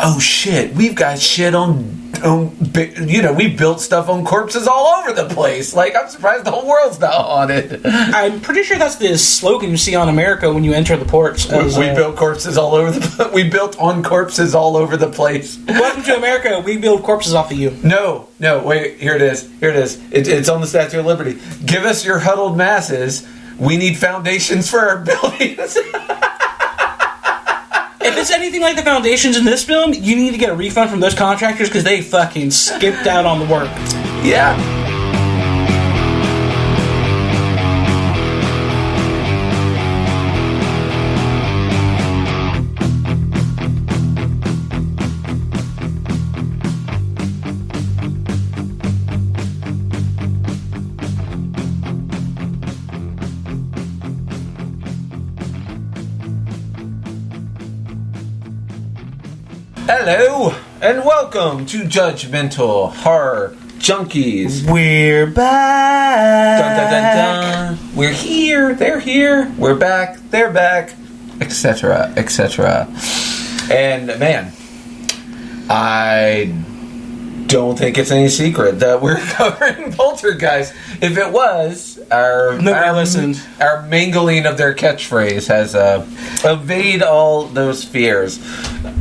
oh shit, we've got shit we built stuff on corpses all over the place. Like, I'm surprised the whole world's not on it. I'm pretty sure that's the slogan you see on America when you enter the ports. We built corpses all over we built on corpses all over the place. Welcome to America. We build corpses off of you. No, wait, here it is. It's on the Statue of Liberty. Give us your huddled masses. We need foundations for our buildings. If it's anything like the foundations in this film, you need to get a refund from those contractors because they fucking skipped out on the work. Yeah. Hello, and welcome to Judgemental Horror Junkies. We're back. Dun, dun, dun, dun. We're here, they're here, we're back, they're back, etc., etc. And man, I don't think it's any secret that we're covering Poltergeist. If it was, our mangling of their catchphrase has evaded all those fears.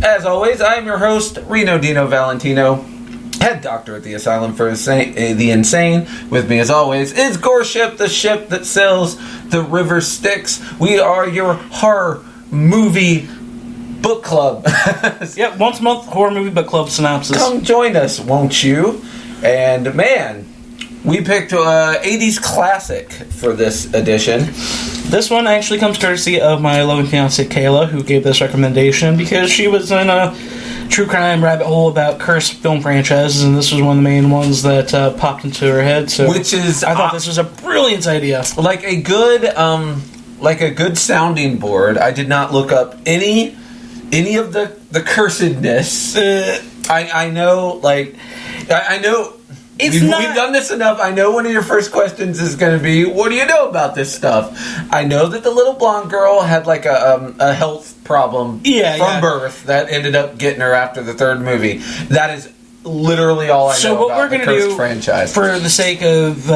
As always, I'm your host, Reno Dino Valentino, head doctor at the Asylum for the Insane. With me, as always, is Goreship, the ship that sails the river Styx. We are your horror movie book club. Yep, once a month horror movie book club synopsis. Come join us, won't you? And man, we picked an 80s classic for this edition. This one actually comes courtesy of my loving fiancée Kayla, who gave this recommendation because she was in a true crime rabbit hole about cursed film franchises, and this was one of the main ones that popped into her head. So, I thought this was a brilliant idea. Like a good sounding board. I did not look up any of the cursedness. I know, I know. We've done this enough. I know one of your first questions is going to be, what do you know about this stuff? I know that the little blonde girl had like a health problem from birth that ended up getting her after the third movie. That is literally all I know what about we're the gonna Cursed do, franchise. For the sake of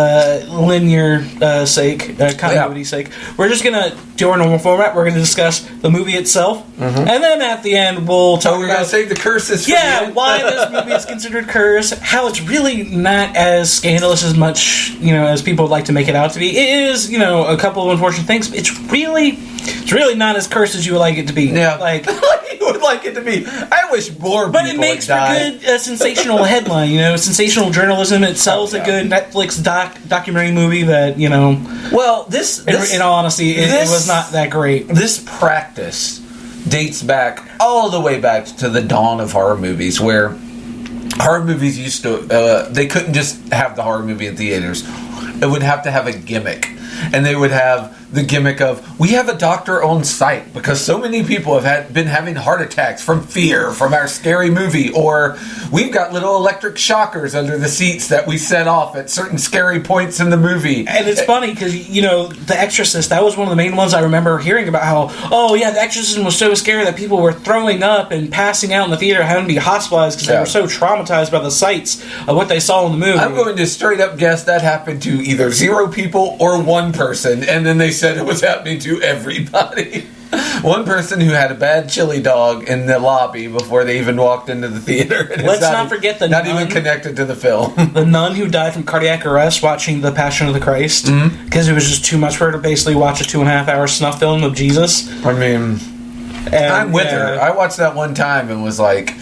linear continuity sake, we're just going to do our normal format. We're going to discuss the movie itself, and then at the end we'll talk we're going to save the curses for the end. Why this movie is considered cursed, how it's really not as scandalous as much, as people would like to make it out to be. It is, a couple of unfortunate things, but it's really not as cursed as you would like it to be. Yeah. Like you would like it to be. I wish more people would die. But it makes for good sensational headline, sensational journalism. It sells a good Netflix documentary movie that, Well, this in all honesty, it was not that great. This practice dates back all the way back to the dawn of horror movies, where horror movies used to, they couldn't just have the horror movie in theaters. It would have to have a gimmick. And they would have the gimmick of, we have a doctor on site because so many people have been having heart attacks from fear from our scary movie, or we've got little electric shockers under the seats that we set off at certain scary points in the movie. And it's funny because, The Exorcist, that was one of the main ones I remember hearing about how, The Exorcism was so scary that people were throwing up and passing out in the theater, having to be hospitalized because they were so traumatized by the sights of what they saw in the movie. I'm going to straight up guess that happened to either 0 people or 1 person, and then they said it was happening to everybody. One person who had a bad chili dog in the lobby before they even walked into the theater. Let's not forget the nun. Not even connected to the film. The nun who died from cardiac arrest watching The Passion of the Christ. Because it was just too much for her to basically watch a 2.5-hour snuff film of Jesus. I mean, I'm with her. I watched that one time and was like,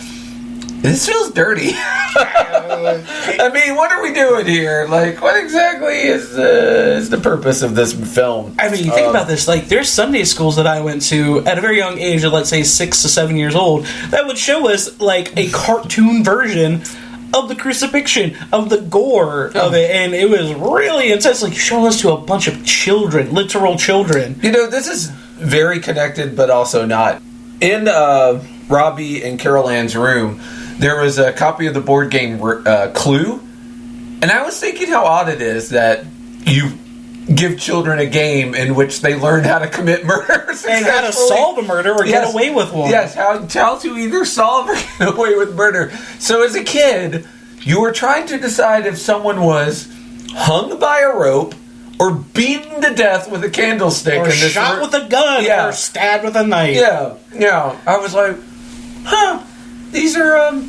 this feels dirty. I mean, what are we doing here? Like, what exactly is the purpose of this film? I mean, you think about this. Like, there's Sunday schools that I went to at a very young age of, let's say, 6 to 7 years old, that would show us, like, a cartoon version of the crucifixion, of the gore of it, and it was really intense. Like, you're showing this to a bunch of children, literal children. This is very connected, but also not. In Robbie and Carol Ann's room, there was a copy of the board game Clue, and I was thinking how odd it is that give children a game in which they learn how to commit murder and how to solve a murder or get away with one. Yes, how to either solve or get away with murder. So as a kid, you were trying to decide if someone was hung by a rope or beaten to death with a candlestick. Or shot with a gun or stabbed with a knife. Yeah. I was like, these are...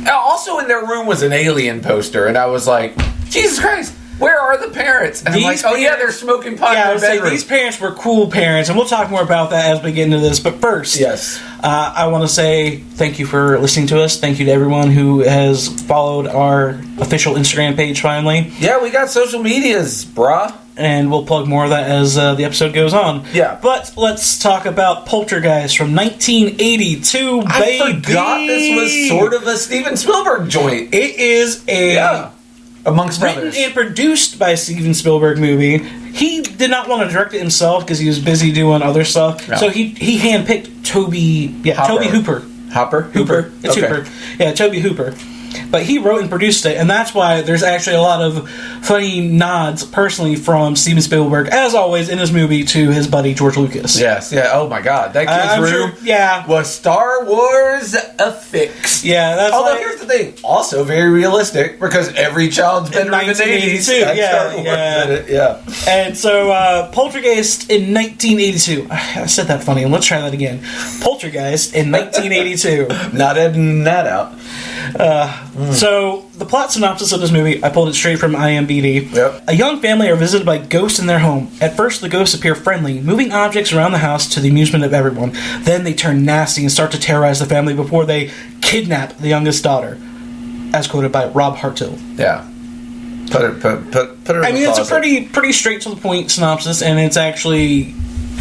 Also in their room was an Alien poster, and I was like, Jesus Christ, where are the parents? And I'm like, they're smoking pot in their bedroom. I would say these parents were cool parents, and we'll talk more about that as we get into this. But first, I want to say thank you for listening to us. Thank you to everyone who has followed our official Instagram page finally. Yeah, we got social medias, brah. And we'll plug more of that as the episode goes on. Yeah. But let's talk about Poltergeist from 1982, baby. I forgot this was sort of a Steven Spielberg joint. It is amongst written others. and produced by Steven Spielberg movie. He did not want to direct it himself because he was busy doing other stuff. No. So he handpicked Toby Hooper. Hooper. It's okay. Hooper. Yeah, Toby Hooper. But he wrote and produced it, and that's why there's actually a lot of funny nods, personally, from Steven Spielberg, as always, in his movie, to his buddy George Lucas. Yes, yeah. Oh my God, that kid's room was Star Wars affix. Yeah, that's. Although here's the thing, also very realistic because every child's been in the 80s. Yeah. And so Poltergeist in 1982. I said that funny, and let's try that again. Poltergeist in 1982. Not editing that out. So, the plot synopsis of this movie, I pulled it straight from IMDb. Yep. A young family are visited by ghosts in their home. At first, the ghosts appear friendly, moving objects around the house to the amusement of everyone. Then they turn nasty and start to terrorize the family before they kidnap the youngest daughter, as quoted by Rob Hartill. Yeah. Put her. I mean, it's a pretty straight to the point synopsis, and it's actually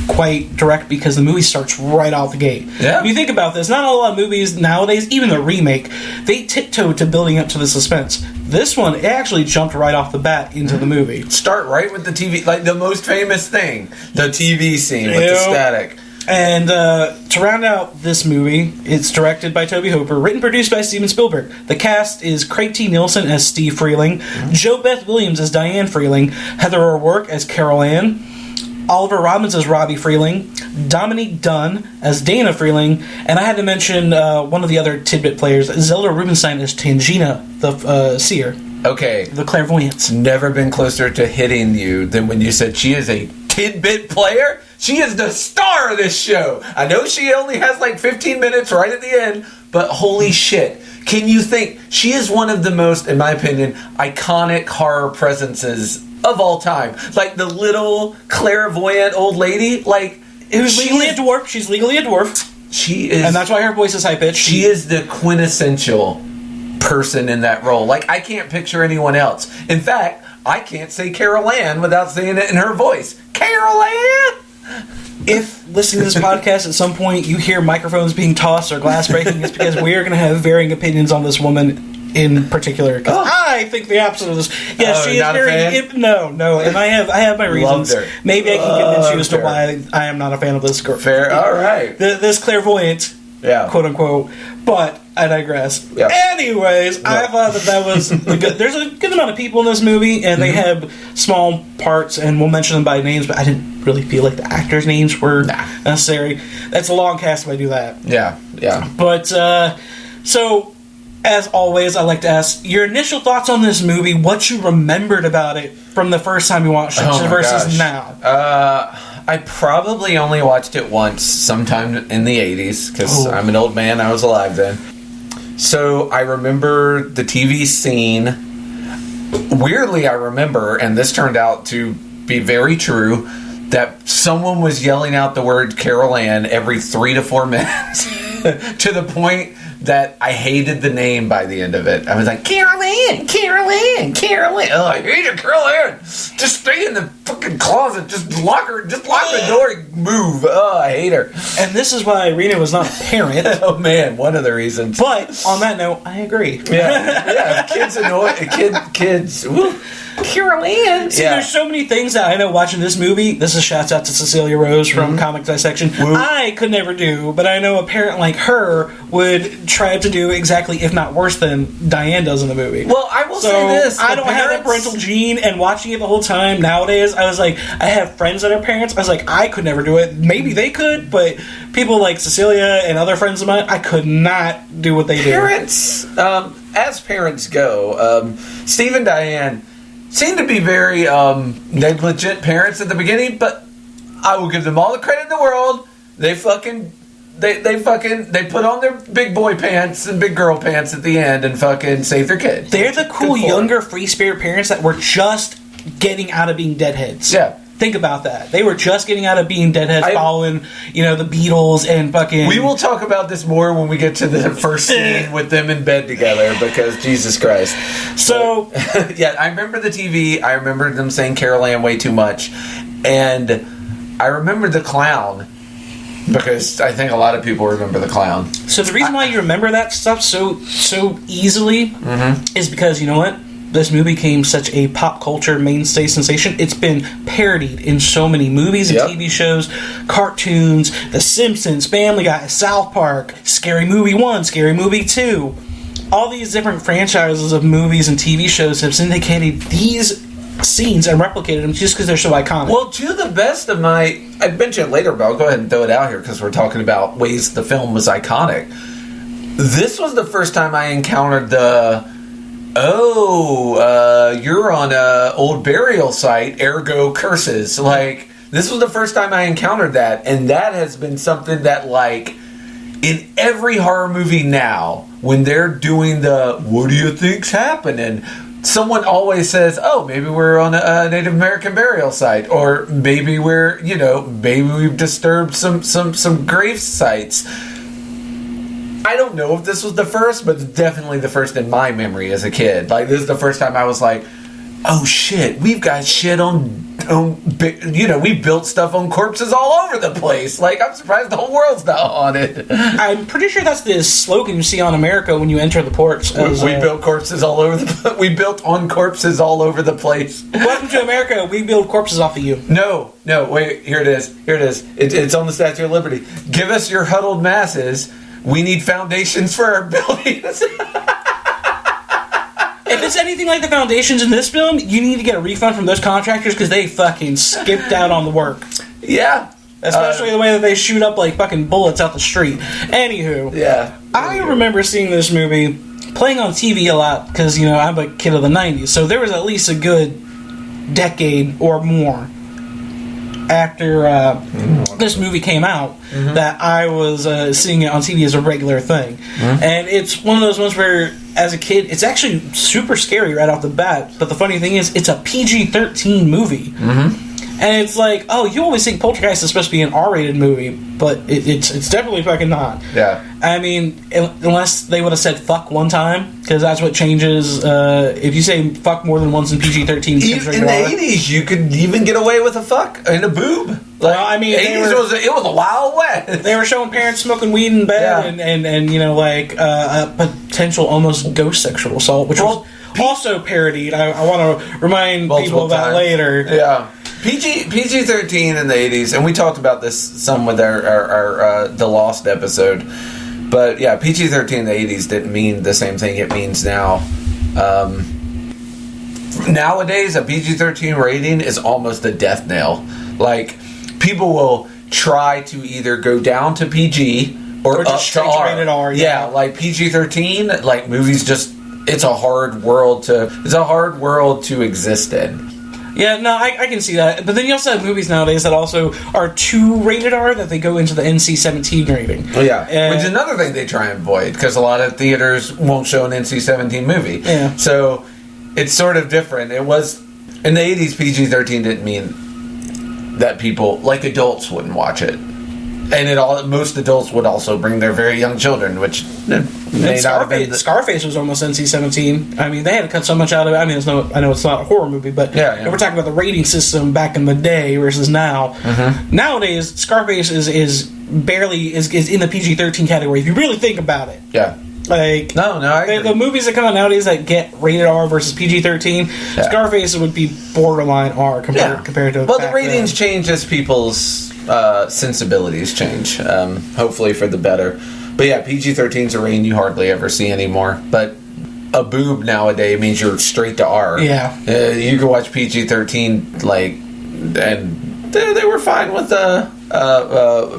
quite direct because the movie starts right out the gate. Yeah. If you think about this, not a lot of movies nowadays, even the remake, they tiptoe to building up to the suspense. This one, it actually jumped right off the bat into the movie. Start right with the TV, like the most famous thing, the TV scene with the static. And to round out this movie, it's directed by Toby Hooper, written and produced by Steven Spielberg. The cast is Craig T. Nielsen as Steve Freeling, Jo Beth Williams as Diane Freeling, Heather O'Rourke as Carol Ann, Oliver Robbins as Robbie Freeling, Dominique Dunn as Dana Freeling, and I had to mention one of the other tidbit players, Zelda Rubinstein as Tangina, the seer. Okay. The clairvoyant. Never been closer to hitting you than when you said she is a tidbit player. She is the star of this show. I know she only has like 15 minutes right at the end, but holy shit. Can you think? She is one of the most, in my opinion, iconic horror presences of all time. Like the little clairvoyant old lady, like who's legally a dwarf. She's legally a dwarf. She is, and that's why her voice is high pitched. She is the quintessential person in that role. Like I can't picture anyone else. In fact, I can't say Carol Ann without saying it in her voice. Carol Ann. If listening to this podcast at some point you hear microphones being tossed or glass breaking, it's because we are going to have varying opinions on this woman in particular. Because I think the opposite of this. Yes, she is very. No, and I have my reasons. Maybe I can convince you as to why I am not a fan of this girl. Fair. All right. This clairvoyant, quote unquote. But I digress. Yeah. Anyways, I thought that was good. There's a good amount of people in this movie, and they have small parts, and we'll mention them by names. But I didn't really feel like the actors' names were necessary. That's a long cast if I do that. Yeah. But so. As always, I like to ask your initial thoughts on this movie, what you remembered about it from the first time you watched it versus now. I probably only watched it once, sometime in the 80s, because I'm an old man, I was alive then. So I remember the TV scene. Weirdly, I remember, and this turned out to be very true, that someone was yelling out the word Carol Ann every 3 to 4 minutes to the point that I hated the name by the end of it. I was like, Carol Ann. Oh, I hate it, Carol Ann. Just stay in the fucking closet. Just lock the door and move. Oh, I hate her. And this is why Rena was not a parent. Oh, man, one of the reasons. But, on that note, I agree. Yeah, kids annoy... Kids... Woo. Carol Ann. See, there's so many things that I know watching this movie. This is shouts out to Cecilia Rose from Comic Dissection. Woo. I could never do, but I know a parent like her would tried to do exactly, if not worse than Diane does in the movie. Well, I will say this. I don't have that parental gene, and watching it the whole time nowadays, I was like, I have friends that are parents. I was like, I could never do it. Maybe they could, but people like Cecilia and other friends of mine, I could not do what they do. Parents, as parents go, Steve and Diane seem to be very negligent parents at the beginning, but I will give them all the credit in the world. They put on their big boy pants and big girl pants at the end and fucking save their kid. They're the cool younger free spirit parents that were just getting out of being deadheads. Yeah. Think about that. They were just getting out of being deadheads, following, the Beatles and fucking... We will talk about this more when we get to the first scene with them in bed together, because Jesus Christ. So... yeah, I remember the TV. I remember them saying Carol Ann way too much. And I remember the clown, because I think a lot of people remember the clown. So the reason why you remember that stuff so easily is because, you know what? This movie became such a pop culture mainstay sensation. It's been parodied in so many movies and TV shows, cartoons, The Simpsons, Family Guy, South Park, Scary Movie 1, Scary Movie 2. All these different franchises of movies and TV shows have syndicated these scenes and replicated them just because they're so iconic. Well, to the best of my... I'd mention it later, but I'll go ahead and throw it out here because we're talking about ways the film was iconic. This was the first time I encountered the... you're on a old burial site, ergo curses. Like, this was the first time I encountered that, and that has been something that, like, in every horror movie now, when they're doing the, what do you think's happening? Someone always says, oh, maybe we're on a Native American burial site, or maybe we're, maybe we've disturbed some grave sites. I don't know if this was the first, but it's definitely the first in my memory as a kid. Like, this is the first time I was like, oh shit, we've got shit we built stuff on corpses all over the place. Like, I'm surprised the whole world's not on it. I'm pretty sure that's the slogan you see on America when you enter the ports. We built corpses all over we built on corpses all over the place. Welcome to America. We build corpses off of you. No, wait, here it is. It's on the Statue of Liberty. Give us your huddled masses. We need foundations for our buildings. If it's anything like the foundations in this film, you need to get a refund from those contractors because they fucking skipped out on the work. Yeah. Especially the way that they shoot up like fucking bullets out the street. Anywho. Yeah. I remember seeing this movie playing on TV a lot because, I'm a kid of the 90s. So there was at least a good decade or more after this movie came out that I was seeing it on TV as a regular thing. And it's one of those ones where, as a kid, it's actually super scary right off the bat. But the funny thing is, it's a PG-13 movie. And it's like, oh, you always think Poltergeist is supposed to be an R-rated movie, but it's definitely fucking not. Yeah. I mean, unless they would have said fuck one time, because that's what changes. If you say fuck more than once in PG-13, in the 80s, you could even get away with a fuck and a boob. Well, I mean, it was a Wild West. They were showing parents smoking weed in bed, and a potential almost ghost sexual assault, which was also parodied. I want to remind people of that later. Yeah. PG-13 in the 80s, and we talked about this some with our The Lost episode, but yeah, PG-13 in the 80s didn't mean the same thing it means now. Nowadays, a PG-13 rating is almost a death knell. Like, people will try to either go down to PG or up to R. Rated R. Yeah, like PG-13, like movies just, it's a hard world to exist in. Yeah, no, I can see that. But then you also have movies nowadays that also are too rated R, that they go into the NC-17 rating. Oh, yeah, which is another thing they try and avoid, because a lot of theaters won't show an NC-17 movie. Yeah. So it's sort of different. It was, in the 80s, PG-13 didn't mean that people, like adults, wouldn't watch it. And most adults would also bring their very young children, which may not have been... Scarface was almost NC-17. I mean, they had to cut so much out of it. I mean, I know it's not a horror movie, but if we're talking about the rating system back in the day versus now. Nowadays, Scarface is barely in the PG-13 category, if you really think about it. Yeah. Like, I agree. The movies that come out nowadays that get rated R versus PG-13, Scarface would be borderline R compared to... Well, the ratings change as people's sensibilities change, hopefully for the better. But yeah, PG-13's a range you hardly ever see anymore. But a boob nowadays means you're straight to R. Yeah. You can watch PG-13, like, and they were fine with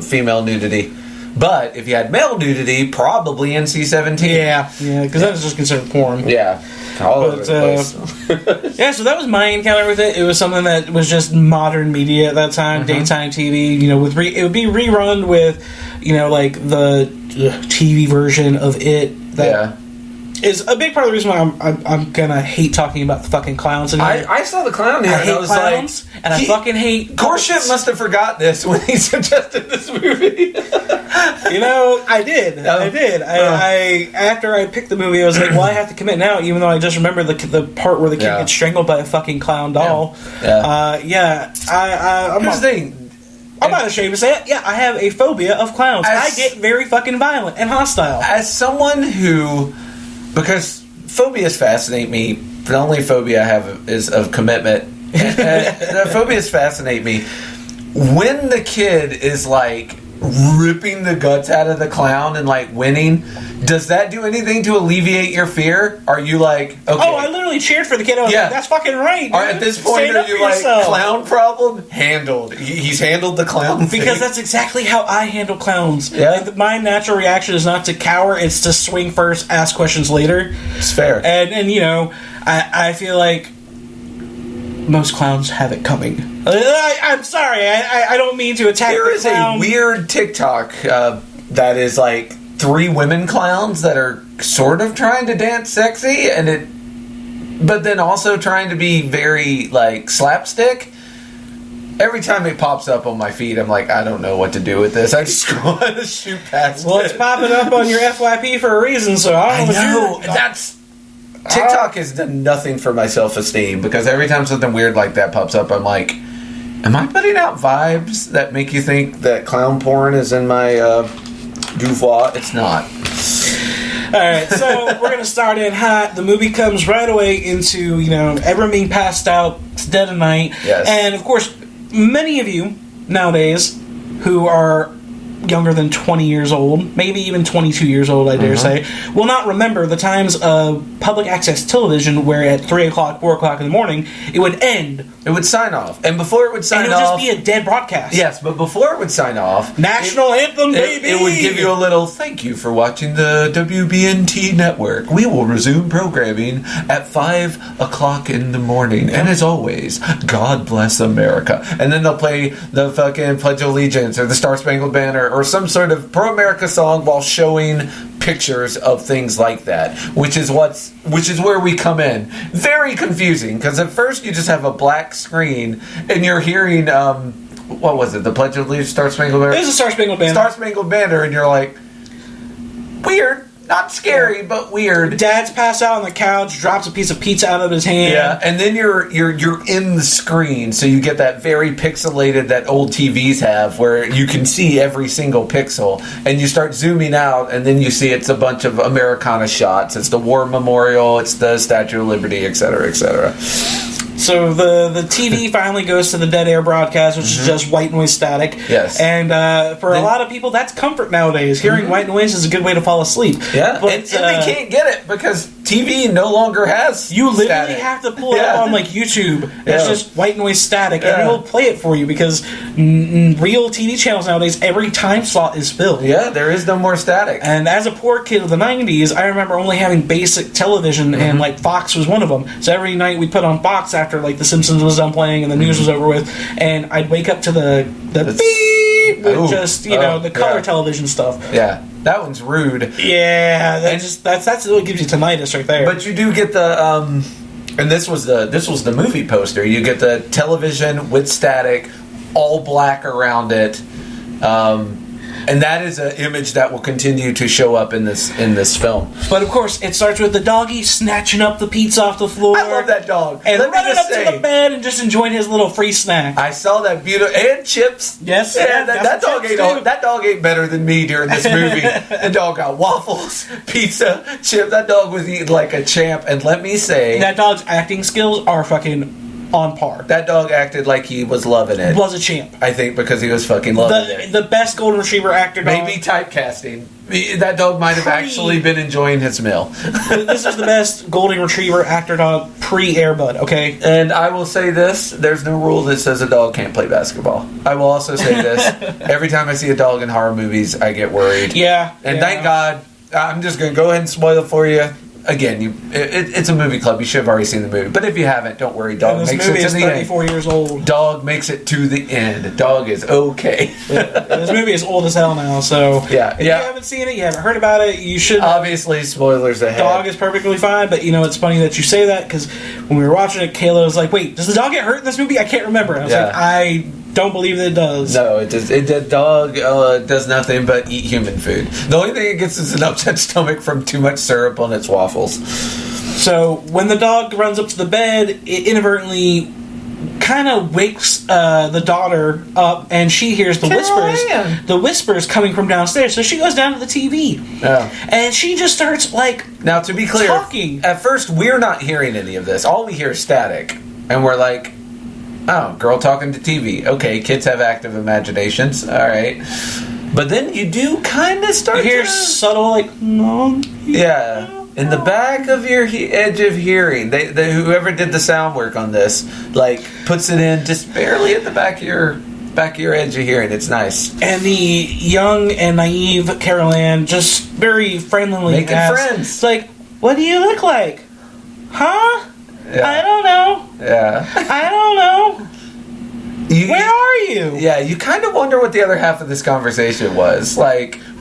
female nudity. But if you had male nudity, probably NC-17. Yeah, because that was just considered porn. Yeah. All over the place. Yeah, so that was my encounter with it. It was something that was just modern media at that time, daytime TV. You know, it would be rerun with, you know, like the TV version of it. That is a big part of the reason why I'm gonna hate talking about the fucking clowns. I saw the clown here, I and hate I was clowns, like, and I fucking hate. Goreship must have forgot this when he suggested this movie. You know, I did. I after I picked the movie, I was like, well, I have to commit now, even though I just remember the part where the kid gets strangled by a fucking clown doll. I'm Here's the thing. I'm not ashamed to say it. Yeah, I have a phobia of clowns. I get very fucking violent and hostile. As someone who, because phobias fascinate me. The only phobia I have is of commitment. The phobias fascinate me. When the kid is like ripping the guts out of the clown and like winning, does that do anything to alleviate your fear? Are you like, okay? Oh, I literally cheered for the kid. I was like, that's fucking right, dude. Or at this point, are you like, clown problem handled? He's handled the clown thing. Because that's exactly how I handle clowns. Yeah. Like, my natural reaction is not to cower; it's to swing first, ask questions later. It's fair. And you know, I feel like most clowns have it coming. I'm sorry, I don't mean to attack There the is clown. a weird TikTok that is like 3 women clowns that are sort of trying to dance sexy, but then also trying to be very like slapstick. Every time it pops up on my feed, I'm like, I don't know what to do with this. I just want to shoot past Well, it. it's popping up on your FYP for a reason, so I don't know. TikTok has done nothing for my self-esteem, because every time something weird like that pops up, I'm like, am I putting out vibes that make you think that clown porn is in my devoir? It's not. Alright, so we're going to start in hot. The movie comes right away into, you know, everyone being passed out. It's dead of night. Yes. And, of course, many of you nowadays who are younger than 20 years old, maybe even 22 years old, I dare say, will not remember the times of public access television where at 3 o'clock, 4 o'clock in the morning, it would end. It would sign off. And before it would sign off... And it would just be a dead broadcast. Yes, but before it would sign off... National Anthem, baby! It would give you a little, thank you for watching the WBNT network. We will resume programming at 5 o'clock in the morning. And as always, God bless America. And then they'll play the fucking Pledge of Allegiance or the Star Spangled Banner or some sort of pro-America song while showing pictures of things like that, which is where we come in. Very confusing, because at first you just have a black screen and you're hearing what was it, the Pledge of Allegiance, Star Spangled Banner? It was a Star Spangled Banner. Star Spangled Banner, and you're like, weird. Not scary, but weird. Dad's passed out on the couch, drops a piece of pizza out of his hand. Yeah, and then you're in the screen, so you get that very pixelated that old TVs have, where you can see every single pixel, and you start zooming out, and then you see it's a bunch of Americana shots. It's the War Memorial, it's the Statue of Liberty, etc., etc. So the TV finally goes to the dead air broadcast, which is just white noise static. Yes. And for a lot of people, that's comfort nowadays. Hearing white noise is a good way to fall asleep. Yeah, but and they can't get it because TV no longer has You literally static. have to pull it up on like YouTube. It's just white noise static, and it'll play it for you because real TV channels nowadays, every time slot is filled. Yeah, there is no more static. And as a poor kid of the 90s, I remember only having basic television, and like Fox was one of them. So every night we'd put on Fox after like The Simpsons was done playing and the news was over with, and I'd wake up to the beep with just the color television stuff. Yeah, that one's rude. Yeah, that's what gives you tinnitus right there. But you do get the and this was the movie poster. You get the television with static, all black around it. And that is an image that will continue to show up in this film. But of course, it starts with the doggy snatching up the pizza off the floor. I love that dog. And running up to the bed and just enjoying his little free snack. I saw that beautiful and chips. Yes, yeah, that dog ate better than me during this movie. The dog got waffles, pizza, chips. That dog was eating like a champ. And let me say, that dog's acting skills are fucking on par. That dog acted like he was loving it. Was a champ. I think because he was fucking loving it. The best golden retriever actor dog. Maybe typecasting. That dog might have actually been enjoying his meal. This is the best golden retriever actor dog pre-Air Bud, okay? And I will say this, there's no rule that says a dog can't play basketball. I will also say this, every time I see a dog in horror movies, I get worried. Yeah. And thank God, I'm just going to go ahead and spoil it for you. Again, it's a movie club. You should have already seen the movie. But if you haven't, don't worry. Dog makes it to the end. This movie is 34 years old. Dog makes it to the end. Dog is okay. This movie is old as hell now, so if you haven't seen it, you haven't heard about it, you should. Obviously, spoilers ahead. Dog is perfectly fine, but it's funny that you say that, because when we were watching it, Kayla was like, wait, does the dog get hurt in this movie? I can't remember. I was like, I don't believe that it does. No, it does. The dog does nothing but eat human food. The only thing it gets is an upset stomach from too much syrup on its waffles. So when the dog runs up to the bed, it inadvertently kind of wakes the daughter up, and she hears the whispers coming from downstairs. So she goes down to the TV, and she just starts Now, to be clear, talking. At first we're not hearing any of this. All we hear is static, and we're like, oh, girl talking to TV. Okay, kids have active imaginations. All right. But then you do kind of start to hear subtle, no. Yeah. In the back of your edge of hearing. They whoever did the sound work on this, puts it in just barely at the back of your edge of hearing. It's nice. And the young and naive Carol Ann just very friendly making friends. It's what do you look like? Huh? Yeah. I don't know. Yeah. I don't know. Where are you? Yeah, you kind of wonder what the other half of this conversation was.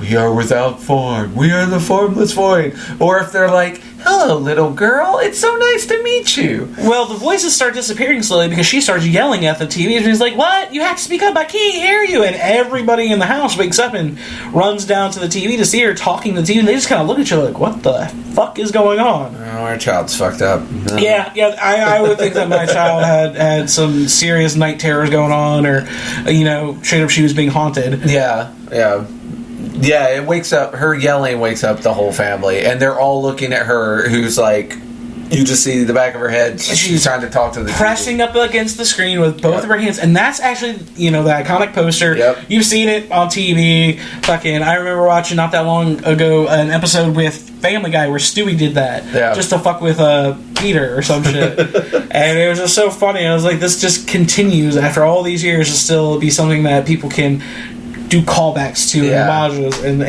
We are without form. We are the formless void. Or if they're like, hello, little girl. It's so nice to meet you. Well, the voices start disappearing slowly because she starts yelling at the TV. And she's like, what? You have to speak up. I can't hear you. And everybody in the house wakes up and runs down to the TV to see her talking to the TV. And they just kind of look at each other like, what the fuck is going on? Oh, our child's fucked up. No. Yeah. I would think that my child had some serious night terrors going on, or, straight up she was being haunted. Yeah. It wakes up, her yelling wakes up the whole family, and they're all looking at her, who's you just see the back of her head, she's trying to talk to the pressing TV. up against the screen with both of her hands, and that's actually, the iconic poster. Yep. You've seen it on TV. I remember watching not that long ago an episode with Family Guy where Stewie did that, just to fuck with Peter or some shit. And it was just so funny. I was like, this just continues after all these years to still be something that people can do callbacks to and homages, and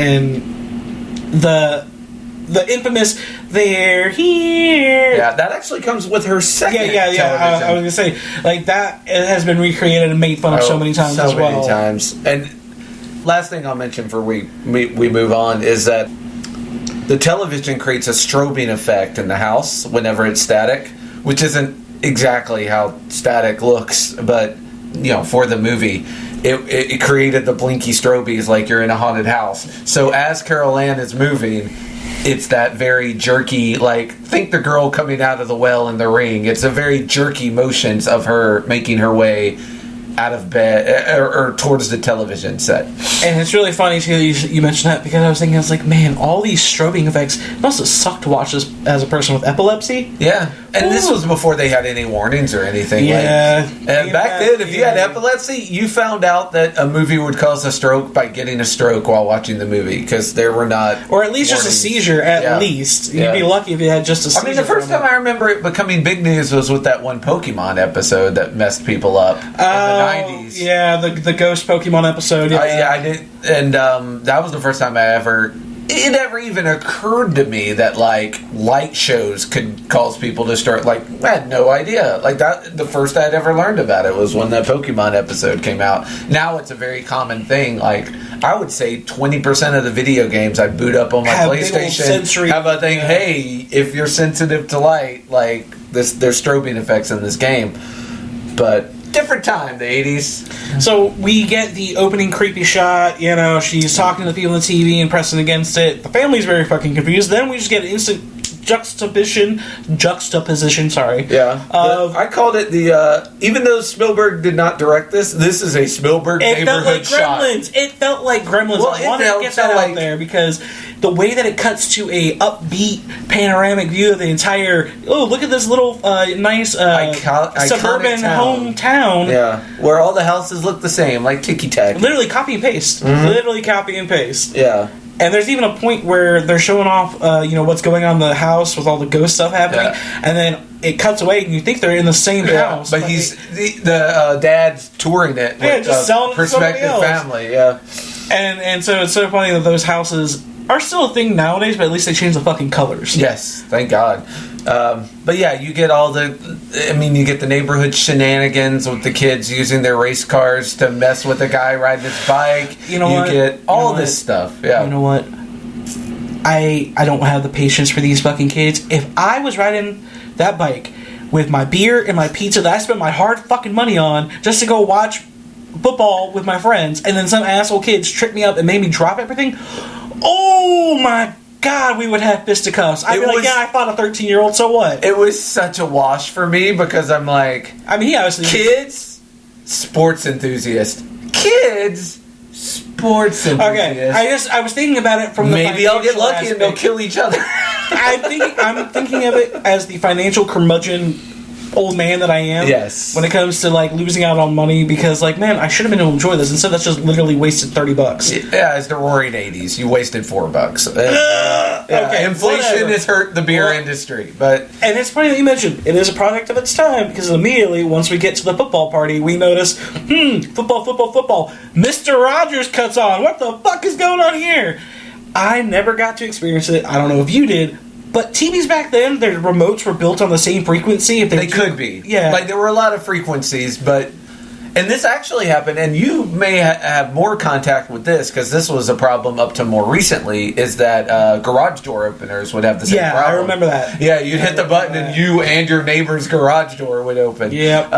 the infamous "they're here." Yeah, that actually comes with her second television. I was gonna say that it has been recreated and made fun of so many times as well. So many times. And last thing I'll mention before we move on is that the television creates a strobing effect in the house whenever it's static, which isn't exactly how static looks, but for the movie. It created the blinky strobies like you're in a haunted house. So as Carol Ann is moving, it's that very jerky, think the girl coming out of the well in The Ring. It's a very jerky motions of her making her way out of bed or towards the television set. And it's really funny too you mentioned that, because I was thinking, man, all these strobing effects, it must have sucked to watch this as a person with epilepsy. Yeah. And this was before they had any warnings or anything. Yeah. And back then, if you had epilepsy, you found out that a movie would cause a stroke by getting a stroke while watching the movie, because there were not or at least warnings. Just a seizure, at least. You'd be lucky if you had just a seizure. The first time I remember it becoming big news was with that one Pokemon episode that messed people up in the 90s. Yeah, the Ghost Pokemon episode. Yeah, I did. And that was the first time it ever even occurred to me that light shows could cause people to start I had no idea. That the first I'd ever learned about it was when that Pokemon episode came out. Now it's a very common thing. I would say 20% of the video games I boot up on my PlayStation have a thing. Hey, if you're sensitive to light, there's strobing effects in this game. But different time, the 80s. So we get the opening creepy shot, she's talking to the people on the TV and pressing against it. The family's very fucking confused. Then we just get an instant juxtaposition, sorry. Yeah. I called it the, even though Spielberg did not direct this is a Spielberg neighborhood shot. It felt like Gremlins. Well, I wanted to get that out there because the way that it cuts to a upbeat panoramic view of the entire, look at this little nice suburban hometown. Yeah. Where all the houses look the same, like ticky-tack. Literally copy and paste. Mm-hmm. Literally copy and paste. Yeah. And there's even a point where they're showing off, what's going on in the house with all the ghost stuff happening, and then it cuts away, and you think they're in the same house. But he's the dad's touring it with just selling prospective family. Yeah, and so it's so funny that those houses are still a thing nowadays, but at least they changed the fucking colors. Yes, thank God. But yeah, you get you get the neighborhood shenanigans with the kids using their race cars to mess with the guy riding his bike. You get all this stuff. Yeah. You know what? I don't have the patience for these fucking kids. If I was riding that bike with my beer and my pizza that I spent my hard fucking money on just to go watch football with my friends, and then some asshole kids tripped me up and made me drop everything, oh my God, we would have fisticuffs. I'd be like, I fought a 13-year-old, so what? It was such a wash for me because I'm like... he obviously... Kids, sports enthusiast. Kids, sports enthusiast. Okay, I was thinking about it from the maybe I'll get lucky and they'll kill each other. I'm thinking of it as the financial curmudgeon old man that I am. Yes. When it comes to losing out on money because man, I should have been able to enjoy this. Instead, that's just literally wasted $30. Yeah, it's the roaring 80s. You wasted $4. Okay. Inflation has hurt the beer industry, but and it's funny that you mentioned it is a product of its time because immediately once we get to the football party, we notice football. Mr. Rogers cuts on. What the fuck is going on here? I never got to experience it. I don't know if you did. But TVs back then, their remotes were built on the same frequency. If they could be. Yeah. There were a lot of frequencies, but... And this actually happened, and you may have more contact with this, because this was a problem up to more recently, is that garage door openers would have the same problem. Yeah, I remember that. Yeah, you'd hit the button, and you and your neighbor's garage door would open. Yep.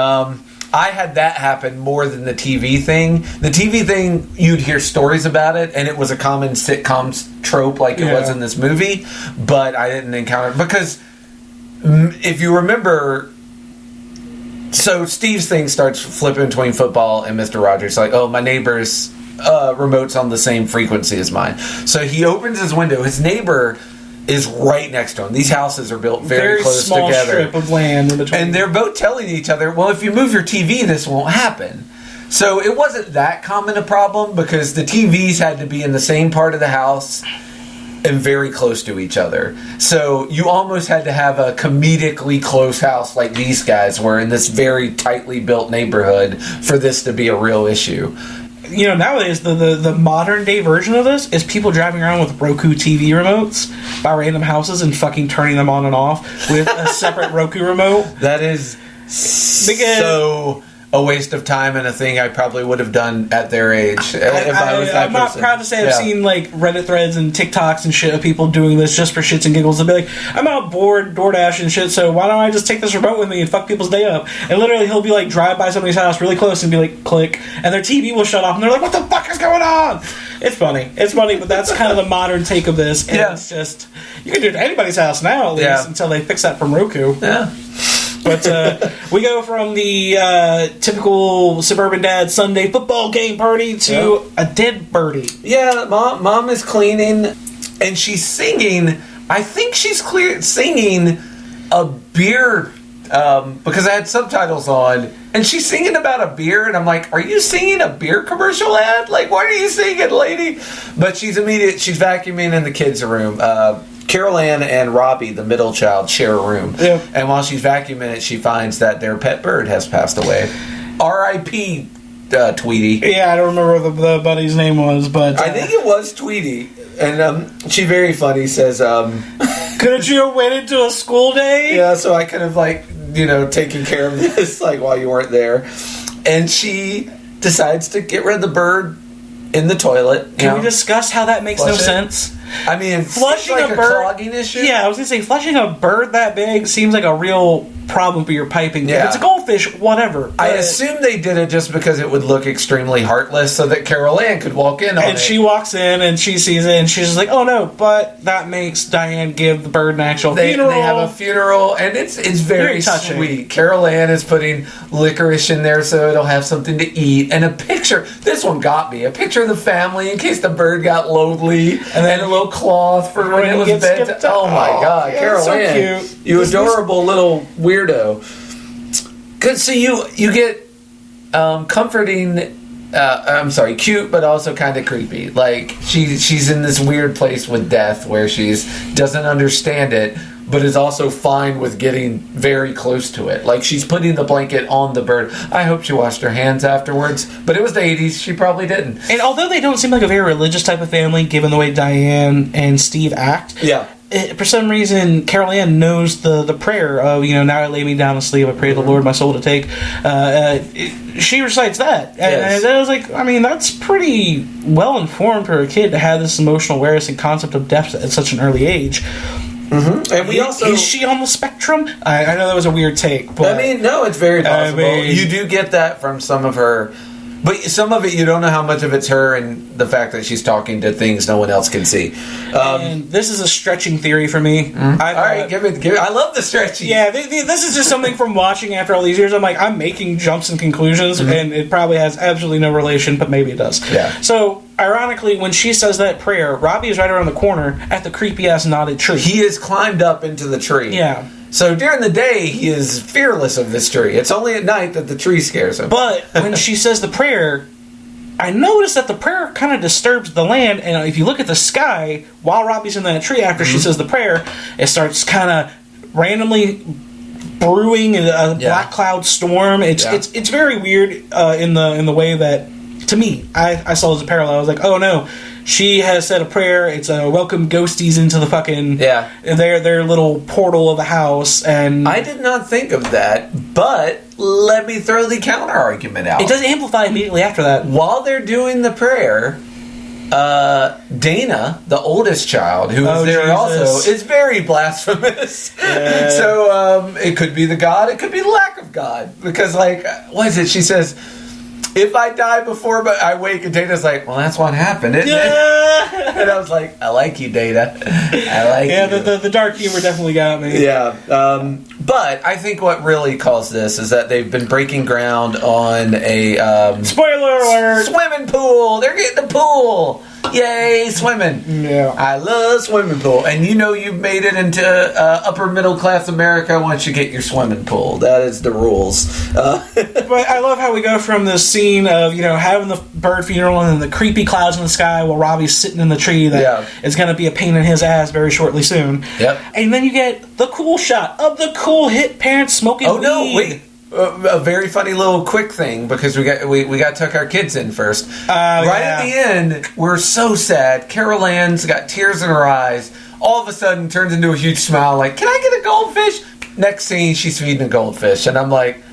I had that happen more than the TV thing. The TV thing, you'd hear stories about it, and it was a common sitcom trope like it was in this movie, but I didn't encounter it. Because if you remember, so Steve's thing starts flipping between football and Mr. Rogers. Like, my neighbor's remote's on the same frequency as mine. So he opens his window. His neighbor is right next to him. These houses are built very close small together. Strip of land in between. And they're both telling each other, well, if you move your TV, this won't happen. So it wasn't that common a problem because the TVs had to be in the same part of the house and very close to each other. So you almost had to have a comedically close house like these guys were in this very tightly built neighborhood for this to be a real issue. Nowadays, the modern day version of this is people driving around with Roku TV remotes by random houses and fucking turning them on and off with a separate Roku remote. That is so a waste of time and a thing I probably would have done at their age if I was that I'm not person. proud to say I've seen Reddit threads and TikToks and shit of people doing this just for shits and giggles. They'll be like, I'm out bored, DoorDash and shit, so why don't I just take this remote with me and fuck people's day up? And literally he'll be drive by somebody's house really close and be like, click, and their TV will shut off and they're like, what the fuck is going on? It's funny, but that's kind of the modern take of this. And it's just, you can do it to anybody's house now at least until they fix that from Roku. Yeah. But we go from the typical suburban dad Sunday football game party to a dead birdie. Yeah, mom is cleaning, and she's singing. I think she's singing a beer, because I had subtitles on, and she's singing about a beer, and I'm like, are you singing a beer commercial ad? What are you singing, lady? But she's vacuuming in the kids' room. Carol Ann and Robbie, the middle child, share a room. Yeah. And while she's vacuuming it, she finds that their pet bird has passed away. R.I.P. Tweety. Yeah, I don't remember what the buddy's name was, but... I think it was Tweety. And she very funny says... couldn't you have waited till a school day? Yeah, so I could have, taken care of this, while you weren't there. And she decides to get rid of the bird in the toilet. Can we discuss how that makes no sense? I mean, Flushing like a a bird, clogging issue. Yeah, I was gonna say flushing a bird that big seems like a real problem for your piping. Yeah. If it's a goldfish, whatever. I But- assume they did it just because it would look extremely heartless, so that Carol Ann could walk in on it. And she walks in and she sees it and she's just like, "Oh no!" But that makes Diane give the bird an actual funeral. They have a funeral, and it's very touching. sweet. Carol Ann is putting licorice in there so it'll have something to eat, and a picture. This one got me. A picture of the family in case the bird got lonely, and then a little cloth for when it was bedtime. Oh my God, yeah, Carol so Ann, cute. you adorable little weirdo. Good, so you get comforting. I'm sorry, cute, but also kind of creepy. Like she's in this weird place with death where she's doesn't understand it, but is also fine with getting very close to it. Like she's putting the blanket on the bird. I hope she washed her hands afterwards, but it was the 80s. She probably didn't. And although they don't seem like a very religious type of family, given the way Diane and Steve act, Yeah. for some reason, Carol Ann knows the prayer of, now I lay me down to sleep, I pray the Lord my soul to take. She recites that. Yes. And I was like, I mean, that's pretty well informed for a kid to have this emotional awareness and concept of death at such an early age. Mm-hmm. And we also... Is she on the spectrum? I know that was a weird take, but... I mean, no, it's very possible. I mean- You do get that from some of her... But some of it, you don't know how much of it's her and the fact that she's talking to things no one else can see. And this is a stretching theory for me. All right, give it. I love the stretching. Yeah, this is just something from watching after all these years. I'm making jumps and conclusions, and it probably has absolutely no relation, but maybe it does. Yeah. So, ironically, when she says that prayer, Robbie is right around the corner at the creepy-ass knotted tree. He has climbed up into the tree. Yeah. So during the day, he is fearless of this tree. It's only at night that the tree scares him. But when she says the prayer, I noticed that the prayer kind of disturbs the land, and if you look at the sky, while Robbie's in that tree after she says the prayer, it starts kind of randomly brewing a black cloud storm. It's very weird in the way that, to me, I saw as a parallel. I was like, oh no, she has said a prayer. It's a welcome ghosties into the fucking their little portal of a house. And I did not think of that, but let me throw the counter argument out. It does amplify immediately after that. While they're doing the prayer, Dana, the oldest child, who is there also, is very blasphemous. Yeah. So it could be the God, it could be the lack of God. Because, like, what is it? She says, if I die before but I wake, and Data's like, well, that's what happened, isn't it? And I was like, I like you, Data. I like you. Yeah, the dark humor definitely got me. Yeah. But I think what really caused this is that they've been breaking ground on a... Spoiler alert! Swimming pool! They're getting the pool! Yay, swimming! Yeah. I love swimming pool. And you've made it into upper middle class America once you get your swimming pool. That is the rules. But I love how we go from this scene of, having the bird funeral and then the creepy clouds in the sky while Robbie's sitting in the tree that is going to be a pain in his ass very shortly soon. Yep. And then you get the cool shot of the cool hit parents smoking weed. Oh, no, wait. A very funny little quick thing, because we got to tuck our kids in first. At the end, we're so sad. Carol Ann's got tears in her eyes. All of a sudden, turns into a huge smile. Like, can I get a goldfish? Next scene, she's feeding a goldfish, and I'm like,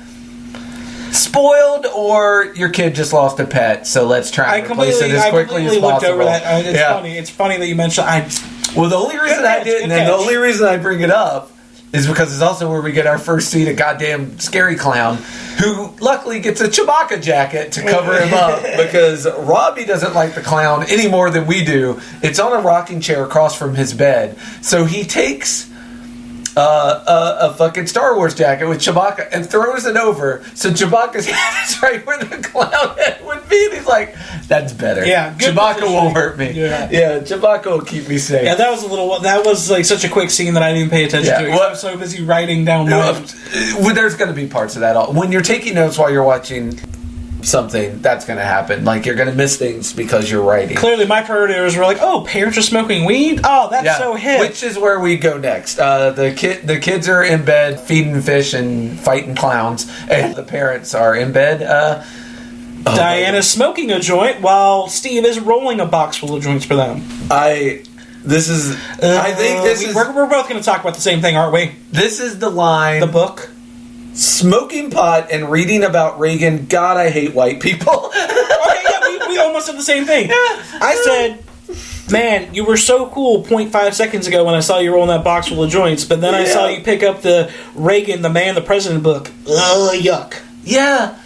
spoiled, or your kid just lost a pet. So let's try and replace it as quickly as possible. Looked over that. It's funny. It's funny that you mentioned. Well, the only reason I did, and then the only reason I bring it up, is because it's also where we get our first scene of goddamn Scary Clown, who luckily gets a Chewbacca jacket to cover him up, because Robbie doesn't like the clown any more than we do. It's on a rocking chair across from his bed. So he takes a fucking Star Wars jacket with Chewbacca and throws it over, so Chewbacca's head is right where the clown head would be, and he's like, that's better. Yeah, good Chewbacca position. won't hurt me. Yeah, Chewbacca will keep me safe. Yeah, that was like such a quick scene that I didn't pay attention to. I was so busy writing down notes. There's going to be parts of that. When you're taking notes while you're watching something, that's going to happen. Like, you're going to miss things because you're writing. Clearly, my priorities were like, oh, parents are smoking weed? Oh, that's so hip. Which is where we go next. The kids are in bed feeding fish and fighting clowns, and the parents are in bed. Diana's smoking a joint while Steve is rolling a box full of joints for them. I think this is... We're both going to talk about the same thing, aren't we? This is the line... The book? Smoking pot and reading about Reagan. God, I hate white people. Okay, yeah, we almost did the same thing. I said, Man, you were so cool 0.5 seconds ago when I saw you roll in that box full of joints, but then I saw you pick up the Reagan, the Man, the President book. Ugh, yuck. Yeah.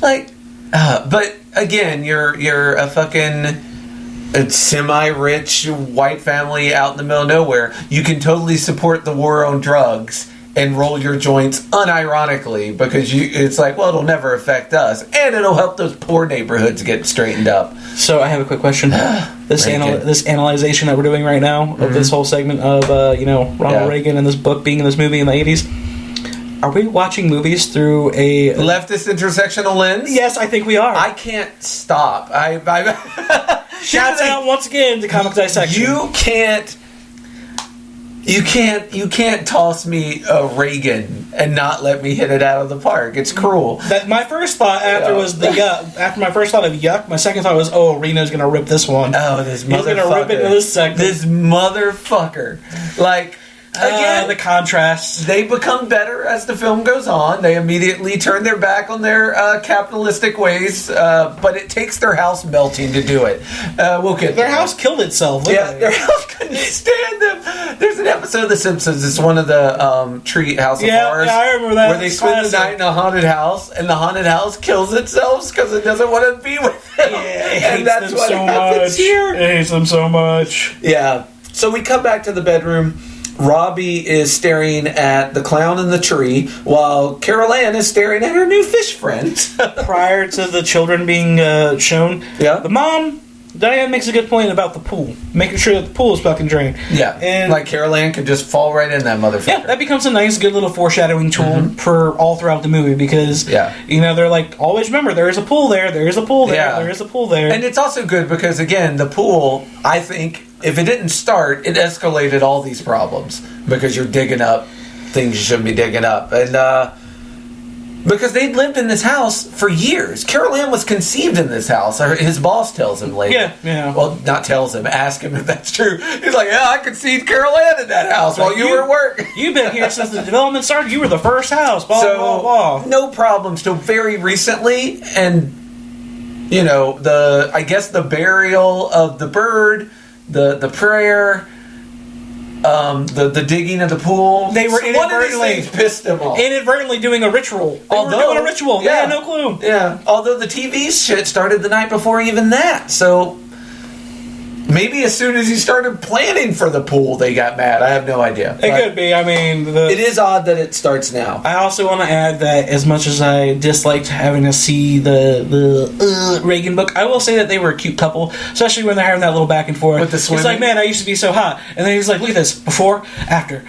Like, but again, you're a fucking semi-rich white family out in the middle of nowhere. You can totally support the war on drugs and roll your joints unironically because it's like, well, it'll never affect us, and it'll help those poor neighborhoods get straightened up. So I have a quick question. This analyzation that we're doing right now of this whole segment of Ronald Reagan and this book being in this movie in the 80s. Are we watching movies through a leftist intersectional lens? Yes, I think we are. I can't stop. Shouts out once again to Comic Dissection. You can't toss me a Reagan and not let me hit it out of the park. It's cruel. My first thought after was the yuck. After my first thought of yuck, my second thought was, oh, Reno's gonna rip this one. Oh, this motherfucker. He's gonna rip into this segment. This motherfucker. Like, again, the contrasts. They become better as the film goes on. They immediately turn their back on their capitalistic ways, but it takes their house melting to do it. We'll get their house killed itself. Literally. Yeah, their house couldn't stand them. There's an episode of The Simpsons. It's one of the Tree House of Horrors. Yeah, I remember that. Where they spend the night in a haunted house, and the haunted house kills itself because it doesn't want to be with them. Yeah, and that's what happens here. It hates them so much. Yeah. So we come back to the bedroom. Robbie is staring at the clown in the tree, while Carol Ann is staring at her new fish friend. Prior to the children being shown, the mom, Diane, makes a good point about the pool, making sure that the pool is fucking drained. Yeah, and like Carol Ann could just fall right in that motherfucker. Yeah, that becomes a nice, good little foreshadowing tool for all throughout the movie because, they're like, always remember, there is a pool there, there is a pool there, there is a pool there. And it's also good because, again, the pool, I think, if it didn't start, it escalated all these problems because you're digging up things you shouldn't be digging up. And because they'd lived in this house for years. Carol Ann was conceived in this house. Or his boss tells him later. Yeah. Well, not tells him. Ask him if that's true. He's like, I conceived Carol Ann in that house while you were at work. You've been here since the development started. You were the first house. Blah, blah, blah. No problems till very recently. And, the burial of the bird, the prayer, the digging of the pool. They were inadvertently pissed them off. Inadvertently doing a ritual. They were doing a ritual. They had no clue. Yeah. Although the TV shit started the night before even that. So maybe as soon as he started planning for the pool, they got mad. I have no idea. It could be. I mean, it is odd that it starts now. I also want to add that as much as I disliked having to see the Reagan book, I will say that they were a cute couple, especially when they're having that little back and forth. With the swimming. He's like, man, I used to be so hot. And then he's like, look at this. Before, after.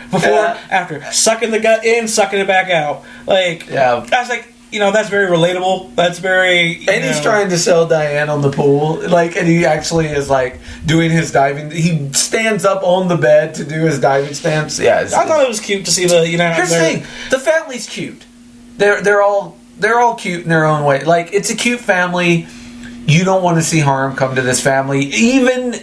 Sucking the gut in, sucking it back out. Like, I was like, that's very relatable. That's very... And he's trying to sell Diane on the pool. And he actually is, doing his diving... He stands up on the bed to do his diving stance. Yeah. I thought it was cute to see the, Here's the thing. The family's cute. They're all cute in their own way. It's a cute family. You don't want to see harm come to this family. Even...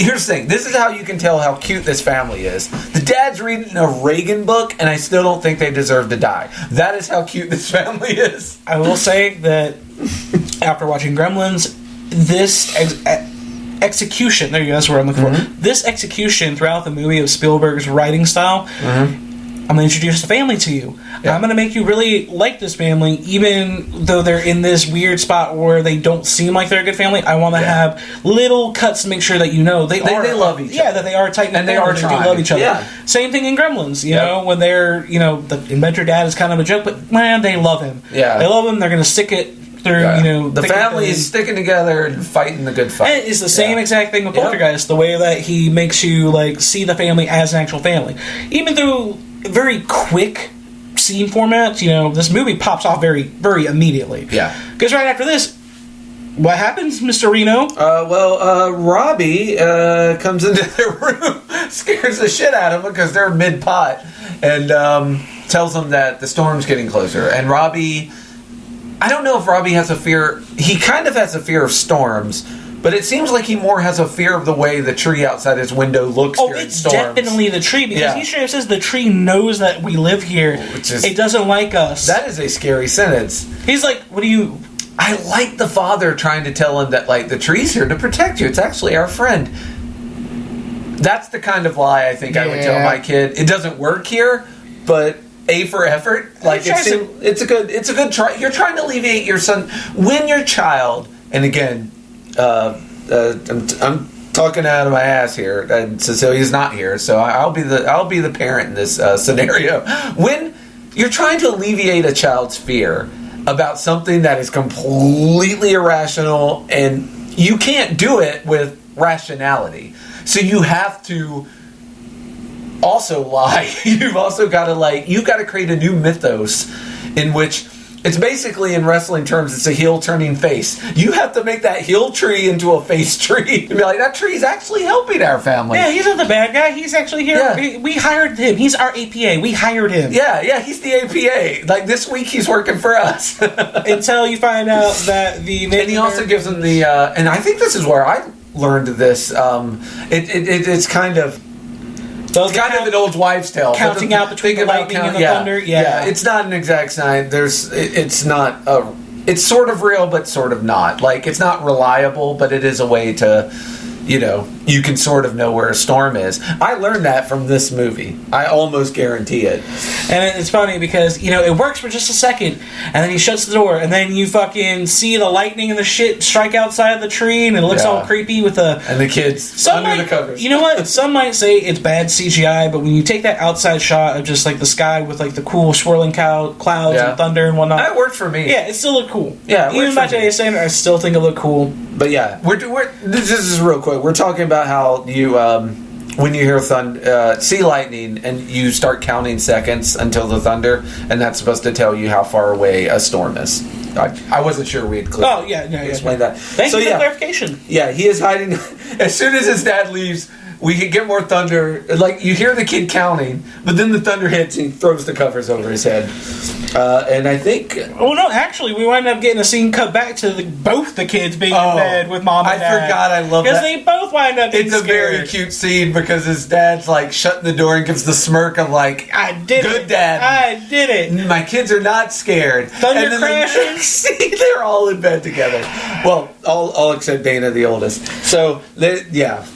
Here's the thing. This is how you can tell how cute this family is. The dad's reading a Reagan book, and I still don't think they deserve to die. That is how cute this family is. I will say that after watching Gremlins, this execution, there you go, that's what I'm looking for. This execution throughout the movie of Spielberg's writing style, I'm going to introduce the family to you. Yeah. I'm going to make you really like this family, even though they're in this weird spot where they don't seem like they're a good family. I want to have little cuts to make sure that they love each other. Yeah, that they are tight and they are trying. They love each other. Yeah. Same thing in Gremlins, you know, when they're, the inventor dad is kind of a joke, but man, they love him. Yeah. They love him. They're going to stick it through, the family is sticking together and fighting the good fight. And it's the same exact thing with Poltergeist, the way that he makes you, see the family as an actual family. Even through very quick scene formats, this movie pops off very, very immediately. Yeah. Because right after this, what happens, Mr. Reno? Robbie comes into their room, scares the shit out of them because they're mid-pot, and tells them that the storm's getting closer. And Robbie... I don't know if Robbie has a fear... He kind of has a fear of storms, but it seems like he more has a fear of the way the tree outside his window looks during storms. Oh, it's definitely the tree, because he straight up says the tree knows that we live here. It doesn't like us. That is a scary sentence. He's like, what do you... I like the father trying to tell him that, the tree's here to protect you. It's actually our friend. That's the kind of lie I think I would tell my kid. It doesn't work here, but A for effort. Like it's a good try. You're trying to alleviate your son when your child. And again, I'm talking out of my ass here, and Cecilia's not here, so I'll be the parent in this scenario. When you're trying to alleviate a child's fear about something that is completely irrational, and you can't do it with rationality, so you have to also lie. You've also got to create a new mythos in which it's basically, in wrestling terms, it's a heel turning face. You have to make that heel tree into a face tree. And be like, that tree's actually helping our family. Yeah, he's not the bad guy. He's actually here. Yeah. We hired him. He's our APA. We hired him. Yeah, he's the APA. Like, this week he's working for us. Until you find out that the Native And he also gives them the, and I think this is where I learned this, it's kind of... It's kind of an old wives' tale. Counting out between the lightning and the thunder. Yeah, it's not an exact science. It's not. It's sort of real, but sort of not. Like, it's not reliable, but it is a way to, you can sort of know where a storm is. I learned that from this movie. I almost guarantee it. And it's funny because, it works for just a second, and then he shuts the door, and then you fucking see the lightning and the shit strike outside of the tree, and it looks all creepy with the... And the kids under the covers. You know what? Some might say it's bad CGI, but when you take that outside shot of just, the sky with, the cool swirling clouds and thunder and whatnot... That worked for me. Yeah, it still looked cool. Yeah, even by today's standard, I still think it looked cool. But yeah, this is real quick. We're talking about how you, when you hear see lightning, and you start counting seconds until the thunder, and that's supposed to tell you how far away a storm is. I wasn't sure we had explained that. Thanks for the clarification. Yeah, he is hiding. As soon as his dad leaves, we can get more thunder. Like, you hear the kid counting, but then the thunder hits and he throws the covers over his head. And I think... Oh, no, actually, we wind up getting a scene cut back to both the kids being in bed with mom and dad. I forgot, I love that. Because they both wind up being scared. It's a very cute scene because his dad's, shutting the door and gives the smirk of, I did it. Good dad. I did it. My kids are not scared. Thunder crashes. They're all in bed together. Well, all except Dana, the oldest. So,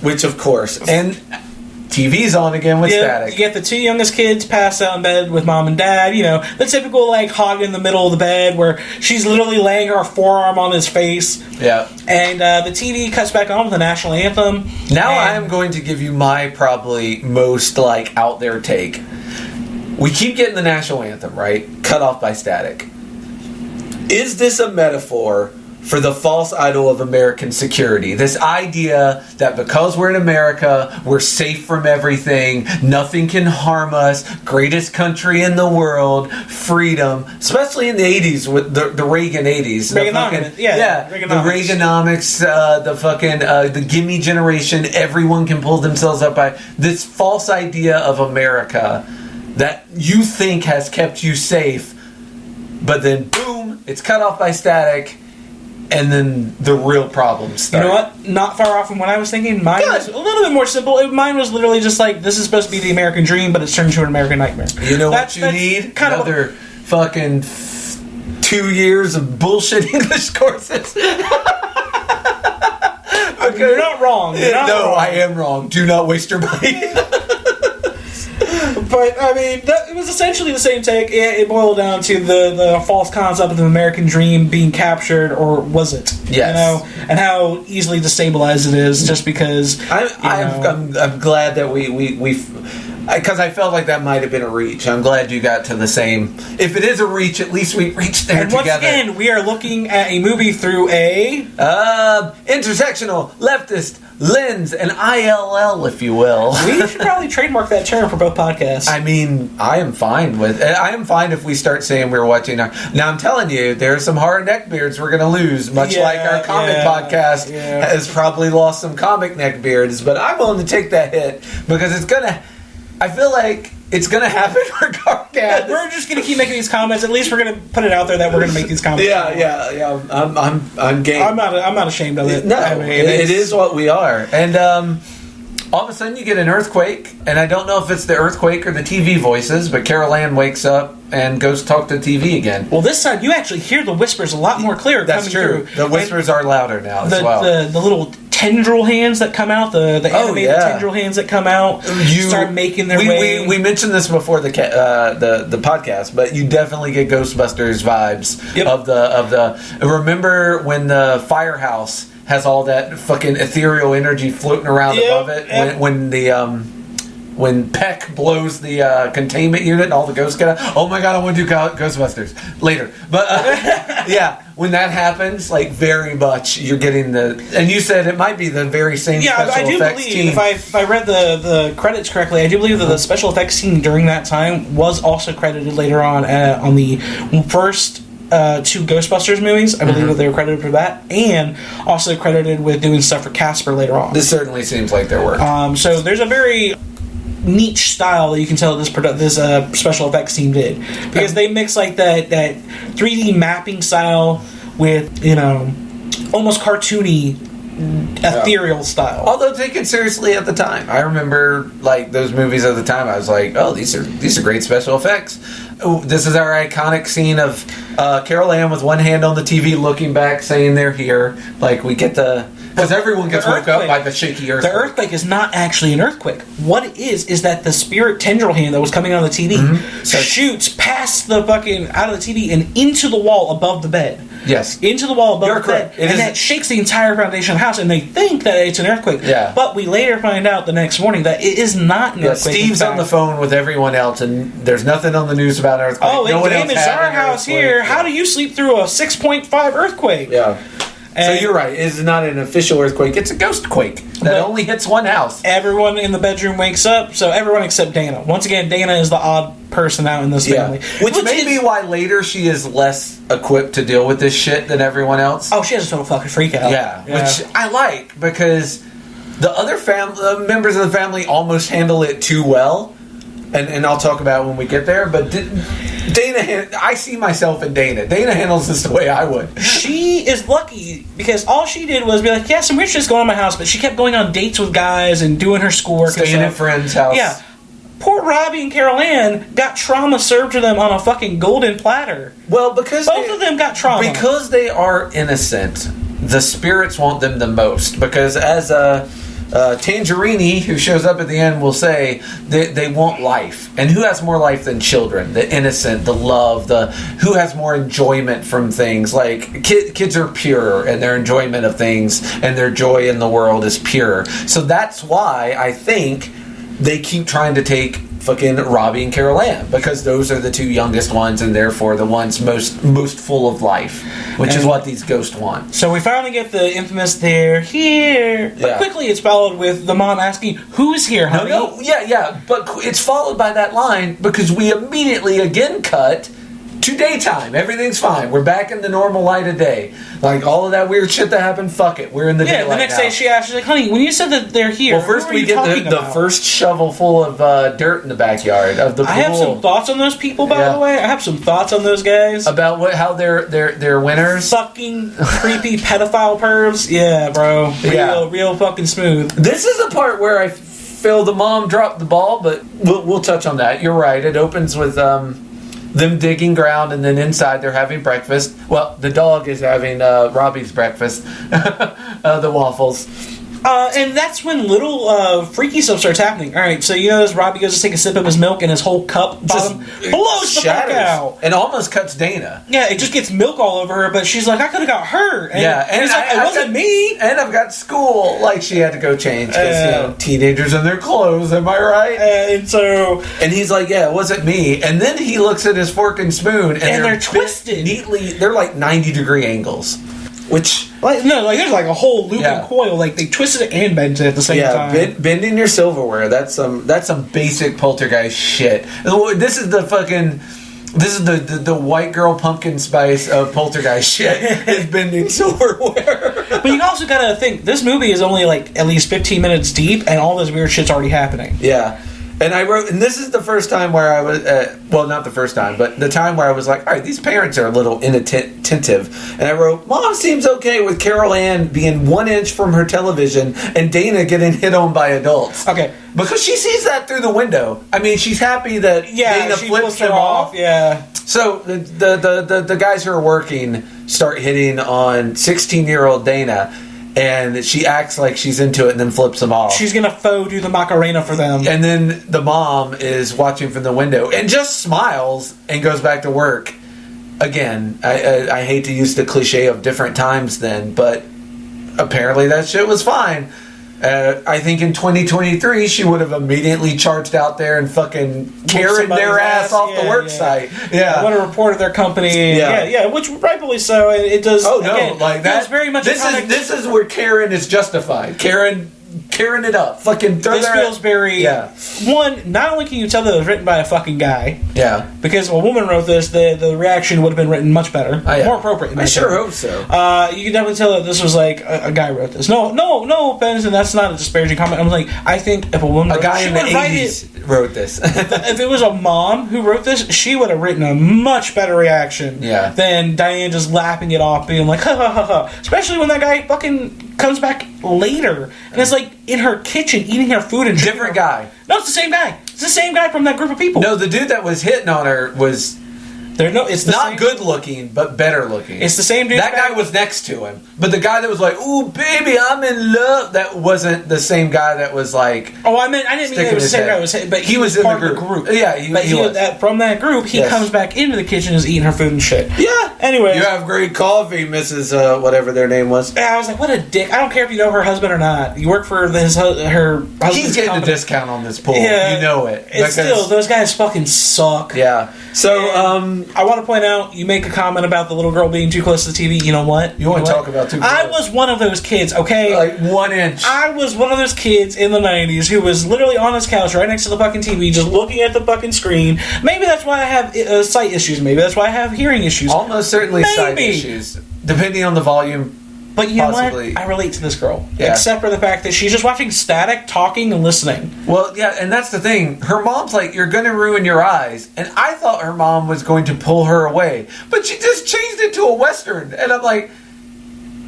which of course... And TV's on again with static. You get the two youngest kids passed out in bed with mom and dad. The typical hog in the middle of the bed where she's literally laying her forearm on his face. Yeah. And the TV cuts back on with the national anthem. Now I am going to give you my probably most out there take. We keep getting the national anthem, right? Cut off by static. Is this a metaphor for the false idol of American security? This idea that because we're in America, we're safe from everything, nothing can harm us, greatest country in the world, freedom, especially in the 80s with the Reagan 80s. Reaganomics. The Reaganomics, the gimme generation, everyone can pull themselves up by this false idea of America that you think has kept you safe, but then boom, it's cut off by static. And then the real problems start. You know what? Not far off from what I was thinking. Mine was a little bit more simple. Mine was literally just this is supposed to be the American dream, but it's turned into an American nightmare. You know what you need? Another fucking 2 years of bullshit English courses. You're not wrong. I am wrong. Do not waste your money. But, it was essentially the same take. It boiled down to the false concept of the American dream being captured, or was it? Yes. And how easily destabilized it is just because... I'm glad that we because I felt like that might have been a reach. I'm glad you got to the same... If it is a reach, at least we reached there together. And once again, we are looking at a movie through a... intersectional, leftist, lens, and ILL, if you will. We should probably trademark that term for both podcasts. I am fine with... I am fine if we start saying we're watching... Now, I'm telling you, there are some hard neckbeards we're going to lose, much like our comic podcast has probably lost some comic neckbeards, but I'm willing to take that hit, because it's going to... I feel like it's going to happen regardless. Yeah, we're just going to keep making these comments. At least we're going to put it out there that we're going to make these comments. Yeah. I'm game. I'm not ashamed of it. No, it is what we are. And all of a sudden you get an earthquake, and I don't know if it's the earthquake or the TV voices, but Carol Ann wakes up and goes talk to TV again. Well, this time you actually hear the whispers a lot more clear. That's true. The whispers are louder now as well. The little tendril hands that come out, the animated tendril hands that come out, start making their way. We mentioned this before the podcast, but you definitely get Ghostbusters vibes of the. Remember when the firehouse has all that fucking ethereal energy floating around above it when Peck blows the containment unit and all the ghosts get out. Oh my god, I want to do Ghostbusters later. But when that happens, like very much you're getting and you said it might be the very same special effects team. If I read the credits correctly, I do believe that the special effects team during that time was also credited later on the first 2 Ghostbusters movies. I believe that they were credited for that, and also credited with doing stuff for Casper later on. This certainly seems like their work. So there's a very niche style that you can tell this special effects team did, because they mix like that 3D mapping style with almost cartoony ethereal style. Although taken seriously at the time, I remember like those movies at the time. I was like, oh, these are great special effects. Ooh, this is our iconic scene of Carol Ann with one hand on the TV, looking back, saying they're here. Like we get because everyone gets woke up by the shaky earthquake. The earthquake is not actually an earthquake. What it is that the spirit tendril hand that was coming on the TV shoots past the fucking out of the TV and into the wall above the bed. Yes. Into the wall above You're the bed. And that shakes the entire foundation of the house, and they think that it's an earthquake. Yeah. But we later find out the next morning that it is not an earthquake. Steve's on the phone with everyone else, and there's nothing on the news about an earthquake. Oh, it damaged our house here. Yeah. How do you sleep through a 6.5 earthquake? Yeah. So you're right. It's not an official earthquake. It's a ghost quake that only hits one house. Everyone in the bedroom wakes up. So everyone except Dana. Once again, Dana is the odd person out in this family. Which may be why later she is less equipped to deal with this shit than everyone else. Oh, she has a total fucking freak out. Yeah. Which I like, because the other members of the family almost handle it too well. And I'll talk about it when we get there. But Dana, I see myself in Dana. Dana handles this the way I would. She is lucky because all she did was be like, yeah, some weird shit's going on in my house, but she kept going on dates with guys and doing her schoolwork. Staying at friends' house. Yeah. Poor Robbie and Carol Ann got trauma served to them on a fucking golden platter. Well, because both of them got trauma. Because they are innocent, the spirits want them the most. Because as Tangerini, who shows up at the end, will say they want life. And who has more life than children? The innocent, the love, who has more enjoyment from things. Like, kids are pure, and their enjoyment of things and their joy in the world is pure. So that's why I think they keep trying to take fucking Robbie and Carol Ann, because those are the 2 youngest ones, and therefore the ones most full of life, which is what these ghosts want. So we finally get the infamous "they're here," but quickly it's followed with the mom asking, "Who's here, honey?" But it's followed by that line, because we immediately again cut to daytime. Everything's fine. We're back in the normal light of day. Like, all of that weird shit that happened, fuck it. We're in the daylight the next now. day she asks, she's like, "Honey, when you said that they're here, well, first we get the first shovel full of dirt in the backyard of the pool. I have some thoughts on those people, by the way. I have some thoughts on those guys. About how they're winners. Fucking creepy pedophile pervs. Yeah, bro. Real fucking smooth. This is the part where I feel the mom dropped the ball, but we'll touch on that. You're right. It opens with them digging ground, and then inside they're having breakfast. Well, the dog is having Robbie's breakfast, the waffles. And that's when little freaky stuff starts happening. Alright, so as Robbie goes to take a sip of his milk, and his whole cup bottom blows the fuck out. And almost cuts Dana. Yeah, it just gets milk all over her, but she's like, I could have got hurt. And and he's like, it wasn't me. And I've got school. Like, she had to go change, because, teenagers in their clothes, am I right? And he's like, yeah, it wasn't me. And then he looks at his fork and spoon, and they're twisted. Neatly, they're like 90-degree angles. Which there's like a whole loop and coil. Like, they twisted it and bent it at the same time. Yeah, bending your silverware. That's some basic Poltergeist shit. This is the white girl pumpkin spice of Poltergeist shit. Is bending silverware. But you also gotta think, this movie is only like at least 15 minutes deep, and all this weird shit's already happening. Yeah. And I wrote, and this is the first time where I was, well, not the first time, but the time where I was like, all right, these parents are a little inattentive. And I wrote, Mom seems okay with Carol Ann being 1 inch from her television and Dana getting hit on by adults. Okay. Because she sees that through the window. I mean, she's happy that Dana flips them off. Yeah. So the guys who are working start hitting on 16-year-old Dana. and she acts like she's into it and then flips them off. She's gonna faux do the Macarena for them. And then the mom is watching from the window and just smiles and goes back to work. Again, I hate to use the cliche of different times then, but apparently that shit was fine. I think in 2023 she would have immediately charged out there and fucking carried their ass off the work site. Yeah, I want to report their company. Yeah, which rightfully so. It does. Oh no, again, like that's very much. This is where Karen is justified. Karen it up. Fucking throw this feels very... Yeah. One, not only can you tell that it was written by a fucking guy. Yeah. Because if a woman wrote this, the reaction would have been written much better. Oh, yeah. More appropriate. I sure hope so. You can definitely tell that this was like a guy wrote this. No offense, and that's not a disparaging comment. I'm like, I think if a woman... A guy in the 80s wrote this. If it was a mom who wrote this, she would have written a much better reaction than Diane just lapping it off, being like, ha ha ha ha. Especially when that guy fucking comes back later and is like in her kitchen eating her food and different guy. No, it's the same guy. It's the same guy from that group of people. No, the dude that was hitting on her was it's not good looking, but better looking. It's the same dude. That guy was next to him, but the guy that was like, "Ooh, baby, I'm in love," that wasn't the same guy that was like. Oh, I didn't mean it was the same guy. But he was in part the of the group. Yeah, he was. From that group, he comes back into the kitchen, is eating her food and shit. Yeah. Anyway, you have great coffee, Mrs. Whatever their name was. I was like, what a dick! I don't care if you know her husband or not. You work for her husband. He's getting a discount on this pool. Yeah, you know it. It's still, those guys fucking suck. Yeah. So, I want to point out, you make a comment about the little girl being too close to the TV. You know what? You want to talk about too close? I was one of those kids, okay? Like 1 inch. I was one of those kids in the 90s who was literally on his couch right next to the fucking TV, just looking at the fucking screen. Maybe that's why I have sight issues. Maybe that's why I have hearing issues. Almost certainly sight issues. Depending on the volume. But you know what? I relate to this girl. Yeah. Except for the fact that she's just watching static, talking, and listening. Well, yeah, and that's the thing. Her mom's like, "You're going to ruin your eyes." And I thought her mom was going to pull her away. But she just changed it to a Western. And I'm like,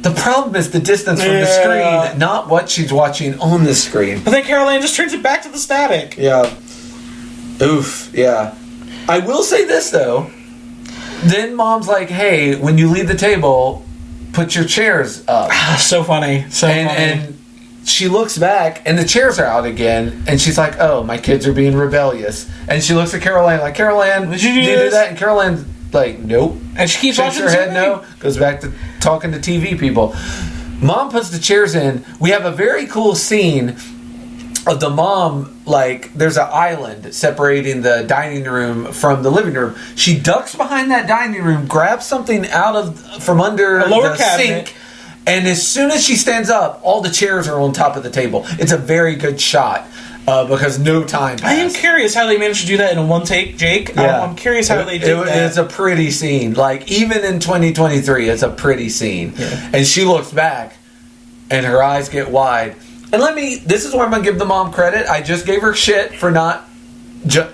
the problem is the distance from the screen, not what she's watching on the screen. But then Carol Ann just turns it back to the static. Yeah. Oof, yeah. I will say this, though. Then mom's like, "Hey, when you leave the table, put your chairs up." So funny. And she looks back, and the chairs are out again, and she's like, "Oh, my kids are being rebellious." And she looks at Carol Ann like, "Carol Ann, did you do that?" And Carol Ann's like, "Nope." And she keeps shakes her head no, goes back to talking to TV people. Mom puts the chairs in. We have a very cool scene of the mom, like, there's an island separating the dining room from the living room. She ducks behind that dining room, grabs something from under a lower the cabinet. sink, and as soon as she stands up, all the chairs are on top of the table. It's a very good shot. Because no time passed. I am curious how they managed to do that in a one take, Jake. Yeah. I'm curious how they did that. It's a pretty scene. Like, even in 2023, it's a pretty scene. Yeah. And she looks back, and her eyes get wide. And this is where I'm going to give the mom credit. I just gave her shit for not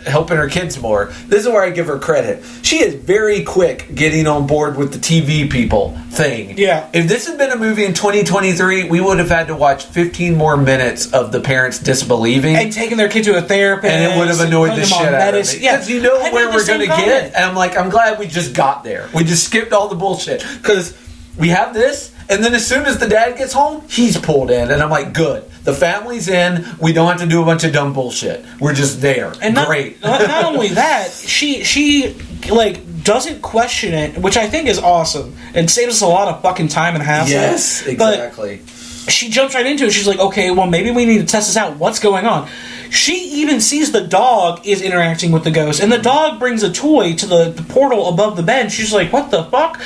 helping her kids more. This is where I give her credit. She is very quick getting on board with the TV people thing. Yeah. If this had been a movie in 2023, we would have had to watch 15 more minutes of the parents disbelieving. And taking their kid to a therapist. And it would have annoyed the shit out of me. Because you know where we're going to get. And I'm like, I'm glad we just got there. We just skipped all the bullshit. Because we have this, and then as soon as the dad gets home, he's pulled in. And I'm like, good. The family's in. We don't have to do a bunch of dumb bullshit. We're just there. And great. Not only that, she like doesn't question it, which I think is awesome, and saves us a lot of fucking time and hassle. Yes, exactly. But she jumps right into it. She's like, okay, well, maybe we need to test this out. What's going on? She even sees the dog is interacting with the ghost, and the dog brings a toy to the portal above the bed. She's like, what the fuck?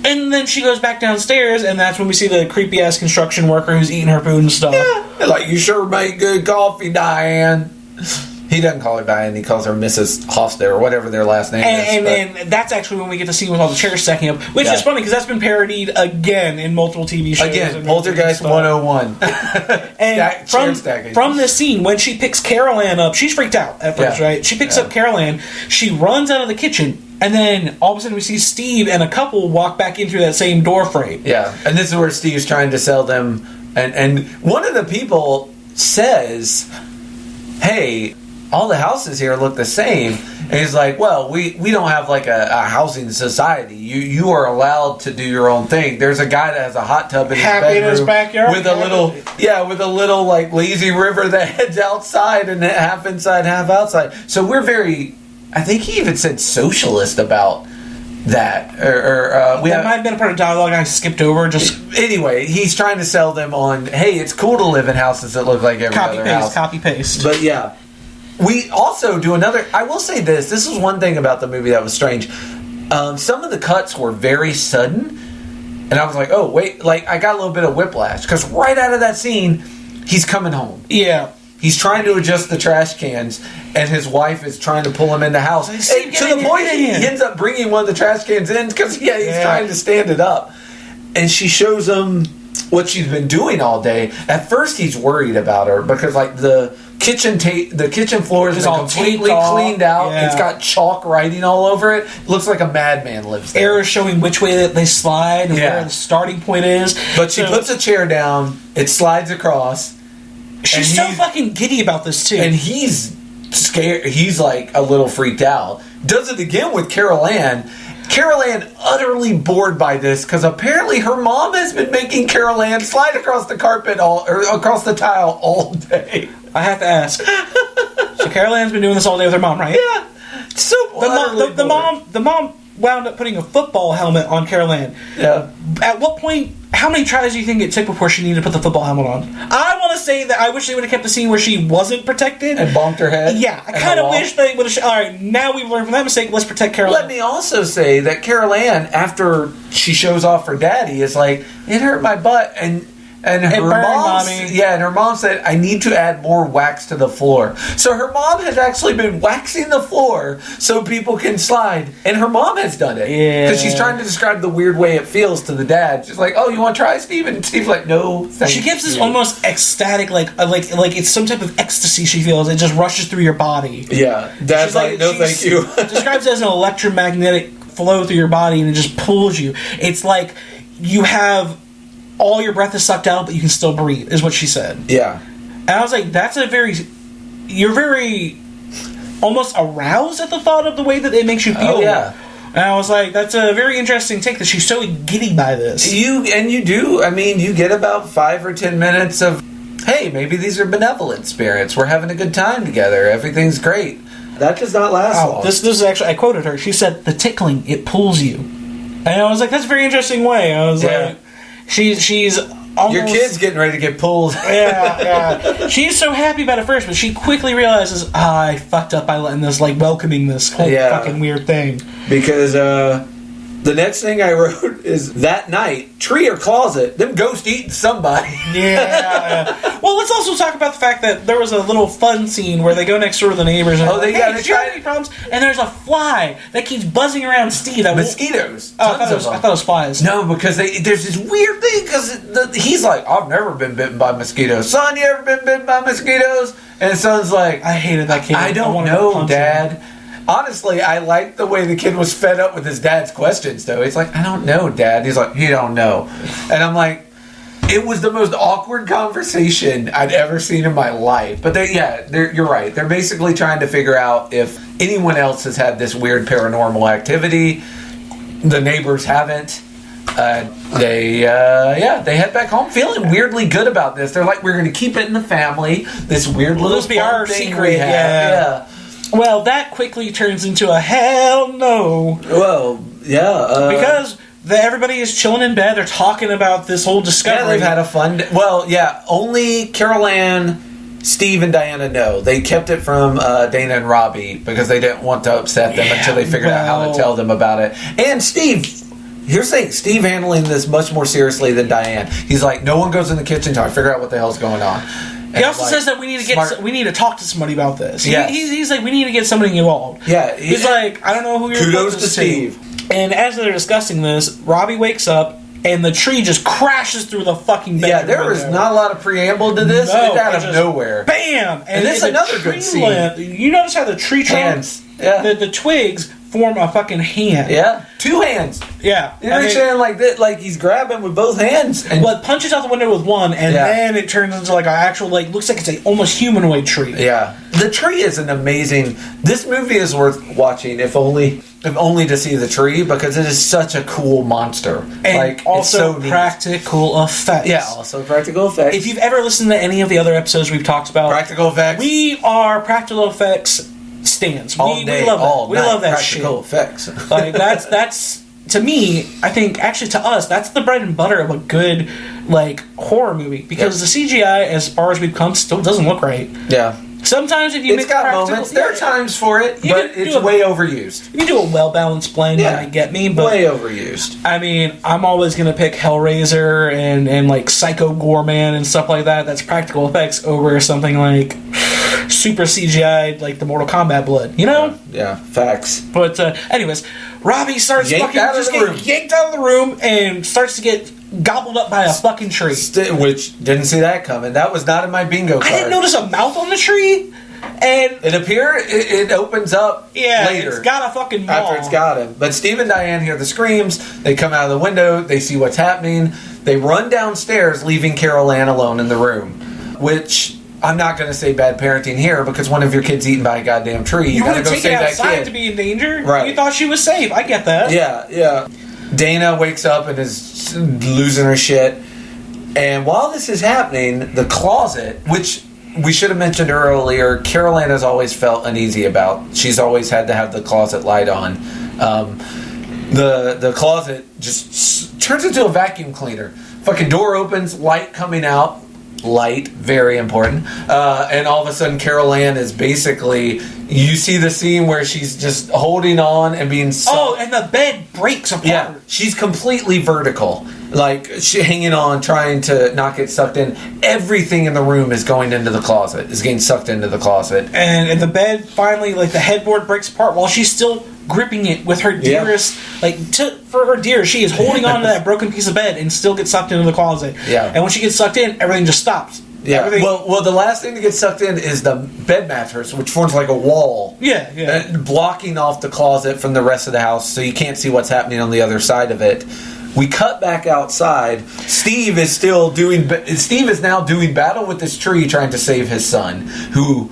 And then she goes back downstairs, and that's when we see the creepy-ass construction worker who's eating her food and stuff. Yeah. Like, you sure make good coffee, Diane. He doesn't call her Diane, he calls her Mrs. Hoster, or whatever their last name is. And that's actually when we get to see with all the chairs stacking up, which is funny, because that's been parodied again in multiple TV shows. Again, Poltergeist 101. And from this scene, when she picks Carol Ann up, she's freaked out at first, right? She picks up Carol Ann, she runs out of the kitchen, and then all of a sudden we see Steve and a couple walk back in through that same door frame. Yeah, and this is where Steve's trying to sell them, and one of the people says, hey, all the houses here look the same. And he's like, well, we don't have like a housing society. You are allowed to do your own thing. There's a guy that has a hot tub in his bedroom in his backyard with a little like lazy river that heads outside and half inside, half outside. So we're very, I think he even said socialist about that. That might have been a part of dialogue I skipped over. Just anyway, he's trying to sell them on, hey, it's cool to live in houses that look like every other house. Copy paste. But yeah. We also do another... I will say this. This is one thing about the movie that was strange. Some of the cuts were very sudden. And I was like, oh, wait. Like, I got a little bit of whiplash. Because right out of that scene, he's coming home. Yeah. He's trying to adjust the trash cans. And his wife is trying to pull him in the house. And to the point, he ends up bringing one of the trash cans in. Because, he's trying to stand it up. And she shows him what she's been doing all day. At first, he's worried about her. Because, like, the kitchen floor is completely cleaned out. Yeah. It's got chalk writing all over it. Looks like a madman lives there. Arrows showing which way that they slide and where the starting point is. But she puts a chair down. It slides across. She's so fucking giddy about this too. And he's scared. He's like a little freaked out. Does it again with Carol Ann. Carol Ann utterly bored by this because apparently her mom has been making Carol Ann slide across the carpet or across the tile all day. I have to ask. So Carol Ann's been doing this all day with her mom, right? Yeah. So the mom wound up putting a football helmet on Carol Ann. Yeah. At what point? How many tries do you think it took before she needed to put the football helmet on? I want to say that I wish they would have kept the scene where she wasn't protected and bonked her head. Yeah, I kind of wish they would have. All right, now we've learned from that mistake. Let's protect Carol Ann. Let me also say that Carol Ann, after she shows off her daddy, is like, it hurt my butt, and her mom said, I need to add more wax to the floor. So her mom has actually been waxing the floor so people can slide. And her mom has done it. Yeah. Because she's trying to describe the weird way it feels to the dad. She's like, oh, you want to try, Steve? And Steve's like, no, thank you. She gives this almost ecstatic, like it's some type of ecstasy she feels. It just rushes through your body. Yeah. Dad's like, no, thank you. Describes it as an electromagnetic flow through your body and it just pulls you. It's like you have... all your breath is sucked out, but you can still breathe, is what she said. Yeah. And I was like, you're very almost aroused at the thought of the way that it makes you feel. Oh, yeah. And I was like, that's a very interesting take, that she's so giddy by this. You get about 5 or 10 minutes of, hey, maybe these are benevolent spirits. We're having a good time together. Everything's great. That does not last long. This is actually, I quoted her. She said, the tickling, it pulls you. And I was like, that's a very interesting way. I was like... She's almost... Your kid's getting ready to get pulled. Yeah. She's so happy about it first, but she quickly realizes, I fucked up by letting this, welcoming this whole fucking weird thing. Because, the next thing I wrote is, that night, tree or closet, them ghosts eating somebody. Yeah. Well, let's also talk about the fact that there was a little fun scene where they go next door to the neighbors and did you have any problems? And there's a fly that keeps buzzing around Steve. Mosquitoes. I thought it was flies. No, because there's this weird thing, because he's like, I've never been bitten by mosquitoes. Son, you ever been bitten by mosquitoes? And his son's like, I hated that kid. I don't know, Dad. Honestly, I liked the way the kid was fed up with his dad's questions, though. He's like, I don't know, Dad. He's like, you don't know. And I'm like, it was the most awkward conversation I'd ever seen in my life. But you're right. They're basically trying to figure out if anyone else has had this weird paranormal activity. The neighbors haven't. They head back home feeling weirdly good about this. They're like, we're going to keep it in the family. This weird little be our thing secret. we have. Yeah. Well, that quickly turns into a hell no. Well, yeah. Because everybody is chilling in bed. They're talking about this whole discovery. Yeah, they've had a fun day. Well, yeah, only Carol Ann, Steve, and Diana know. They kept it from Dana and Robbie because they didn't want to upset them until they figured out how to tell them about it. And Steve... Here's the thing, Steve handling this much more seriously than Diane. He's like, no one goes in the kitchen until I figure out what the hell's going on. And he also says that we need to talk to somebody about this. Yeah. He's like, we need to get somebody involved. Yeah. He's like, I don't know who you're Kudos to Steve. And as they're discussing this, Robbie wakes up and the tree just crashes through the fucking bed. Yeah, there was not a lot of preamble to this. No, it's out of nowhere. Bam! And this is another good scene. You notice how the tree trunk, the twigs form a fucking hand. Yeah. 2 hands. Yeah. You understand, like that, like he's grabbing with both hands. And well, it punches out the window with one, and then it turns into like an actual, like, looks like it's a almost humanoid tree. Yeah. The tree is an amazing... This movie is worth watching, if only to see the tree, because it is such a cool monster. And like, also it's so practical effects. Yeah, also practical effects. If you've ever listened to any of the other episodes we've talked about... Practical effects. We are practical effects stands. All day, we love that. all we night, love that practical shit. effects. Like, that's... To me, I think, actually to us, that's the bread and butter of a good, like, horror movie. Because the CGI, as far as we've come, still doesn't look right. Yeah. Sometimes if you It's got moments. There are times for it, but it's way overused. You can do a well-balanced blend, you might get me, but... Way overused. I mean, I'm always going to pick Hellraiser and like, Psycho Goreman and stuff like that. That's practical effects over something like super CGI, like the Mortal Kombat blood. You know? Yeah, facts. But, anyways, Robbie starts yanked out of the room. Yanked out of the room and starts to get gobbled up by a fucking tree. Which, didn't see that coming. That was not in my bingo card. I didn't notice a mouth on the tree, and... It opens up later. It's got a fucking maw. After it's got him. But Steve and Diane hear the screams. They come out of the window. They see what's happening. They run downstairs, leaving Carol Ann alone in the room. Which... I'm not going to say bad parenting here, because one of your kids eaten by a goddamn tree. You gotta want to take it outside kid. to be in danger? Right. You thought she was safe. I get that. Yeah. Dana wakes up and is losing her shit. And while this is happening, the closet, which we should have mentioned earlier, Carol Ann has always felt uneasy about. She's always had to have the closet light on. The closet just turns into a vacuum cleaner. Fucking door opens, light coming out. Light, very important. And all of a sudden, Carol Ann is basically... You see the scene where she's just holding on and being... And the bed breaks apart. Yeah, she's completely vertical. Like, she hanging on, trying to not get sucked in. Everything in the room is going into the closet. Is getting sucked into the closet. And the bed finally, like, the headboard breaks apart while she's still gripping it with her dearest... Like, for her dear, she is holding on to that broken piece of bed and still gets sucked into the closet. Yeah. And when she gets sucked in, everything just stops. Yeah. Well, the last thing to get sucked in is the bed mattress, which forms like a wall. Yeah. Blocking off the closet from the rest of the house, so you can't see what's happening on the other side of it. We cut back outside. Steve is now doing battle with this tree, trying to save his son, who,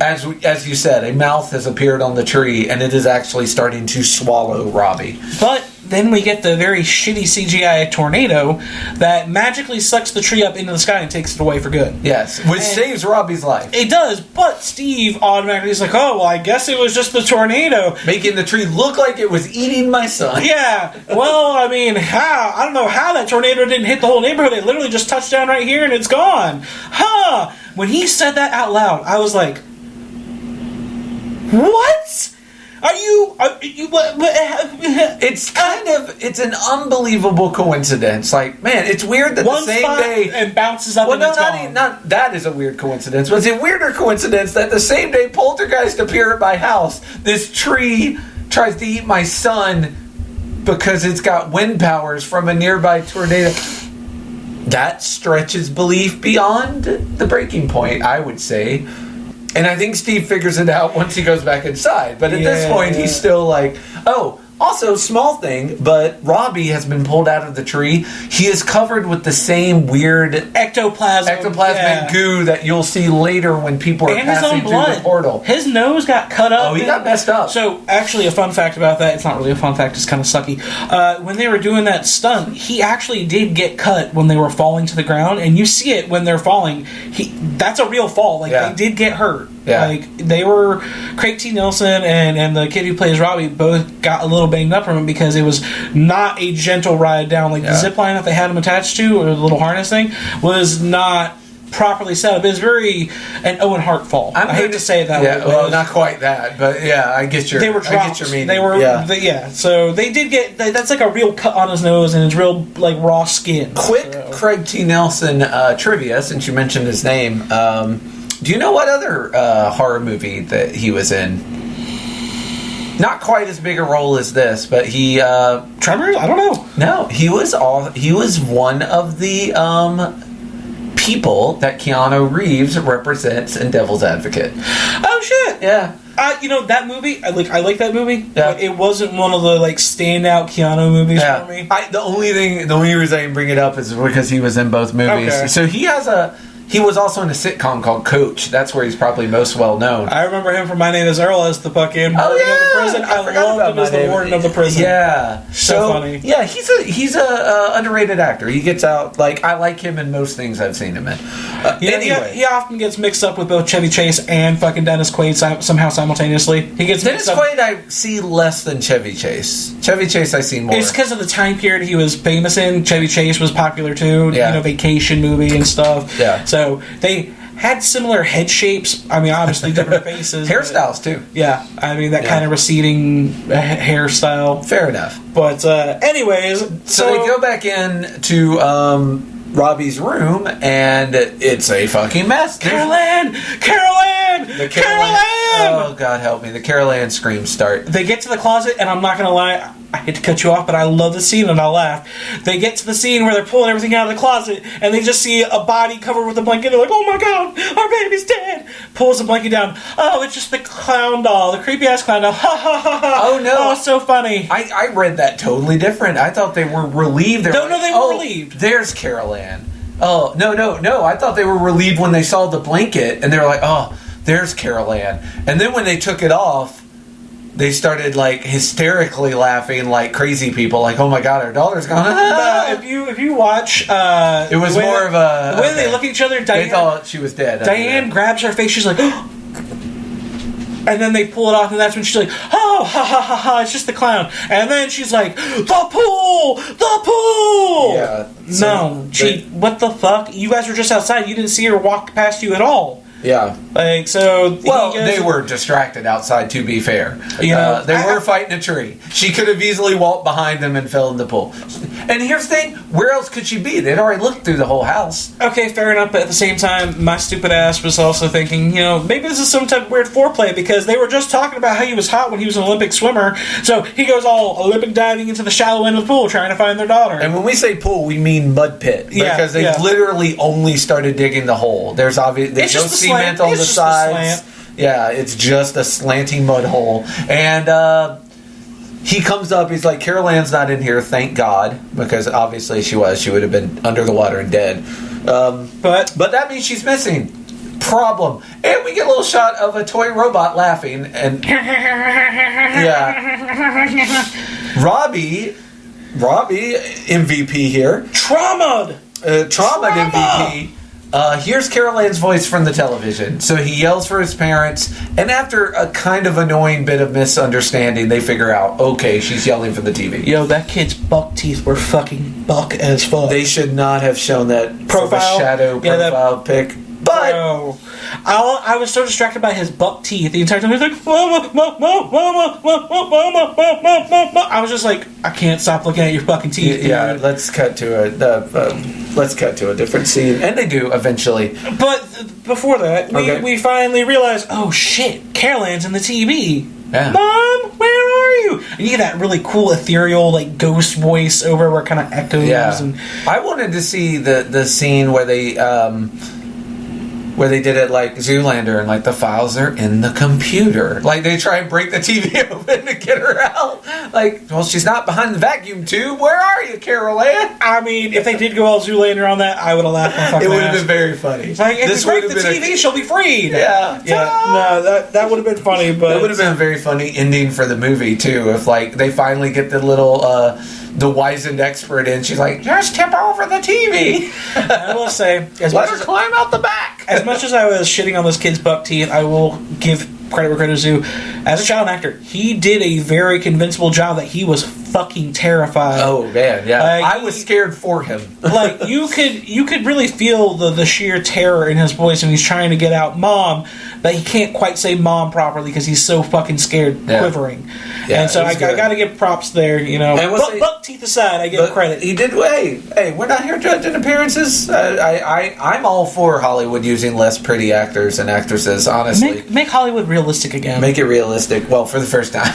as you said, a mouth has appeared on the tree, and it is actually starting to swallow Robbie. But then we get the very shitty CGI tornado that magically sucks the tree up into the sky and takes it away for good. Yes, which saves Robbie's life. It does, but Steve automatically is like, oh, well, I guess it was just the tornado. Making the tree look like it was eating my son. Yeah, well, I mean, how? I don't know how that tornado didn't hit the whole neighborhood. It literally just touched down right here and it's gone. Huh. When he said that out loud, I was like, what? Are you what? It's an unbelievable coincidence. Like, man, it's weird that one the same day and bounces up. Well, and no, not that is a weird coincidence. But it's a weirder coincidence that the same day Poltergeist appear at my house, this tree tries to eat my son because it's got wind powers from a nearby tornado. That stretches belief beyond the breaking point, I would say. And I think Steve figures it out once he goes back inside. But at this point, he's still like, oh, also, small thing, but Robbie has been pulled out of the tree. He is covered with the same weird ectoplasmic goo that you'll see later when people are passing through the portal. His nose got cut up. Oh, he got messed up. So, actually, a fun fact about that, it's not really a fun fact, it's kind of sucky. When they were doing that stunt, he actually did get cut when they were falling to the ground, and you see it when they're falling. That's a real fall. Like, they did get hurt. Yeah. Like, they were... Craig T. Nelson and the kid who plays Robbie both got a little banged up from it because it was not a gentle ride down. Like, the zip line that they had him attached to, or the little harness thing, was not properly set up. It was very an Owen Hart fall. I hate to say it that way. Well, not quite that, but yeah, I get your... They were dropped. I get your meaning. They were... So they did get... That's like a real cut on his nose and it's real, like, raw skin. Quick Craig T. Nelson trivia, since you mentioned his name. Do you know what other horror movie that he was in? Not quite as big a role as this, but he... Tremors? I don't know. No, he was one of the people that Keanu Reeves represents in Devil's Advocate. Oh, shit! Yeah. That movie, I like that movie, Yeah. but it wasn't one of the like standout Keanu movies for me. The only reason I can bring it up is because he was in both movies. Okay. So he was also in a sitcom called Coach. That's where he's probably most well known. I remember him from My Name Is Earl as the fucking warden of the prison. I loved him as the warden of the prison. Yeah, so funny. Yeah, he's a underrated actor. He gets out I like him in most things I've seen him in. Anyway, he often gets mixed up with both Chevy Chase and fucking Dennis Quaid somehow simultaneously. He gets Dennis Quaid I see less than Chevy Chase. Chevy Chase I see more. It's because of the time period he was famous in. Chevy Chase was popular too. Yeah. Vacation movie and stuff. Yeah. So they had similar head shapes. I mean, obviously different faces. Hairstyles too. Yeah, I mean that kind of receding hairstyle. Fair enough. But anyways, so they go back in to Robbie's room, and it's a fucking mess. Carol Ann! Oh, God help me. The Carol Ann screams start. They get to the closet, and I'm not going to lie, I hate to cut you off, but I love the scene, and I'll laugh. They get to the scene where they're pulling everything out of the closet, and they just see a body covered with a blanket. They're like, oh my God, our baby's dead. Pulls the blanket down. Oh, it's just the clown doll, the creepy-ass clown doll. Ha, ha, ha, ha. Oh, no. Oh, so funny. I read that totally different. I thought they were relieved. No, they were relieved. There's Carol Ann. Oh, no. I thought they were relieved when they saw the blanket, and they were like, oh, there's Carol Ann. And then when they took it off, they started like hysterically laughing like crazy people, like, oh my God, our daughter's gone. If you watch, it was more of a the way they look at each other. They thought she was dead. Diane grabs her face. She's like, and then they pull it off, and that's when she's like, oh, ha ha ha ha, it's just the clown. And then she's like, the pool. Yeah. No, what the fuck? You guys were just outside. You didn't see her walk past you at all. Yeah. Like, so... Well, they were distracted outside, to be fair. They were fighting a tree. She could have easily walked behind them and fell in the pool. And here's the thing, where else could she be? They'd already looked through the whole house. Okay, fair enough, but at the same time, my stupid ass was also thinking, maybe this is some type of weird foreplay, because they were just talking about how he was hot when he was an Olympic swimmer, so he goes all Olympic diving into the shallow end of the pool trying to find their daughter. And when we say pool, we mean mud pit. Because they literally only started digging the hole. There's no cement on the sides. Yeah, it's just a slanty mud hole. And he comes up, he's like, Carol Ann's not in here, thank God, because obviously she would have been under the water and dead. But that means she's missing. Problem. And we get a little shot of a toy robot laughing, and Robbie MVP here, traumatized MVP. Here's Carol Ann's voice from the television. So he yells for his parents, and after a kind of annoying bit of misunderstanding, they figure out, okay, she's yelling from the TV. Yo, that kid's buck teeth were fucking buck as fuck. They should not have shown that profile profile pic. But bro, I was so distracted by his buck teeth the entire time. He was like, mama, mama, mama, mama, mama, mama. I was just like, I can't stop looking at your fucking teeth. Yeah, let's cut to a different scene, and they do eventually. But before that, we finally realize, oh shit, Carol Ann's in the TV. Yeah. Mom, where are you? And you get that really cool ethereal like ghost voice over where it kind of echoes. Yeah. And I wanted to see the scene where they did it like Zoolander, and like the files are in the computer. Like they try and break the TV open to get her out. Like, well, she's not behind the vacuum tube. Where are you, Carol Ann? I mean, if they did go all Zoolander on that, I would have laughed my fucking ass. It would have been very funny. It's like, if you break the TV, she'll be freed. Yeah. No, that would have been funny, but that would have been a very funny ending for the movie too. If like they finally get the little the wizened expert in, she's like, just tip over the TV. I will say, let her climb out the back. As much as I was shitting on this kid's buck teeth, I will give credit where credit is due. As a child actor, he did a very convincible job that he was fucking terrified. Oh man, yeah. Like, I was scared for him. Like you could really feel the sheer terror in his voice when he's trying to get out Mom, but he can't quite say Mom properly because he's so fucking scared, quivering. Yeah, and so I got to give props there, buck teeth aside, I give credit. He did. Hey, we're not here judging appearances. I'm all for Hollywood using less pretty actors and actresses. Honestly, make Hollywood realistic again. Make it realistic. Well, for the first time.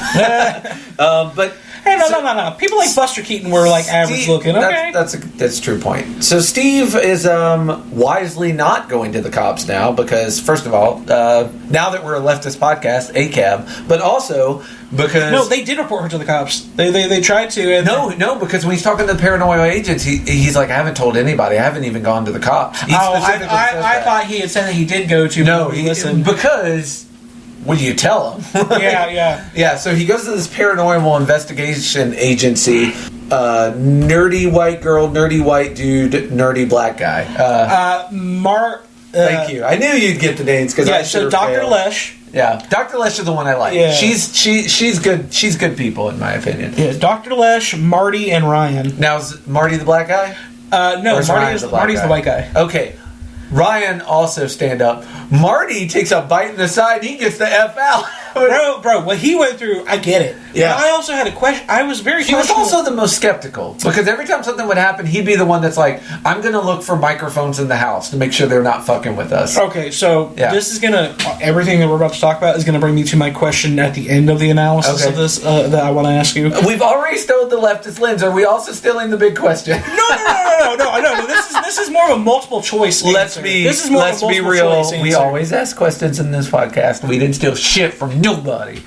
But. Hey, no. People like Buster Keaton were like average looking. Okay, that's a true point. So Steve is wisely not going to the cops now because, first of all, Now that we're a leftist podcast, ACAB, but also because... No, they did report her to the cops. They tried to. And No, because when he's talking to the paranoia agents, he's like, I haven't told anybody. I haven't even gone to the cops. I thought he had said that he did go to. No, because... What do you tell him? Yeah. Yeah, so he goes to this paranormal investigation agency. Nerdy white girl, nerdy white dude, nerdy black guy. Thank you. I knew you'd get the names because I should have Dr. failed. Lesh. Yeah, Dr. Lesh is the one I like. Yeah. She's good. She's good people in my opinion. Yeah, Dr. Lesh, Marty, and Ryan. Now is Marty the black guy? No, Marty's the white guy. Okay. Ryan also stand up. Marty takes a bite in the side. He gets the F out. Bro, what he went through, I get it. Yeah. But I also had a question. I was very He was also the most skeptical because every time something would happen, he'd be the one that's like, I'm going to look for microphones in the house to make sure they're not fucking with us. Okay, so this is going to... Everything that we're about to talk about is going to bring me to my question at the end of the analysis of this that I want to ask you. We've already stole the leftist lens. Are we also stealing the big question? No. This is more of a multiple choice answer. Let's be real. We always ask questions in this podcast. We didn't steal shit from nobody.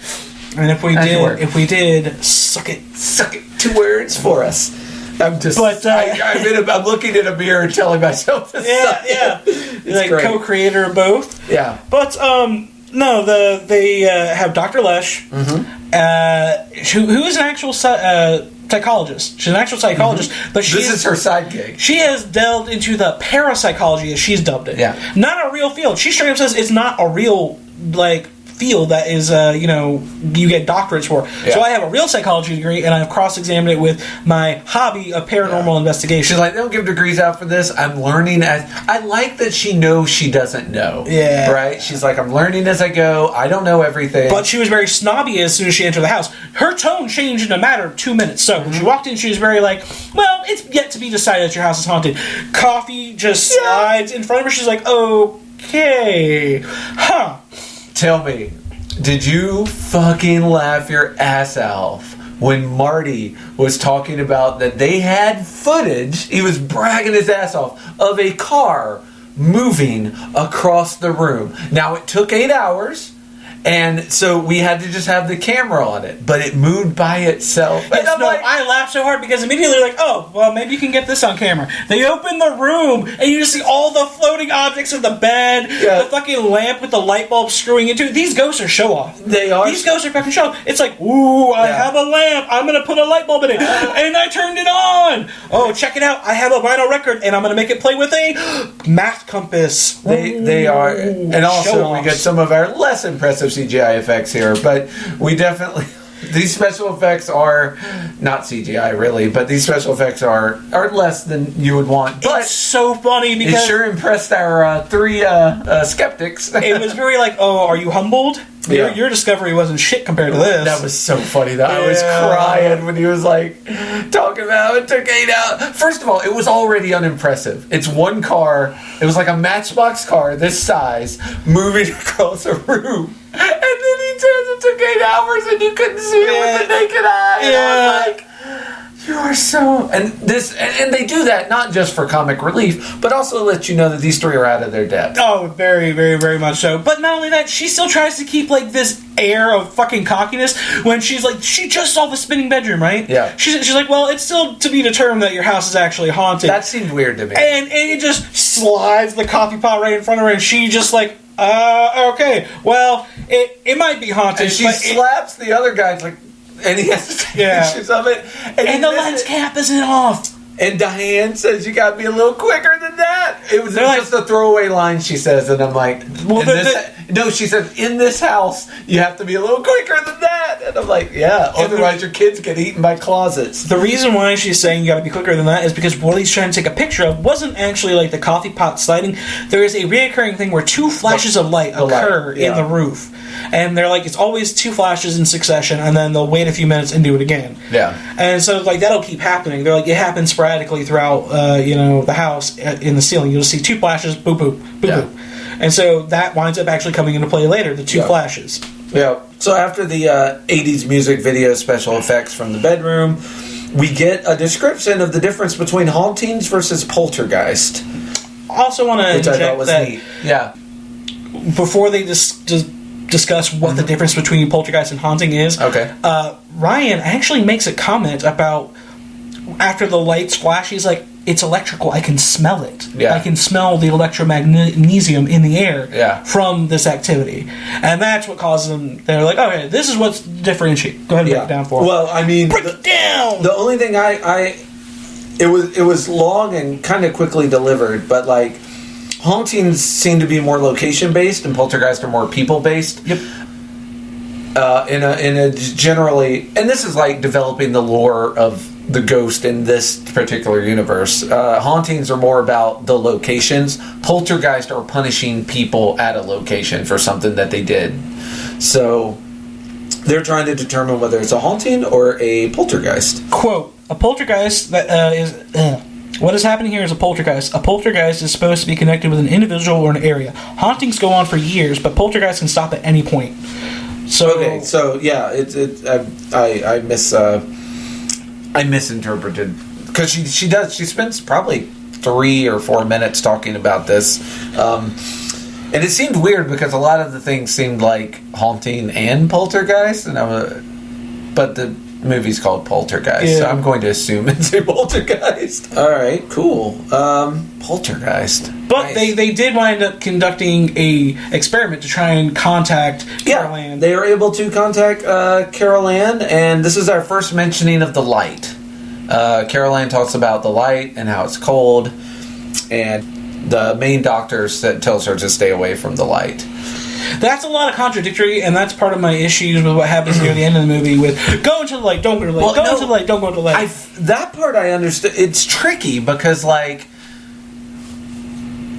And if we did, suck it. Suck it. 2 words for us. I'm just. But I'm looking in a mirror and telling myself to suck it. It's like great. Co-creator of both. Yeah. But no, they have Dr. Lesh, who is an actual psychologist. She's an actual psychologist, but this is her side gig. She has delved into the parapsychology, as she's dubbed it. Yeah. Not a real field. She straight up says it's not a real field that is you get doctorates for. Yeah. So I have a real psychology degree, and I've cross-examined it with my hobby of paranormal investigation. She's like, they don't give degrees out for this. I'm learning as... I like that she knows she doesn't know. Yeah. Right? She's like, I'm learning as I go. I don't know everything. But she was very snobby as soon as she entered the house. Her tone changed in a matter of 2 minutes. So when she walked in, she was very like, well, it's yet to be decided that your house is haunted. Coffee just slides in front of her. She's like, okay. Huh. Tell me, did you fucking laugh your ass off when Marty was talking about that they had footage, he was bragging his ass off, of a car moving across the room. Now, it took 8 hours, and so we had to just have the camera on it, but it moved by itself. Yes, I laughed so hard because immediately like, oh, well, maybe you can get this on camera. They open the room, and you just see all the floating objects of the bed, the fucking lamp with the light bulb screwing into it. These ghosts are show-off. They are. These ghosts are fucking show-off. It's like, ooh, I have a lamp. I'm going to put a light bulb in it. And I turned it on. Oh, check it out. I have a vinyl record, and I'm going to make it play with a math compass. They are. And also, we get some of our less impressive CGI effects here, but we definitely... These special effects are not CGI, really, but these special effects are less than you would want. But it's so funny because... It sure impressed our 3 skeptics. It was very like, oh, are you humbled? Yeah. Your discovery wasn't shit compared to this. That was so funny, though. I was crying when he was like, talking about it took 8 hours. First of all, it was already unimpressive. It's one car. It was like a Matchbox car this size moving across a room. And then he says it took 8 hours and you couldn't see it with the naked eye. And I was like, you are so... And they do that not just for comic relief, but also to let you know that these 3 are out of their depth. Oh, very, very, very much so. But not only that, she still tries to keep, like, this air of fucking cockiness when she's like, she just saw the spinning bedroom, right? Yeah. She's like, well, it's still to be determined that your house is actually haunted. That seemed weird to me. And it just slides the coffee pot right in front of her, and she just like... okay. Well, it might be haunted. And she slaps the other guy, like, and he has to take pictures of it. And the lens cap isn't off. And Diane says, you gotta be a little quicker than that. It was just a throwaway line, she says, and I'm like, no, she said, in this house, you have to be a little quicker than that. And I'm like, yeah, otherwise your kids get eaten by closets. The reason why she's saying you gotta be quicker than that is because what he's trying to take a picture of wasn't actually like the coffee pot sliding. There is a reoccurring thing where 2 flashes of light occur in the roof. And they're like, it's always 2 flashes in succession, and then they'll wait a few minutes and do it again. Yeah. And so, like, that'll keep happening. They're like, it happens sporadically throughout, the house in the ceiling. You'll see 2 flashes, boop, boop, boop, boop. And so that winds up actually coming into play later, the 2 flashes. Yeah. So after the 80s music video special effects from the bedroom, we get a description of the difference between hauntings versus poltergeist. I also want to interject that... Neat. Yeah. before they discuss what the difference between poltergeist and haunting is. Okay. Ryan actually makes a comment about after the lights flash, he's like, it's electrical. I can smell it. Yeah. I can smell the electromagnesium in the air from this activity. And that's what causes them. They're like, okay, this is what's differentiate. Go ahead and break it down for us. Well, I mean, break it down! The only thing it was long and kind of quickly delivered, but like, hauntings seem to be more location-based and poltergeist are more people-based. Yep. In a generally, and this is like developing the lore of the ghost in this particular universe. Hauntings are more about the locations. Poltergeist are punishing people at a location for something that they did. So they're trying to determine whether it's a haunting or a poltergeist. Quote, a poltergeist that is... What is happening here is a poltergeist. A poltergeist is supposed to be connected with an individual or an area. Hauntings go on for years, but poltergeists can stop at any point. So okay, so yeah, I misinterpreted because she spends probably 3 or 4 minutes talking about this, and it seemed weird because a lot of the things seemed like haunting and poltergeist, but the movie's called Poltergeist, so I'm going to assume it's a poltergeist. All right, cool. Poltergeist. But nice. they did wind up conducting a experiment to try and contact Carol Ann. They are able to contact Carol Ann, and this is our first mentioning of the light. Carol Ann talks about the light and how it's cold, and the main doctor tells her to stay away from the light. That's a lot of contradictory, and that's part of my issues with what happens near the end of the movie with go into the light, don't go to the light, into the light, don't go to the light. That part I understood. It's tricky because, like,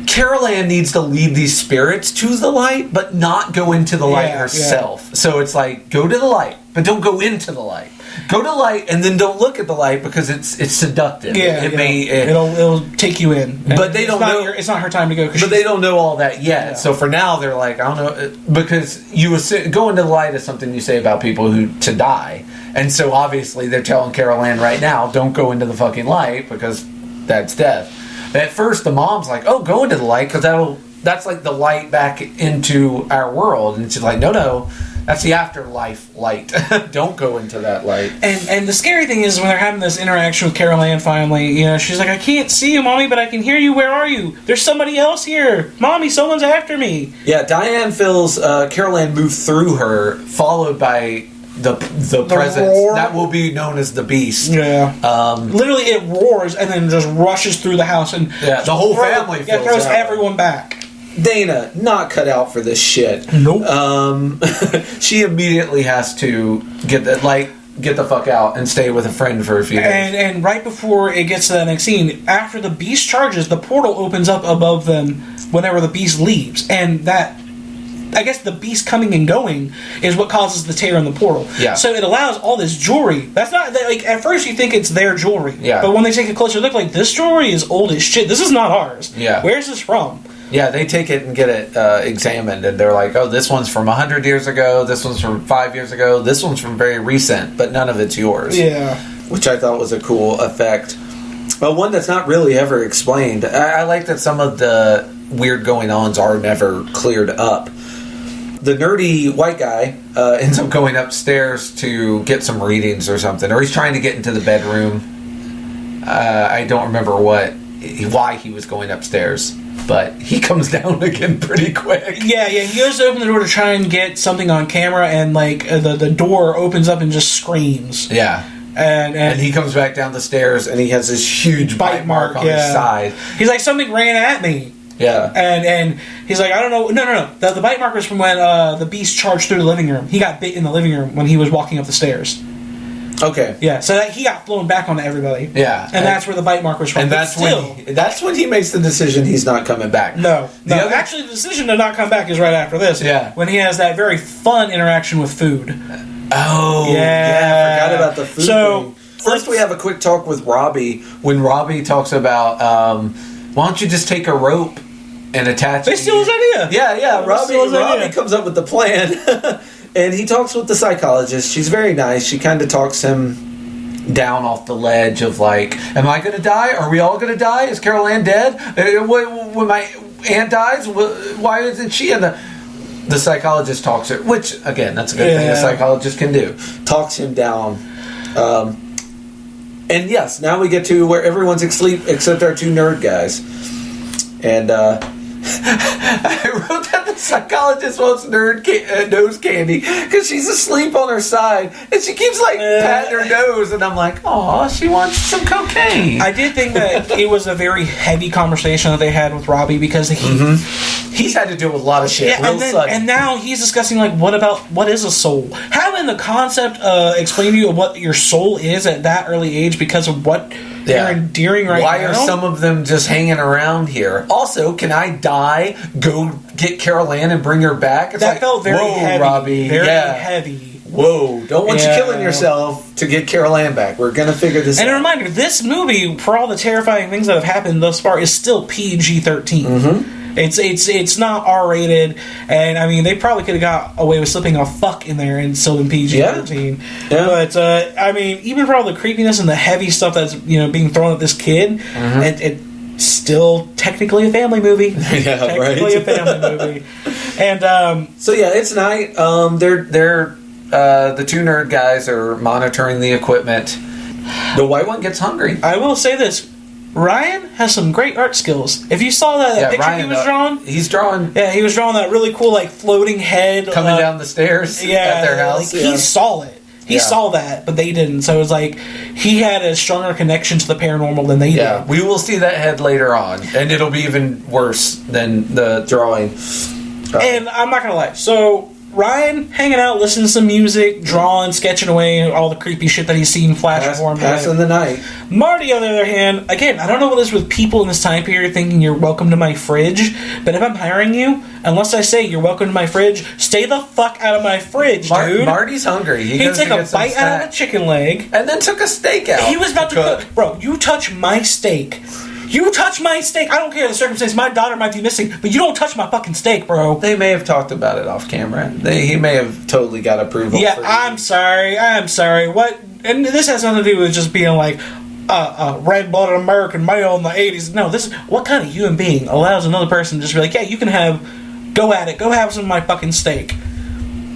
Carol Ann needs to lead these spirits to the light, but not go into the light herself. Yeah. So it's like, go to the light, but don't go into the light. Go to the light and then don't look at the light because it's seductive. Yeah, it'll take you in. But they don't know. It's not her time to go. But they don't know all that yet. Yeah. So for now, they're like, I don't know, because you assume, go into the light is something you say about people to die, and so obviously they're telling Carol Ann right now, don't go into the fucking light because that's death. At first, the mom's like, oh, go into the light because that's like the light back into our world, and she's like, no. That's the afterlife light. Don't go into that light. And the scary thing is when they're having this interaction with Carol Ann finally, she's like, I can't see you, Mommy, but I can hear you. Where are you? There's somebody else here. Mommy, someone's after me. Yeah, Diane feels Carol Ann move through her, followed by the presence roar that will be known as the beast. Yeah. Literally, it roars and then just rushes through the house and the whole family throws everyone back. Dana, not cut out for this shit. Nope. She immediately has to get the fuck out and stay with a friend for a few days. And right before it gets to that next scene, after the beast charges, the portal opens up above them whenever the beast leaves. And that, I guess the beast coming and going is what causes the tear in the portal. Yeah. So it allows all this jewelry. That's not, like, at first you think it's their jewelry. Yeah. But when they take a closer look, like, this jewelry is old as shit. This is not ours. Yeah. Where's this from? Yeah, they take it and get it examined, and they're like, oh, this one's from 100 years ago, this one's from 5 years ago, this one's from very recent, but none of it's yours. Yeah. Which I thought was a cool effect. But one that's not really ever explained. I like that some of the weird going-ons are never cleared up. The nerdy white guy ends up going upstairs to get some readings or something, or he's trying to get into the bedroom. I don't remember why he was going upstairs. But he comes down again pretty quick. Yeah, he goes to open the door to try and get something on camera, and like the door opens up and just screams. Yeah, and he comes back down the stairs, and he has this huge bite mark on his side. He's like, something ran at me. Yeah, and he's like, I don't know. No. The bite mark was from when the beast charged through the living room. He got bit in the living room when he was walking up the stairs. Okay. Yeah, so he got flown back onto everybody. Yeah. And that's where the bite mark was from. And that's when he makes the decision he's not coming back. No. Actually, the decision to not come back is right after this. Yeah. When he has that very fun interaction with food. Oh. Yeah. I forgot about the food thing. First, we have a quick talk with Robbie when Robbie talks about, why don't you just take a rope and attach it? They steal his idea. Yeah. Robbie comes up with the plan. And he talks with the psychologist. She's very nice. She kind of talks him down off the ledge of like, am I going to die? Are we all going to die? Is Carol Ann dead? When my aunt dies, why isn't she in the... the psychologist talks her, which again, that's a good thing a psychologist can do. Talks him down. And yes, now we get to where everyone's asleep except our two nerd guys. And I wrote that the psychologist wants nose candy because she's asleep on her side and she keeps patting her nose, and I'm like, oh, she wants some cocaine. I did think that it was a very heavy conversation that they had with Robbie because he's had to deal with a lot of shit. And now he's discussing what is a soul? Having the concept explain to you what your soul is at that early age because of what you're enduring right now. Why are some of them just hanging around here? Also, can I die, go get Carol Ann and bring her back? It's that felt very heavy. Robbie. Very heavy. Whoa, don't want you killing yourself to get Carol Ann back. We're going to figure this out. And a reminder, this movie, for all the terrifying things that have happened thus far, is still PG-13. It's not R-rated, and I mean, they probably could have got away with slipping a fuck in there and still been PG-13. Yeah. But, I mean, even for all the creepiness and the heavy stuff that's, being thrown at this kid, it's still technically a family movie. Technically a family movie. And, so yeah, it's night. They're the two nerd guys are monitoring the equipment. The white one gets hungry. I will say this. Ryan has some great art skills. If you saw that picture Ryan, he was drawing... He's drawing... Yeah, he was drawing that really cool, floating head... Coming down the stairs at their house. He saw it. He saw that, but they didn't. So it was he had a stronger connection to the paranormal than they did. We will see that head later on, and it'll be even worse than the drawing. And I'm not going to lie. So... Ryan hanging out, listening to some music, drawing, sketching away all the creepy shit that he's seen flash before him. Passing the night. Marty, on the other hand, again, I don't know what it is with people in this time period thinking you're welcome to my fridge, but if I'm hiring you, unless I say you're welcome to my fridge, stay the fuck out of my fridge, dude. Marty's hungry. He took a bite out of a chicken leg. And then took a steak out. He was about to cook. Bro, you touch my steak. You touch my steak. I don't care the circumstance. My daughter might be missing, but you don't touch my fucking steak, bro. They may have talked about it off camera. He may have totally got approval. Yeah, I'm sorry. What? And this has nothing to do with just being red-blooded American male in the 80s. No, this is what kind of human being allows another person to just be like, yeah, you can go at it. Go have some of my fucking steak.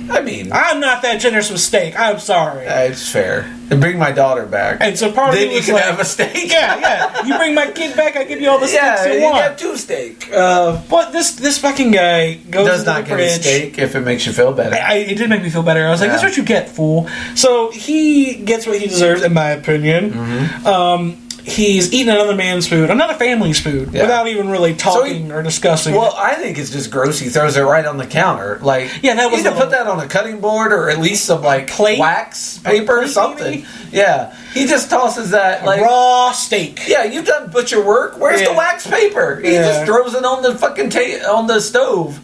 I mean, I'm not that generous with steak. I'm sorry. It's fair. And bring my daughter back. And so part of then you can have a steak. Yeah. You bring my kid back, I give you all the steaks you want. You have two steak. But this fucking guy goes into the fridge. Does not get a steak if it makes you feel better. It did make me feel better. I was like, that's what you get, fool. So he gets what he deserves, in my opinion. He's eating another man's food, another family's food, without even really talking or discussing. Well, I think it's just gross. He throws it right on the counter. That was you need to put that on a cutting board or at least some plate? Wax paper or something. Maybe? Yeah, he just tosses that raw steak. Yeah, you've done butcher work. Where's the wax paper? He just throws it on the fucking on the stove.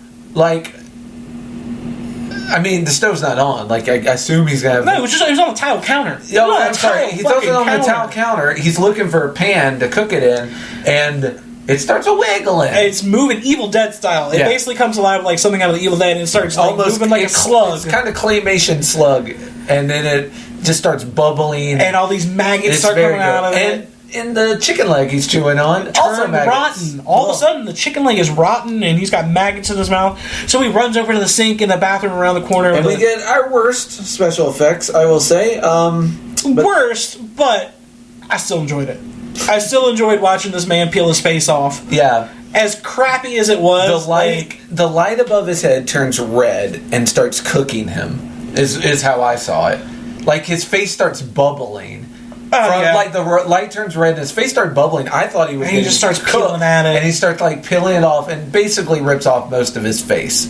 I mean, the stove's not on. I assume he's gonna have... No, it was on the tile counter. I'm sorry. He throws it on the tile counter. He's looking for a pan to cook it in, and it starts wiggling. It's moving Evil Dead style. It basically comes alive like something out of the Evil Dead, and it starts moving like a slug. It's kind of claymation slug, and then it just starts bubbling. And all these maggots start coming out of it. And the chicken leg he's chewing on also rotten. All of a sudden, the chicken leg is rotten, and he's got maggots in his mouth. So he runs over to the sink in the bathroom around the corner. And we get our worst special effects, I will say. Worst, but I still enjoyed it. I still enjoyed watching this man peel his face off. Yeah. As crappy as it was, the light above his head turns red and starts cooking him. Is how I saw it. His face starts bubbling. The light turns red and his face started bubbling. I thought he was. And he just starts peeling at it, and he starts peeling it off, and basically rips off most of his face.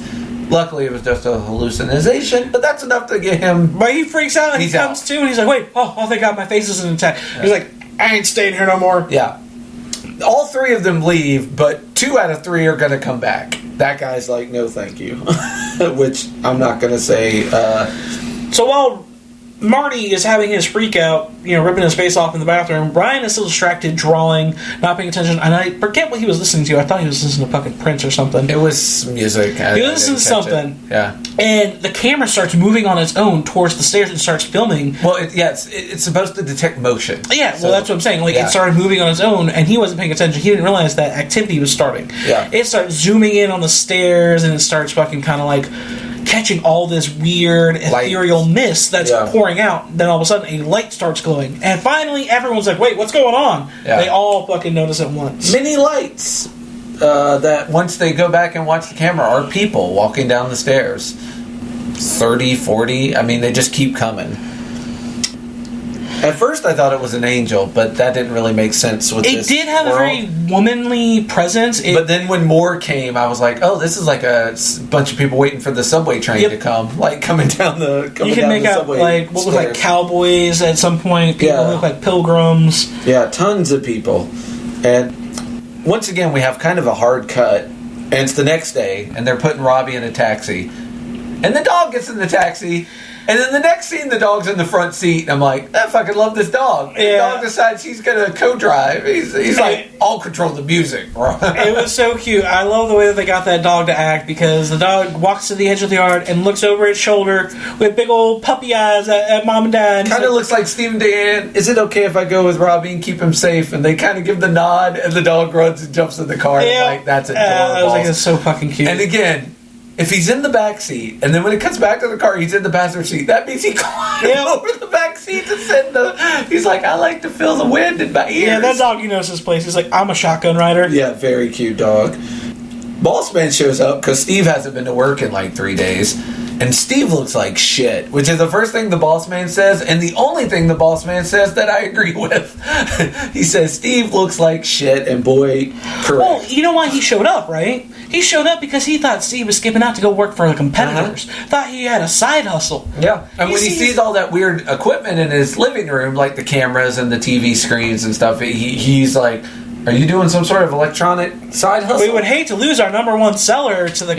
Luckily, it was just a hallucination, but that's enough to get him. But he freaks out and he comes to, and he's like, "Wait! Oh, thank God, my face isn't intact." Yeah. He's like, "I ain't staying here no more." Yeah. All three of them leave, but 2 out of 3 are going to come back. That guy's like, "No, thank you," which I'm not going to say. So while Marty is having his freak out, ripping his face off in the bathroom. Brian is still distracted, drawing, not paying attention, and I forget what he was listening to. I thought he was listening to fucking Prince or something. It was music. He was listening to something. Yeah. And the camera starts moving on its own towards the stairs and starts filming. Well, it's supposed to detect motion. Yeah, well, that's what I'm saying. It started moving on its own, and he wasn't paying attention. He didn't realize that activity was starting. Yeah. It starts zooming in on the stairs, and it starts fucking kind of catching all this weird ethereal mist that's pouring out. Then all of a sudden a light starts glowing, and finally everyone's like, wait, what's going on? They all fucking notice at once. Mini lights that once they go back and watch the camera are people walking down the stairs. 30, 40, I mean, they just keep coming. At first I thought it was an angel, but that didn't really make sense with this. It did have world. a very womanly presence. But then when more came, I was like, oh, this is like a bunch of people waiting for the subway train to come. Coming down the You can make out, what look like cowboys at some point. People look like pilgrims. Yeah, tons of people. And once again, we have kind of a hard cut. And it's the next day, and they're putting Robbie in a taxi. And the dog gets in the taxi. And then the next scene, the dog's in the front seat. And I'm like, I fucking love this dog. The dog decides he's going to co-drive. He's like, I'll control the music, bro. It was so cute. I love the way that they got that dog to act, because the dog walks to the edge of the yard and looks over its shoulder with big old puppy eyes at mom and dad. Kind of looks like Steve and Diane. Is it okay if I go with Robbie and keep him safe? And they kind of give the nod, and the dog runs and jumps in the car. Yeah. I'm like, that's adorable. I was like, it's so fucking cute. And again, if he's in the back seat, and then when it cuts back to the car, he's in the passenger seat, that means he climbed over the back seat to sit he's like, I like to feel the wind in my ears. Yeah, that dog, knows his place. He's like, I'm a shotgun rider. Yeah, very cute dog. Boss Man shows up because Steve hasn't been to work in 3 days. And Steve looks like shit, which is the first thing the boss man says, and the only thing the boss man says that I agree with. He says, Steve looks like shit, and boy, correct. Well, you know why he showed up, right? He showed up because he thought Steve was skipping out to go work for the competitors. Thought he had a side hustle. Yeah, and when he sees all that weird equipment in his living room, like the cameras and the TV screens and stuff, he's like, are you doing some sort of electronic side hustle? We would hate to lose our number one seller to the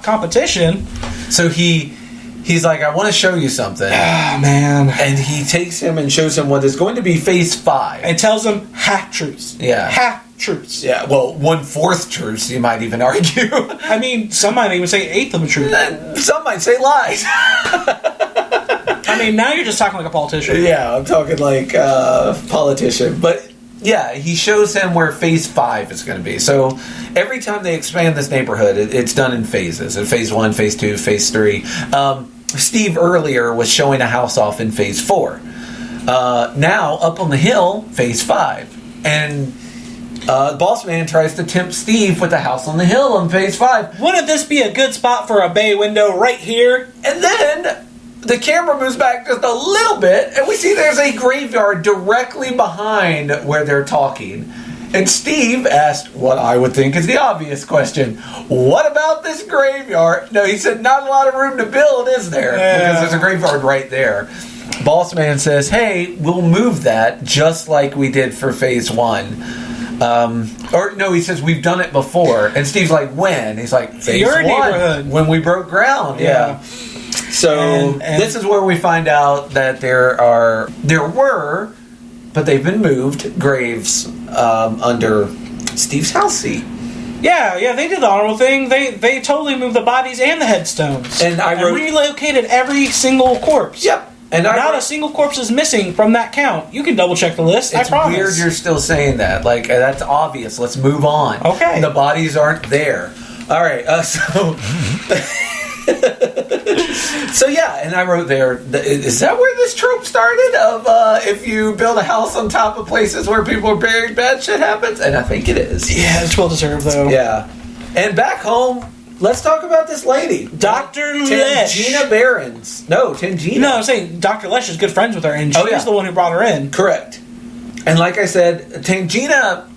competition. So he's like, I want to show you something. Ah, man. And he takes him and shows him what is going to be phase 5. And tells him half-truths. Yeah. Half-truths. Yeah, well, 1/4 truths, you might even argue. I mean, some might even say 1/8 of a truth. Some might say lies. I mean, now you're just talking like a politician. Yeah, I'm talking like a politician. But yeah, he shows him where phase 5 is going to be. So every time they expand this neighborhood, it's done in phases. In phase 1, phase 2, phase 3. Steve earlier was showing a house off in phase 4. Now, up on the hill, phase 5. And Boss Man tries to tempt Steve with the house on the hill in phase 5. Wouldn't this be a good spot for a bay window right here? And then the camera moves back just a little bit, and we see there's a graveyard directly behind where they're talking. And Steve asked what I would think is the obvious question. What about this graveyard? No, he said, not a lot of room to build, is there? Yeah. Because there's a graveyard right there. Boss Man says, hey, we'll move that just like we did for phase 1. Or no, he says, we've done it before. And Steve's like, when? He's like, phase Your 1. neighborhood. When we broke ground. Yeah. So and this is where we find out that there were, but they've been moved, graves under Steve's house seat. Yeah, they did the honorable thing. They totally moved the bodies and the headstones. And I wrote, relocated every single corpse. Yep. And not a single corpse is missing from that count. You can double check the list. I promise. It's weird you're still saying that. That's obvious. Let's move on. Okay. The bodies aren't there. All right. So yeah, and I wrote there, is that where this trope started? Of if you build a house on top of places where people are buried, bad shit happens? And I think it is. Yeah, it's well deserved though. Yeah. And back home, let's talk about this lady. Dr. Lesh. Tangina Barons. No, Tangina. No, I'm saying Dr. Lesh is good friends with her, and she's the one who brought her in. Correct. And like I said, Tangina,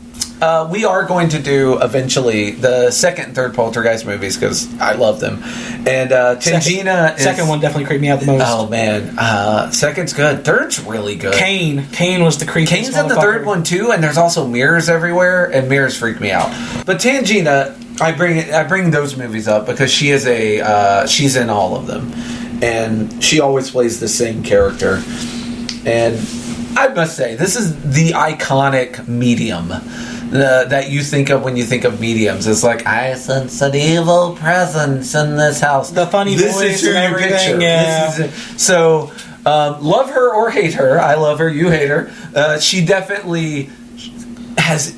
we are going to do eventually the second and third Poltergeist movies because I love them. And Tangina second one definitely creeped me out the most. Oh man, second's good. Third's really good. Kane was the creepiest. Kane's in the third one too, and there's also mirrors everywhere, and mirrors freak me out. But Tangina, I bring those movies up because she is she's in all of them. and she always plays the same character. And I must say, this is the iconic medium that you think of when you think of mediums. It's like, I sense an evil presence in this house. The funny voice and everything. Yeah. So, love her or hate her. I love her, you hate her. She definitely has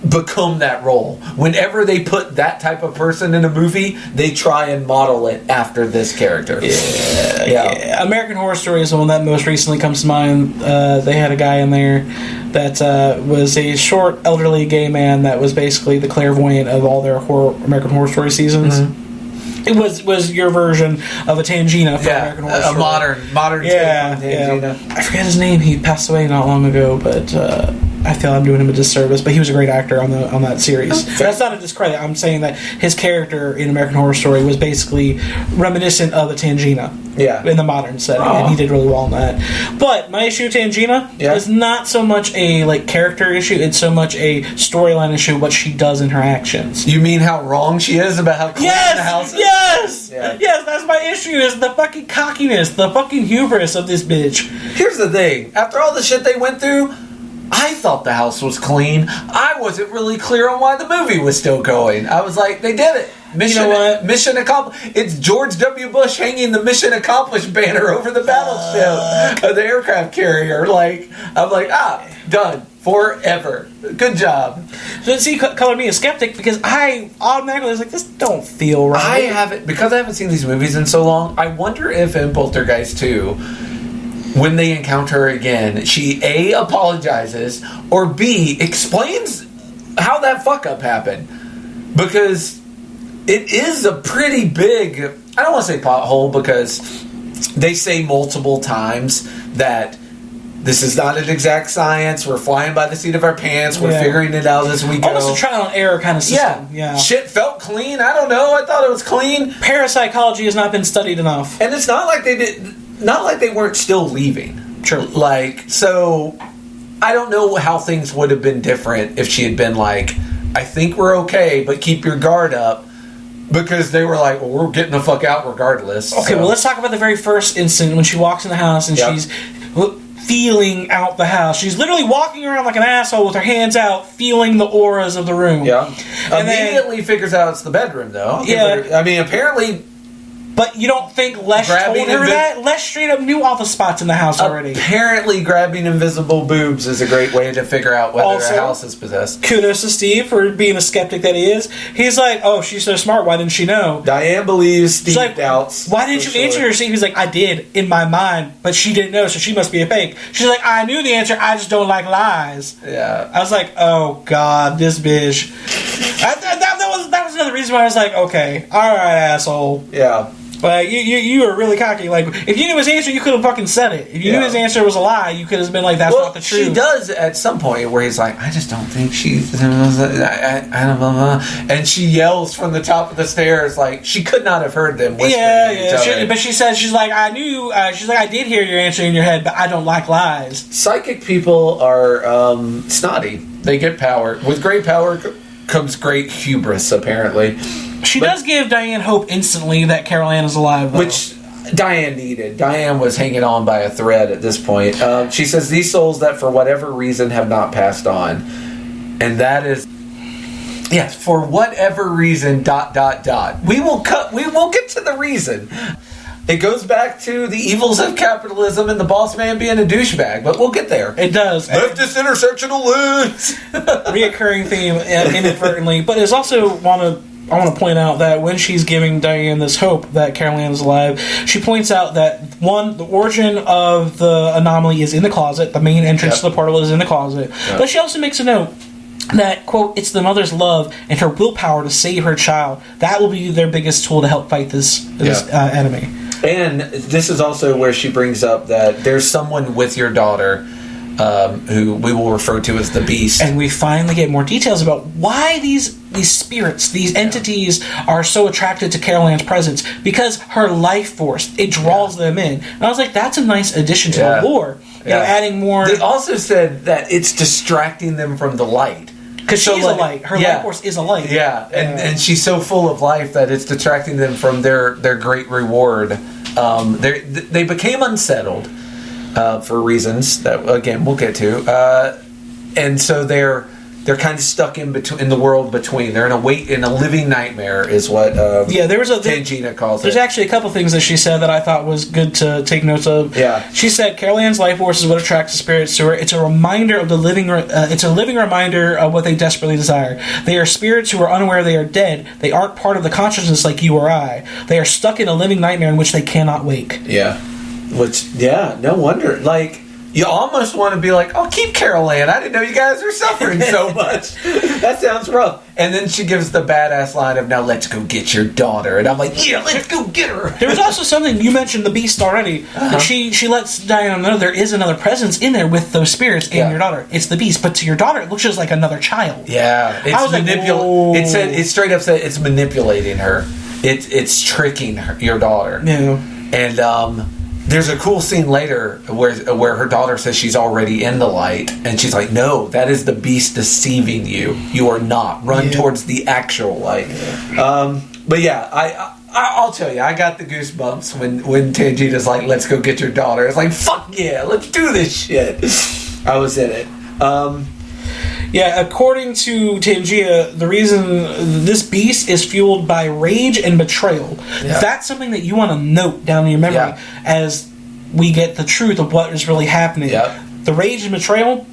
become that role. Whenever they put that type of person in a movie, they try and model it after this character. Yeah. American Horror Story is the one that most recently comes to mind. They had a guy in there that was a short, elderly gay man that was basically the clairvoyant of all their American Horror Story seasons. Mm-hmm. It was your version of a Tangina from American Horror Story. A modern take on Tangina. I forget his name. He passed away not long ago, but I feel I'm doing him a disservice. But he was a great actor on that series. So that's not a discredit. I'm saying that his character in American Horror Story was basically reminiscent of a Tangina. Yeah. In the modern setting, and he did really well in that. But my issue with Tangina is not so much a character issue; it's so much a storyline issue. What she does in her actions. You mean how wrong she is about how clean the house is? Yes, that's my issue. Is the fucking cockiness, the fucking hubris of this bitch. Here's the thing: after all the shit they went through, I thought the house was clean. I wasn't really clear on why the movie was still going. I was like, they did it. Mission accomplished. It's George W. Bush hanging the mission accomplished banner over the battleship of the aircraft carrier. I'm like, done. Forever. Good job. So see, color me a skeptic because I automatically was like, this don't feel right. Because I haven't seen these movies in so long, I wonder if in Poltergeist 2, when they encounter her again, she A, apologizes, or B, explains how that fuck up happened. Because it is a pretty big, I don't want to say pothole, because they say multiple times that this is not an exact science, we're flying by the seat of our pants, we're figuring it out as we go. Almost a trial and error kind of system. Yeah. Shit felt clean, I don't know, I thought it was clean. Parapsychology has not been studied enough. And it's not like they weren't still leaving. True. So I don't know how things would have been different if she had been like, I think we're okay, but keep your guard up. Because they were like, well, we're getting the fuck out regardless. Okay, well, let's talk about the very first instant when she walks in the house and she's feeling out the house. She's literally walking around like an asshole with her hands out, feeling the auras of the room. Yeah. And immediately figures out it's the bedroom, though. I mean, apparently... But you don't think Les told her that? Les straight up knew all the spots in the house already. Apparently grabbing invisible boobs is a great way to figure out whether a house is possessed. Kudos to Steve for being a skeptic that he is. He's like, oh, she's so smart, why didn't she know? Diane believes, Steve doubts. Why didn't you answer her, Steve? He's like, I did, in my mind, but she didn't know, so she must be a fake. She's like, I knew the answer, I just don't like lies. Yeah. I was like, oh, God, this bitch. That was another reason why I was like, okay, alright, asshole. Yeah. But you were really cocky. Like, if you knew his answer, you could have fucking said it. If you knew his answer was a lie, you could have been like, that's not the truth. She does at some point where he's like, I just don't think she's... I don't know. And she yells from the top of the stairs like, she could not have heard them whispering to each other. But she says, she's like, I knew... she's like, I did hear your answer in your head, but I don't like lies. Psychic people are snotty. They get power. With great power comes great hubris, apparently. She does give Diane hope instantly that Carol Ann is alive, though. Which Diane needed. Diane was hanging on by a thread at this point. She says, these souls that for whatever reason have not passed on. And that is... Yes, for whatever reason, ... We will get to the reason. It goes back to the evils of capitalism and the boss man being a douchebag, but we'll get there. It does. Leftist intersectional lens. Reoccurring theme inadvertently, but it's also I want to point out that when she's giving Diane this hope that Carol Ann is alive, she points out that, one, the origin of the anomaly is in the closet. The main entrance to the portal is in the closet. Yep. But she also makes a note that, quote, it's the mother's love and her willpower to save her child. That will be their biggest tool to help fight this enemy. And this is also where she brings up that there's someone with your daughter who we will refer to as the Beast. And we finally get more details about why these spirits, these entities are so attracted to Carol Ann's presence. Because her life force, it draws them in. And I was like, that's a nice addition to the lore. You know, adding more... They also said that it's distracting them from the light. Because she's a light. Her life force is a light. Yeah, and she's so full of life that it's detracting them from their great reward they became unsettled for reasons that again we'll get to, and so they're kind of stuck in the world between. They're in a living nightmare, is what Tangina calls it. There's actually a couple things that she said that I thought was good to take notes of. Yeah, she said Carol Ann's life force is what attracts the spirits to her. It's a reminder of the living. It's a living reminder of what they desperately desire. They are spirits who are unaware they are dead. They aren't part of the consciousness like you or I. They are stuck in a living nightmare in which they cannot wake. Yeah, no wonder. Like, you almost want to be like, oh, keep Carol Ann. I didn't know you guys were suffering so much. That sounds rough. And then she gives the badass line of, now let's go get your daughter. And I'm like, yeah, let's go get her. There was also something, you mentioned the beast already. That she lets Diana know there is another presence in there with those spirits and your daughter. It's the beast. But to your daughter, it looks just like another child. Yeah. It straight up said it's manipulating her. It's tricking your daughter. Yeah. And, there's a cool scene later where her daughter says she's already in the light, and she's like, "No, that is the beast deceiving you. You are not. Run towards the actual light." Yeah. But yeah, I'll tell you, I got the goosebumps when Tangina's like, "Let's go get your daughter." It's like, "Fuck yeah, let's do this shit." I was in it. Yeah, according to Tangina, the reason this beast is fueled by rage and betrayal. Yeah. That's something that you want to note down in your memory as we get the truth of what is really happening. Yeah. The rage and betrayal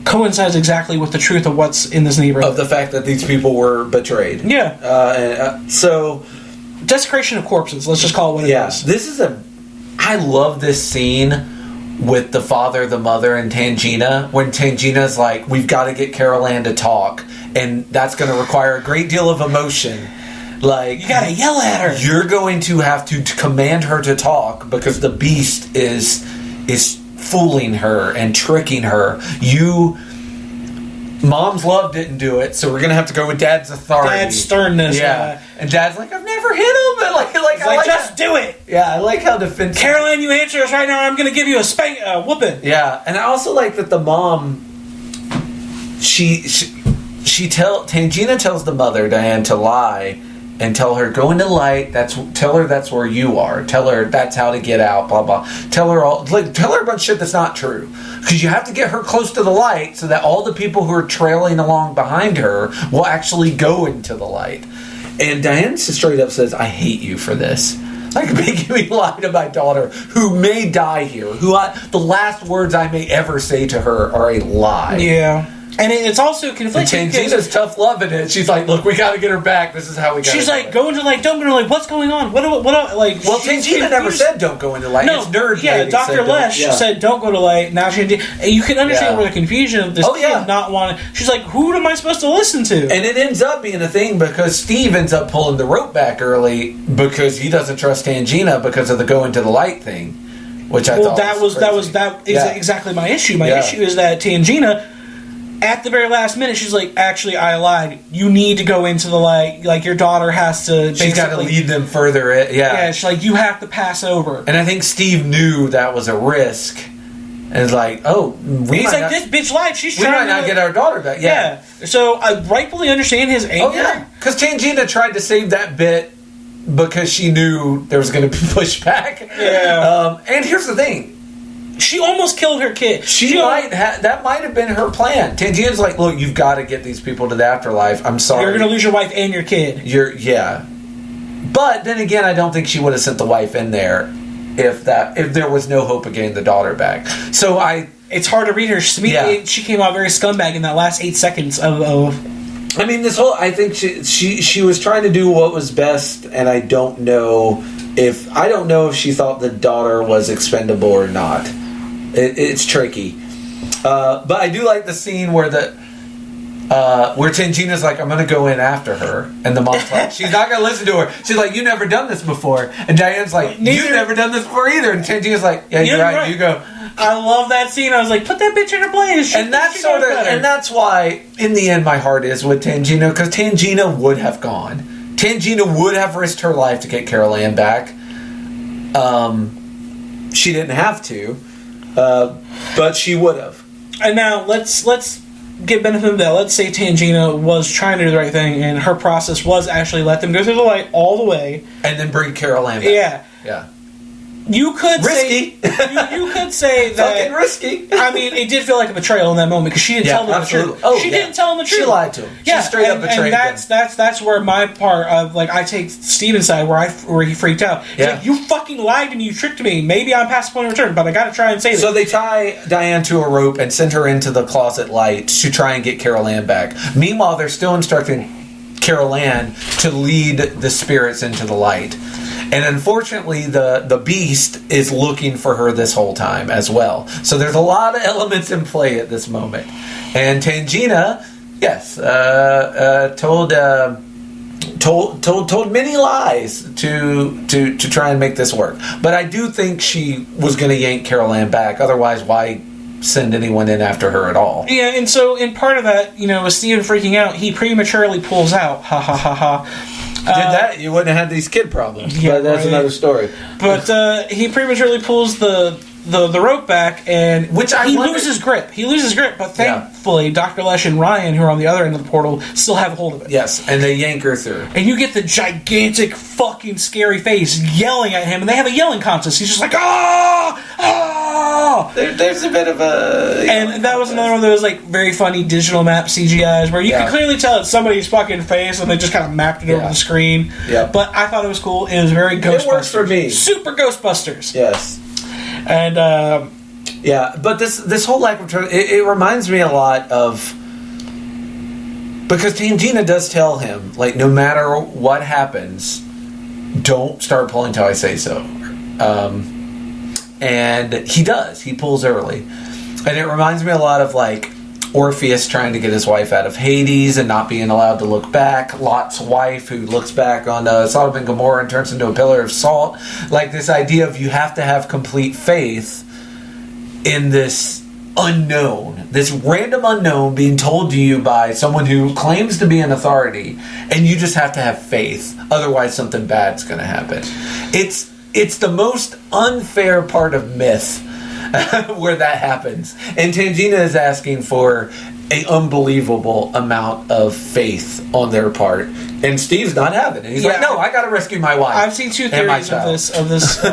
coincides exactly with the truth of what's in this neighborhood. Of the fact that these people were betrayed. Yeah. So... desecration of corpses, let's just call it what it is. I love this scene with the father, the mother, and Tangina, when Tangina's like, we've got to get Carol Ann to talk, and that's going to require a great deal of emotion. Like, you gotta yell at her. You're going to have to command her to talk because the beast is fooling her and tricking her. Mom's love didn't do it, so we're gonna have to go with Dad's authority. Dad's sternness. Yeah. And Dad's like, I've never hit him, but like just do it. Yeah, I like how defensive. Carol Ann, you answer us right now, I'm gonna give you a whooping. Yeah, and I also like that the mom, Tangina tells the mother, Diane, to lie and tell her, go into light, tell her that's where you are. Tell her that's how to get out, blah, blah. Tell her a bunch of shit that's not true. Because you have to get her close to the light so that all the people who are trailing along behind her will actually go into the light. And Diane straight up says, I hate you for this. Like, making me lie to my daughter, who may die here. The last words I may ever say to her are a lie. Yeah. And it's also conflicting. And Tangina's tough loving it. She's like, look, we got to get her back. This is how we got her. She's like, go into light, don't go into light. What's going on? Well, Tangina never said don't go into light. No, it's nerd. Yeah, Dr. Lesh said don't go to light. Now she did. You can understand where the confusion of this kid not wanting. She's like, who am I supposed to listen to? And it ends up being a thing because Steve ends up pulling the rope back early because he doesn't trust Tangina because of the go into the light thing, which I thought that is exactly my issue. My issue is that Tangina, at the very last minute, she's like, actually, I lied. You need to go into the light. Like, your daughter has to... She's got to lead them further. Yeah, she's like, you have to pass over. And I think Steve knew that was a risk. And it's like, he's like, this bitch lied. We might not get our daughter back. Yeah. So I rightfully understand his anger. Oh, yeah. Because Tangina tried to save that bit because she knew there was going to be pushback. Yeah. And here's the thing. She almost killed her kid. That might have been her plan. Tangina's like, look, you've got to get these people to the afterlife. I'm sorry. You're going to lose your wife and your kid. But then again, I don't think she would have sent the wife in there if there was no hope of getting the daughter back. So it's hard to read her. She came out very scumbag in that last 8 seconds of. I mean, I think she was trying to do what was best, and I don't know if she thought the daughter was expendable or not. It's tricky, but I do like the scene where Tangina's like, I'm going to go in after her, and the mom's like, she's not going to listen to her. She's like, you've never done this before, and Diane's like, you've never done this before either, and Tangina's like, yeah, you're right. You go. I love that scene. I was like, put that bitch in her place. And that's why, in the end, my heart is with Tangina, because Tangina would have gone. Tangina would have risked her life to get Carol Ann back. She didn't have to, but she would have. And now let's get benefit of that. Let's say Tangina was trying to do the right thing, and her process was actually let them go through the light all the way, and then bring Carol Ann back. Yeah. You could Risky. say you could say that. Fucking risky. I mean, it did feel like a betrayal in that moment because she didn't tell him the truth. Oh, she didn't tell him the truth. She lied to him. Yeah, she straight up betrayed him. That's where my part of like I take Steven's side where he freaked out. He's like, you fucking lied to me. You tricked me. Maybe I'm past the point of return, but I got to try and save it. So they tie Diane to a rope and send her into the closet light to try and get Carol Ann back. Meanwhile, they're still instructing Carol Ann to lead the spirits into the light. And unfortunately, the beast is looking for her this whole time as well. So there's a lot of elements in play at this moment. And Tangina, yes, told many lies to try and make this work. But I do think she was going to yank Carol Ann back. Otherwise, why send anyone in after her at all? Yeah, and so in part of that, with Steven freaking out, he prematurely pulls out. Ha ha ha ha. Did that, you wouldn't have these kid problems. Yeah, but that's another story. But he prematurely pulls the rope back, and he loses grip. He loses grip, but thankfully, Dr. Lesh and Ryan, who are on the other end of the portal, still have a hold of it. Yes, and they yank her through. And you get the gigantic, fucking scary face yelling at him, and they have a yelling contest. He's just like, ah! Ah! There's a bit of a... And that was another one of those, like, very funny digital map CGIs, where you could clearly tell it's somebody's fucking face, and they just kind of mapped it over the screen. Yeah. But I thought it was cool. It was very Ghostbusters. It works for me. Super Ghostbusters. Yes. And, but this whole lack of trust, it reminds me a lot of, because Tangina does tell him, like, no matter what happens, don't start pulling till I say so. And he does. He pulls early. And it reminds me a lot of, like, Orpheus trying to get his wife out of Hades and not being allowed to look back. Lot's wife who looks back on Sodom and Gomorrah and turns into a pillar of salt. Like this idea of you have to have complete faith in this unknown, this random unknown being told to you by someone who claims to be an authority, and you just have to have faith. Otherwise something bad's going to happen. It's the most unfair part of myth where that happens. And Tangina is asking for an unbelievable amount of faith on their part. And Steve's not having it. He's like, no, I got to rescue my wife. I've seen two theories of this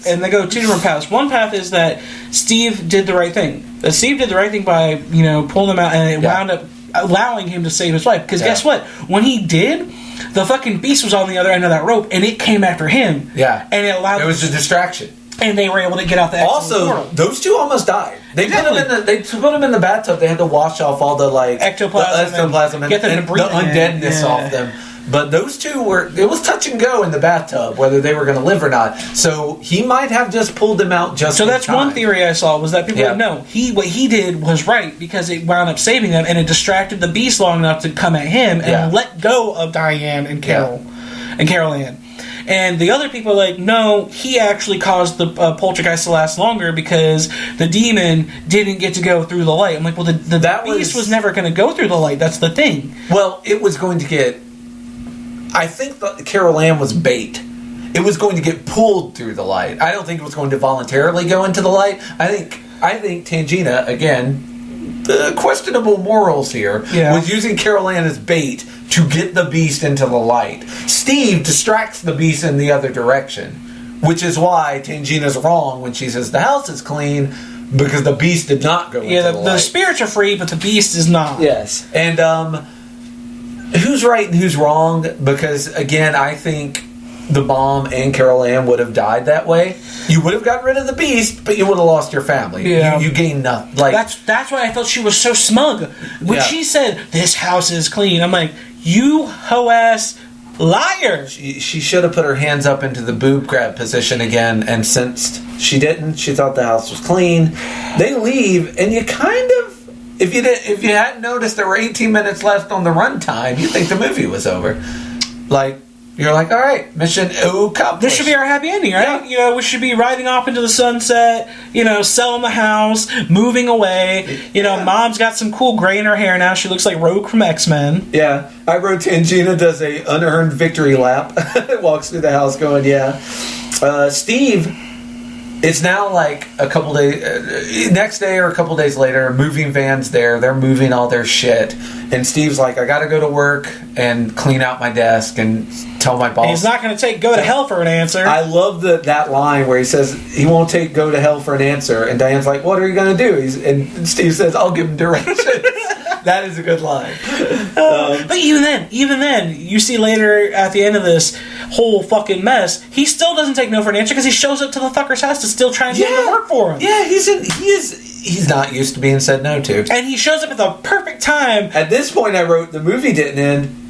and they go two different paths. One path is that Steve did the right thing. That Steve did the right thing by, pulling them out, and it wound up allowing him to save his wife. Because guess what? When he did, the fucking beast was on the other end of that rope, and it came after him. Yeah. And it allowed... It was a distraction. And they were able to get out the portal. Those two almost died. They put them in the bathtub. They had to wash off all the ectoplasm and the undeadness off them. But those two it was touch and go in the bathtub whether they were going to live or not. So he might have just pulled them out just. So that's one theory I saw, was that people like, no, what he did was right because it wound up saving them, and it distracted the beast long enough to come at him and let go of Diane and Carol and Carol Ann. And the other people are like, no, he actually caused the poltergeist to last longer because the demon didn't get to go through the light. I'm like, well, the beast was never going to go through the light. That's the thing. Well, it was going to get... I think Carol Ann was bait. It was going to get pulled through the light. I don't think it was going to voluntarily go into the light. I think Tangina, again, the questionable morals here, was using Carol Ann as bait to get the beast into the light. Steve distracts the beast in the other direction, which is why Tangina's wrong when she says the house is clean, because the beast did not go into the light. The spirits are free, but the beast is not. Yes. And who's right and who's wrong? Because, again, I think the bomb and Carol Ann would have died that way. You would have gotten rid of the beast, but you would have lost your family. Yeah. You gained nothing. Like, that's why I felt she was so smug. When she said, this house is clean, I'm like, you hoe-ass liar. She should have put her hands up into the boob grab position again, and since she didn't, she thought the house was clean. They leave, and you kind of, if you hadn't noticed there were 18 minutes left on the runtime, you'd think the movie was over. Like, you're like, all right, mission accomplished. This should be our happy ending, right? Yeah. We should be riding off into the sunset, selling the house, moving away. Mom's got some cool gray in her hair now. She looks like Rogue from X-Men. Yeah. I wrote Tangina does a unearned victory lap. Walks through the house going, Steve, it's now like a couple days, next day or a couple days later, moving van's there. They're moving all their shit. And Steve's like, I got to go to work and clean out my desk. And tell my boss. And he's not going to take go to hell for an answer. I love that line where he says he won't take go to hell for an answer, and Diane's like, "What are you going to do?" And Steve says, "I'll give him directions." That is a good line. But even then, you see later at the end of this whole fucking mess, he still doesn't take no for an answer because he shows up to the fucker's house to still try and get him to work for him. Yeah, he's not used to being said no to. And he shows up at the perfect time. At this point, I wrote the movie didn't end.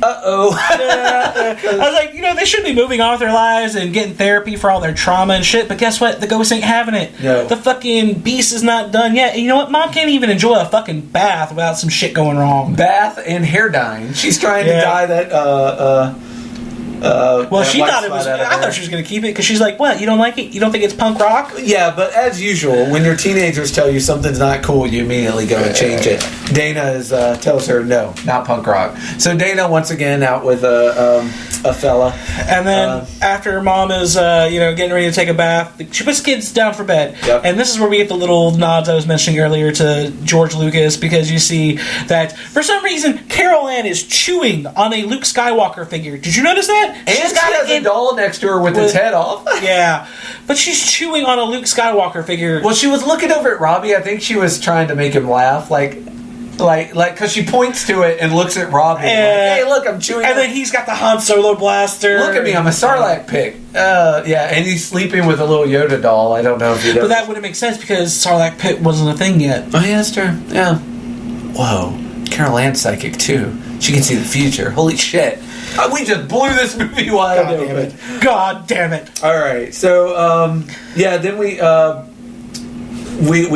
Uh-oh. I was like, they should be moving on with their lives and getting therapy for all their trauma and shit, but guess what? The ghost ain't having it. No. The fucking beast is not done yet. And you know what? Mom can't even enjoy a fucking bath without some shit going wrong. Bath and hair dyeing. She's trying to dye that, well, she thought it was. I thought she was going to keep it because she's like, "What? You don't like it? You don't think it's punk rock?" Yeah, but as usual, when your teenagers tell you something's not cool, you immediately go and change it. Dana tells her no, not punk rock. So Dana once again out with a fella, and then after her mom is getting ready to take a bath, she puts the kids down for bed. Yep. And this is where we get the little nods I was mentioning earlier to George Lucas, because you see that for some reason Carol Ann is chewing on a Luke Skywalker figure. Did you notice that? And she has a doll next to her with its head off. Yeah, but she's chewing on a Luke Skywalker figure. Well, she was looking over at Robbie. I think she was trying to make him laugh, like, because she points to it and looks at Robbie. Hey, look, I'm chewing. And then he's got the Han Solo blaster. Look at me, I'm a Sarlacc pig. And he's sleeping with a little Yoda doll. I don't know if he does. But that wouldn't make sense because Sarlacc pit wasn't a thing yet. Oh, yeah, that's true. Yeah. Whoa, Carol Ann's psychic too. She can see the future. Holy shit. We just blew this movie wide open. God damn it. All right. So, then we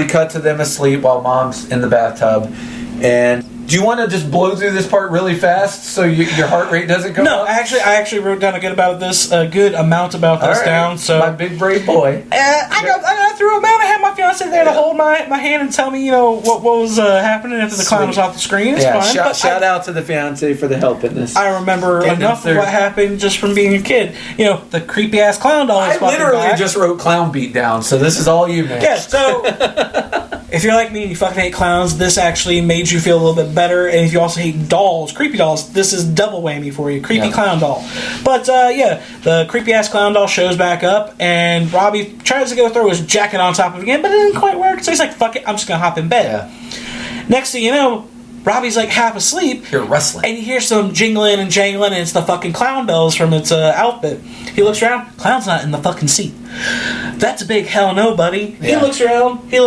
cut to them asleep while Mom's in the bathtub. And do you want to just blow through this part really fast so your heart rate doesn't go up? No, I actually wrote down a good amount about this down. So my big brave boy. I got through it, man. I had my fiance there to hold my hand and tell me, what was happening after the clown was off the screen. It's fine. Shout out to the fiance for the help in this. I remember enough of what happened just from being a kid. The creepy ass clown doll. I literally just wrote clown beat down, so this is all you, man. Yeah. So. If you're like me and you fucking hate clowns, this actually made you feel a little bit better. And if you also hate dolls, creepy dolls, this is double whammy for you. Creepy clown doll. But, the creepy-ass clown doll shows back up, and Robbie tries to go throw his jacket on top of it again, but it didn't quite work. So he's like, fuck it, I'm just going to hop in bed. Yeah. Next thing you know, Robbie's like half asleep. You're rustling. And you hear some jingling and jangling, and it's the fucking clown bells from its outfit. He looks around, clown's not in the fucking seat. That's a big hell no, buddy. Yeah. He looks around, he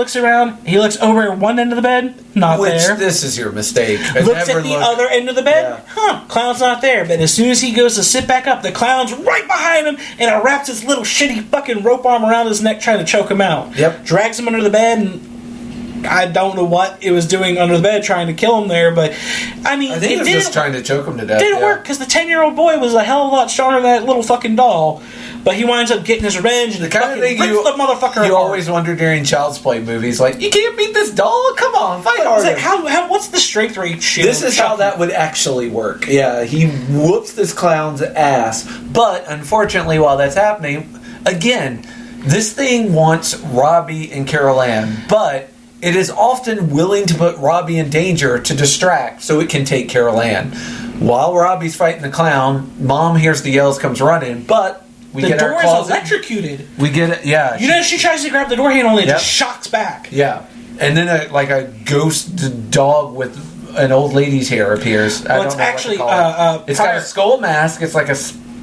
looks over at one end of the bed, not there. This is your mistake. Looks at the other end of the bed, clown's not there. But as soon as he goes to sit back up, the clown's right behind him, and it wraps his little shitty fucking rope arm around his neck trying to choke him out. Yep. Drags him under the bed, and I don't know what it was doing under the bed trying to kill him there, but I think it was just trying to choke him to death. It didn't work because the 10-year-old boy was a hell of a lot stronger than that little fucking doll. But he winds up getting his revenge and the kind of thing rips the motherfucker apart. You always wonder during Child's Play movies, like, you can't beat this doll? Come on, fight harder. Like, how what's the strength rate shit? This is how that would actually work. Yeah, he whoops this clown's ass. But, unfortunately, while that's happening, again, this thing wants Robbie and Carol Ann, but it is often willing to put Robbie in danger to distract so it can take Carol Ann. While Robbie's fighting the clown, Mom hears the yells, comes running, but we get our door is electrocuted. We get it, yeah. She tries to grab the door handle and it just shocks back. Yeah. And then a ghost dog with an old lady's hair appears. Well, it's actually it's got a skull mask. It's like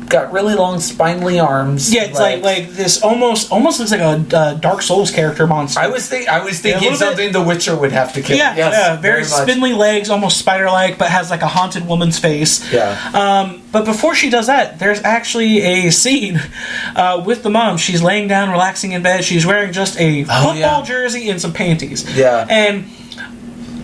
got really long spindly arms. Yeah, it's like this almost looks like a Dark Souls character monster. I was thinking something The Witcher would have to kill. Yeah, yes, very spindly legs, almost spider-like, but has like a haunted woman's face. Yeah. But before she does that, there's actually a scene with the mom. She's laying down, relaxing in bed. She's wearing just a football jersey and some panties. Yeah. And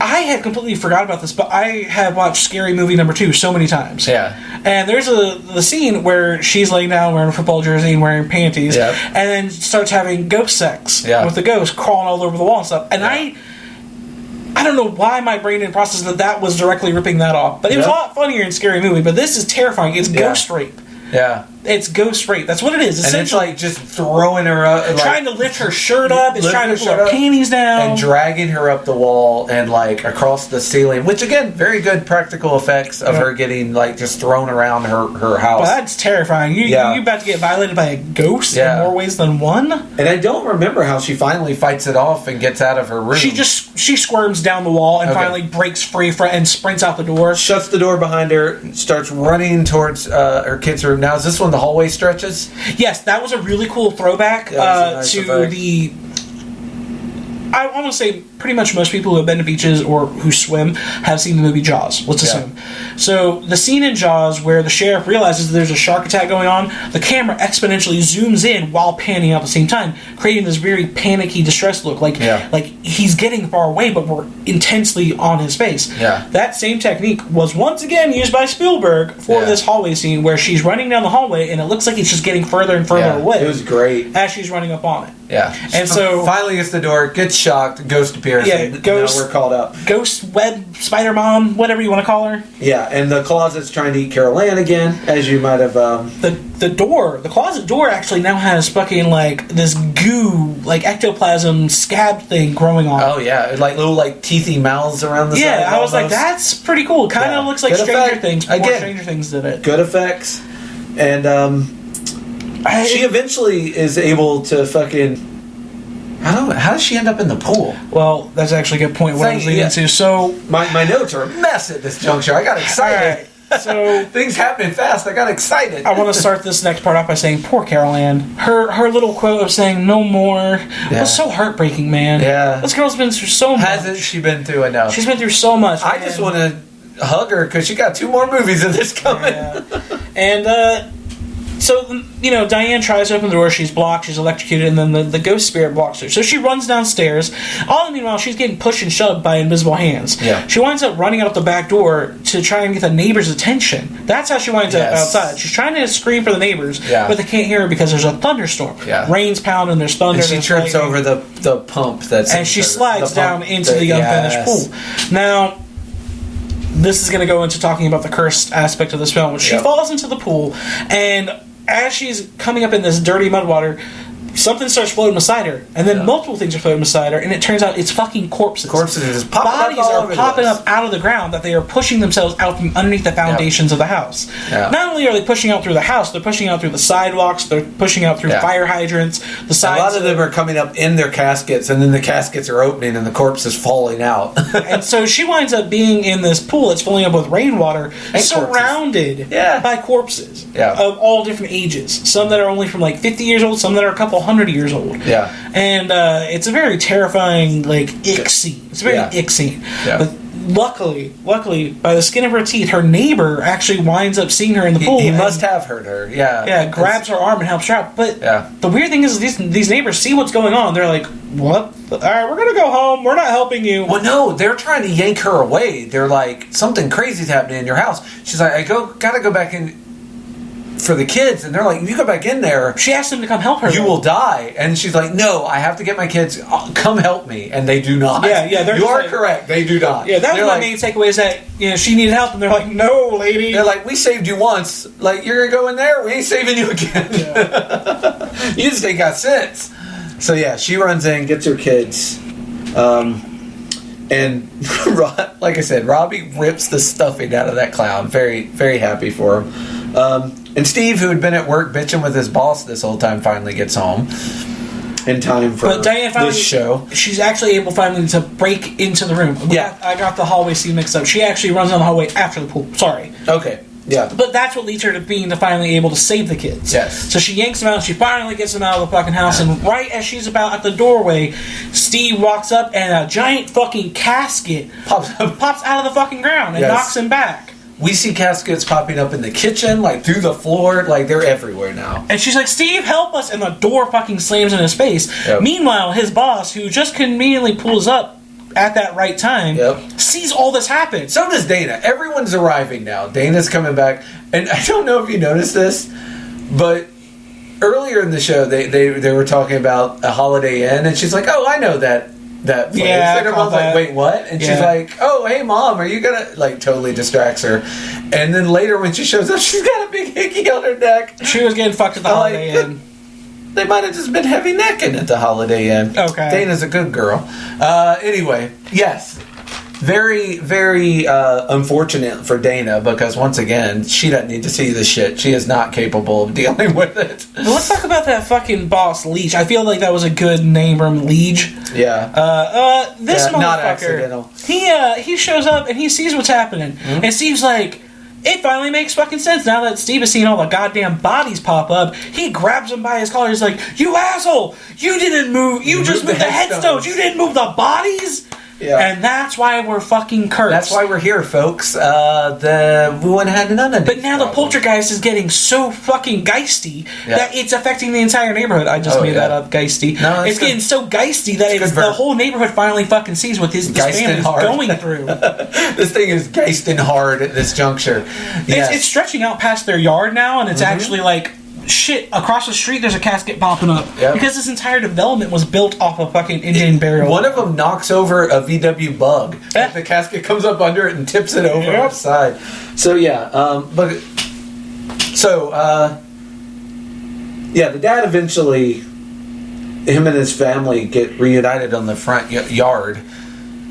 I had completely forgot about this, but I have watched Scary Movie number 2 so many times. Yeah. And there's the scene where she's laying down wearing a football jersey and wearing panties, and then starts having ghost sex with the ghost crawling all over the wall and stuff. And I don't know why my brain didn't process that was directly ripping that off. But it was a lot funnier in Scary Movie. But this is terrifying. It's ghost rape. Yeah. It's ghost rape. That's what it is. And it's like just throwing her up. Like, trying to lift her shirt up. It's trying to pull her panties down. And dragging her up the wall and like across the ceiling. Which again, very good practical effects of her getting like just thrown around her house. Well, that's terrifying. You're about to get violated by a ghost in more ways than one. And I don't remember how she finally fights it off and gets out of her room. She squirms down the wall and finally breaks free and sprints out the door. Shuts the door behind her, starts running towards her kid's room. Now, is this one the hallway stretches? Yes, that was a really cool throwback nice to effect. the... I want to say pretty much most people who have been to beaches or who swim have seen the movie Jaws. Let's assume. So the scene in Jaws where the sheriff realizes that there's a shark attack going on, the camera exponentially zooms in while panning out at the same time, creating this very panicky, distressed look. Like he's getting far away, but we're intensely on his face. Yeah. That same technique was once again used by Spielberg for this hallway scene where she's running down the hallway and it looks like it's just getting further and further away. It was great. As she's running up on it. Yeah. And so finally gets the door, gets shocked, ghost appears. Yeah, and ghost. Now we're called up. Ghost, web, spider mom, whatever you want to call her. Yeah, and the closet's trying to eat Carol Ann again, as you might have. The closet door actually now has fucking like this goo, like ectoplasm scab thing growing on. Oh yeah, like little like teethy mouths around the side. Yeah, I was like, that's pretty cool. Kind of looks like Good Stranger effect. Things. Before Again, Stranger Things did it. Good effects, and she eventually is able to fucking. How does she end up in the pool? Well, that's actually a good point. What I was leading to. So my notes are a mess at this juncture. I got excited. Right. So things happening fast. I got excited. I want to start this next part off by saying, poor Carol Ann. Her little quote of saying "no more" was so heartbreaking, man. Yeah, this girl's been through so much. Hasn't she been through enough? She's been through so much. I just want to hug her because she got 2 more movies of this coming. Yeah. And so, you know, Diane tries to open the door, she's blocked, she's electrocuted, and then the ghost spirit blocks her. So she runs downstairs. All the meanwhile, she's getting pushed and shoved by invisible hands. Yeah. She winds up running out the back door to try and get the neighbors' attention. That's how she winds up outside. She's trying to scream for the neighbors, but they can't hear her because there's a thunderstorm. Yeah. Rain's pounding, there's thunder. And she trips over the pump that's... And she slides down into the unfinished pool. Now... this is going to go into talking about the cursed aspect of this film. She falls into the pool, and as she's coming up in this dirty mud water, something starts floating beside her, and then multiple things are floating beside her, and it turns out it's fucking corpses. Corpses are just popping Bodies are popping up out of the ground that they are pushing themselves out from underneath the foundations of the house. Yeah. Not only are they pushing out through the house, they're pushing out through the sidewalks, they're pushing out through fire hydrants, the sides. A lot of them are coming up in their caskets, and then the caskets are opening, and the corpse is falling out. And so she winds up being in this pool that's filling up with rainwater, and surrounded by corpses of all different ages. Some that are only from like 50 years old, some that are a couple hundred years old. Yeah. And it's a very terrifying, like, ick scene. It's a very ick scene. Yeah. But luckily, by the skin of her teeth, her neighbor actually winds up seeing her in the pool. He must have heard her. Yeah. Yeah, grabs her arm and helps her out. But the weird thing is these neighbors see what's going on. They're like, what? All right, we're going to go home. We're not helping you. Well, no, they're trying to yank her away. They're like, something crazy's happening in your house. She's like, gotta go back in for the kids, and they're like, if you go back in there, she asked them to come help her. You will die. And she's like, no, I have to get my kids. Come help me. And they do not. Yeah. You are correct. They do not. Yeah, that was my main takeaway, is that she needed help, and they're like, no, lady. They're like, we saved you once. Like, you're gonna go in there. We ain't saving you again. Yeah. You just ain't got sense. So yeah, she runs in, gets her kids, and like I said, Robbie rips the stuffing out of that clown. Very, very happy for him. And Steve, who had been at work bitching with his boss this whole time, finally gets home in time for this show. She's actually able finally to break into the room. I got the hallway scene mixed up. She actually runs down the hallway after the pool. Sorry. Okay. Yeah. But that's what leads her to being finally able to save the kids. Yes. So she yanks them out, and she finally gets them out of the fucking house, and right as she's about at the doorway, Steve walks up, and a giant fucking casket pops out of the fucking ground and knocks him back. We see caskets popping up in the kitchen, like through the floor, like they're everywhere now. And she's like, Steve, help us! And the door fucking slams in his face. Yep. Meanwhile, his boss, who just conveniently pulls up at that right time, sees all this happen. So does Dana. Everyone's arriving now. Dana's coming back. And I don't know if you noticed this, but earlier in the show, they were talking about a Holiday Inn, and she's like, oh, I know that that plays. Yeah, And her mom's like, wait, what? And she's like, oh, hey, Mom, are you gonna... Like, totally distracts her. And then later when she shows up, she's got a big hickey on her neck. She was getting fucked at the Holiday Inn. They might have just been heavy necking at the Holiday Inn. Okay. Dana's a good girl. Anyway, yes. Very, very unfortunate for Dana because, once again, she doesn't need to see this shit. She is not capable of dealing with it. But let's talk about that fucking boss, Leech. I feel like that was a good name for him, Leech. Yeah. This motherfucker, not accidental. He shows up and he sees what's happening. Mm-hmm. And Steve's like, it finally makes fucking sense now that Steve has seen all the goddamn bodies pop up. He grabs him by his collar. He's like, you asshole! You didn't move. You just moved the headstones. You didn't move the bodies. Yeah. And that's why we're fucking cursed. That's why we're here, folks. We wouldn't have none of it. But now the poltergeist is getting so fucking geisty that it's affecting the entire neighborhood. I just made that up, geisty. No, it's getting so geisty that the whole neighborhood finally fucking sees what this family's going through. This thing is geisting hard at this juncture. Yes. It's stretching out past their yard now, and it's actually like... Shit, across the street there's a casket popping up. Yep. Because this entire development was built off a fucking Indian burial. One of them knocks over a VW Bug. The casket comes up under it and tips it over on the side. So, the dad eventually, him and his family get reunited on the front yard.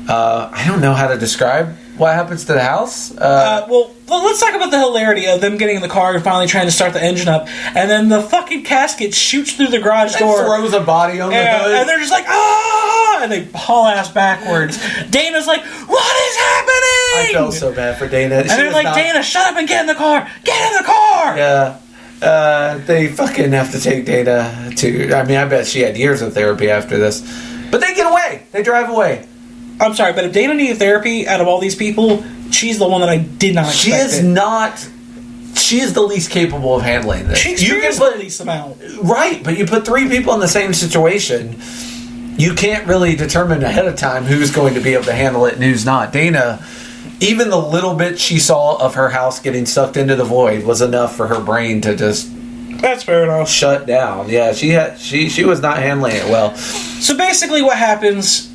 I don't know how to describe what happens to the house. Well, let's talk about the hilarity of them getting in the car and finally trying to start the engine up, and then the fucking casket shoots through the garage door, throws a body on the hood, and they're just like, ah, and they haul ass backwards. Dana's like, what is happening? I felt so bad for Dana. And they're like, Dana, shut up and get in the car. Get in the car. Yeah. They fucking have to take Dana to... I mean, I bet she had years of therapy after this. But they get away. They drive away. I'm sorry, but if Dana needed therapy out of all these people, she's the one that I did not expect. She is not... She is the least capable of handling this. She experienced the least amount. Right, but you put three people in the same situation, you can't really determine ahead of time who's going to be able to handle it and who's not. Dana, even the little bit she saw of her house getting sucked into the void was enough for her brain to just... That's fair enough. Shut down. Yeah, she was not handling it well. So basically what happens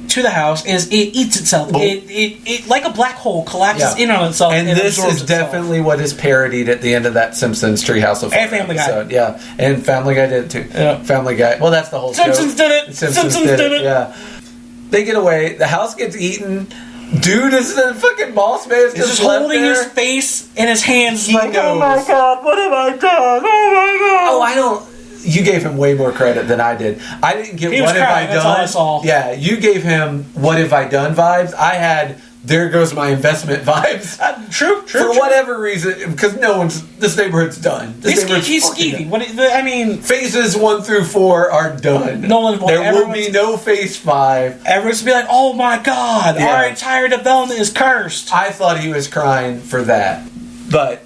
to the house is it eats itself. It like a black hole collapses in on itself, and this is definitely what is parodied at the end of that Simpsons Treehouse of Fire and Family Guy. episode. Yeah, and Family Guy did it too. Yeah. Family Guy. Well, that's the whole Simpsons show. did it. Simpsons did it. Yeah, they get away. The house gets eaten. Dude, is the fucking boss man is just holding his face in his hands. He like, knows. oh my god, what have I done? Oh my god. Oh, I don't. You gave him way more credit than I did. I didn't get what have I done. That's all I saw. Yeah, you gave him what have I done vibes. I had there goes my investment vibes. True. For whatever reason, because this neighborhood's done. He's skeevy. I mean, phases 1 through 4 are done. There will be no phase 5. Everyone's gonna be like, "Oh my god, our entire development is cursed." I thought he was crying for that, but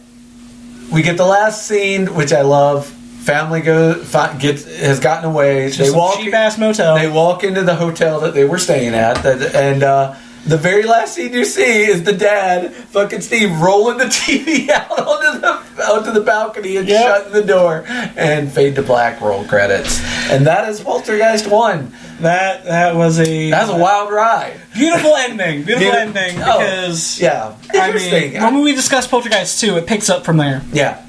we get the last scene, which I love. Family has gotten away. They walk cheap ass motel. They walk into the hotel that they were staying at, and the very last scene you see is the dad, fucking Steve, rolling the TV out onto the balcony and shutting the door, and fade to black. Roll credits, and that is Poltergeist 1. That was a wild ride. Beautiful ending. Because interesting. When we discuss Poltergeist 2, it picks up from there. Yeah.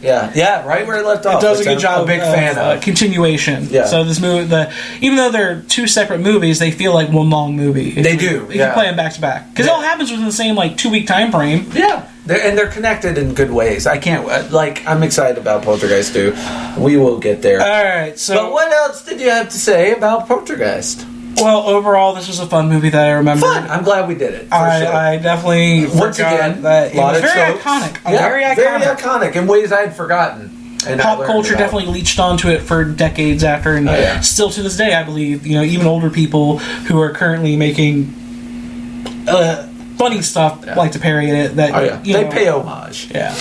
Right where it left off. It does a good job. I'm a big fan of continuation. Yeah. So this movie, even though they're two separate movies, they feel like one long movie. They do. You can play them back to back because it all happens within the same 2-week time frame. Yeah. They're connected in good ways. I can't... I'm excited about Poltergeist 2. We will get there. Alright, so... But what else did you have to say about Poltergeist? Well, overall, this was a fun movie that I remember. Fun! I'm glad we did it. I definitely Once again, that it was very tropes. iconic. Very iconic in ways I had forgotten. And pop culture definitely leached onto it for decades after, and still to this day, I believe, even older people who are currently making... funny stuff like to parody it. That they pay homage. Yeah,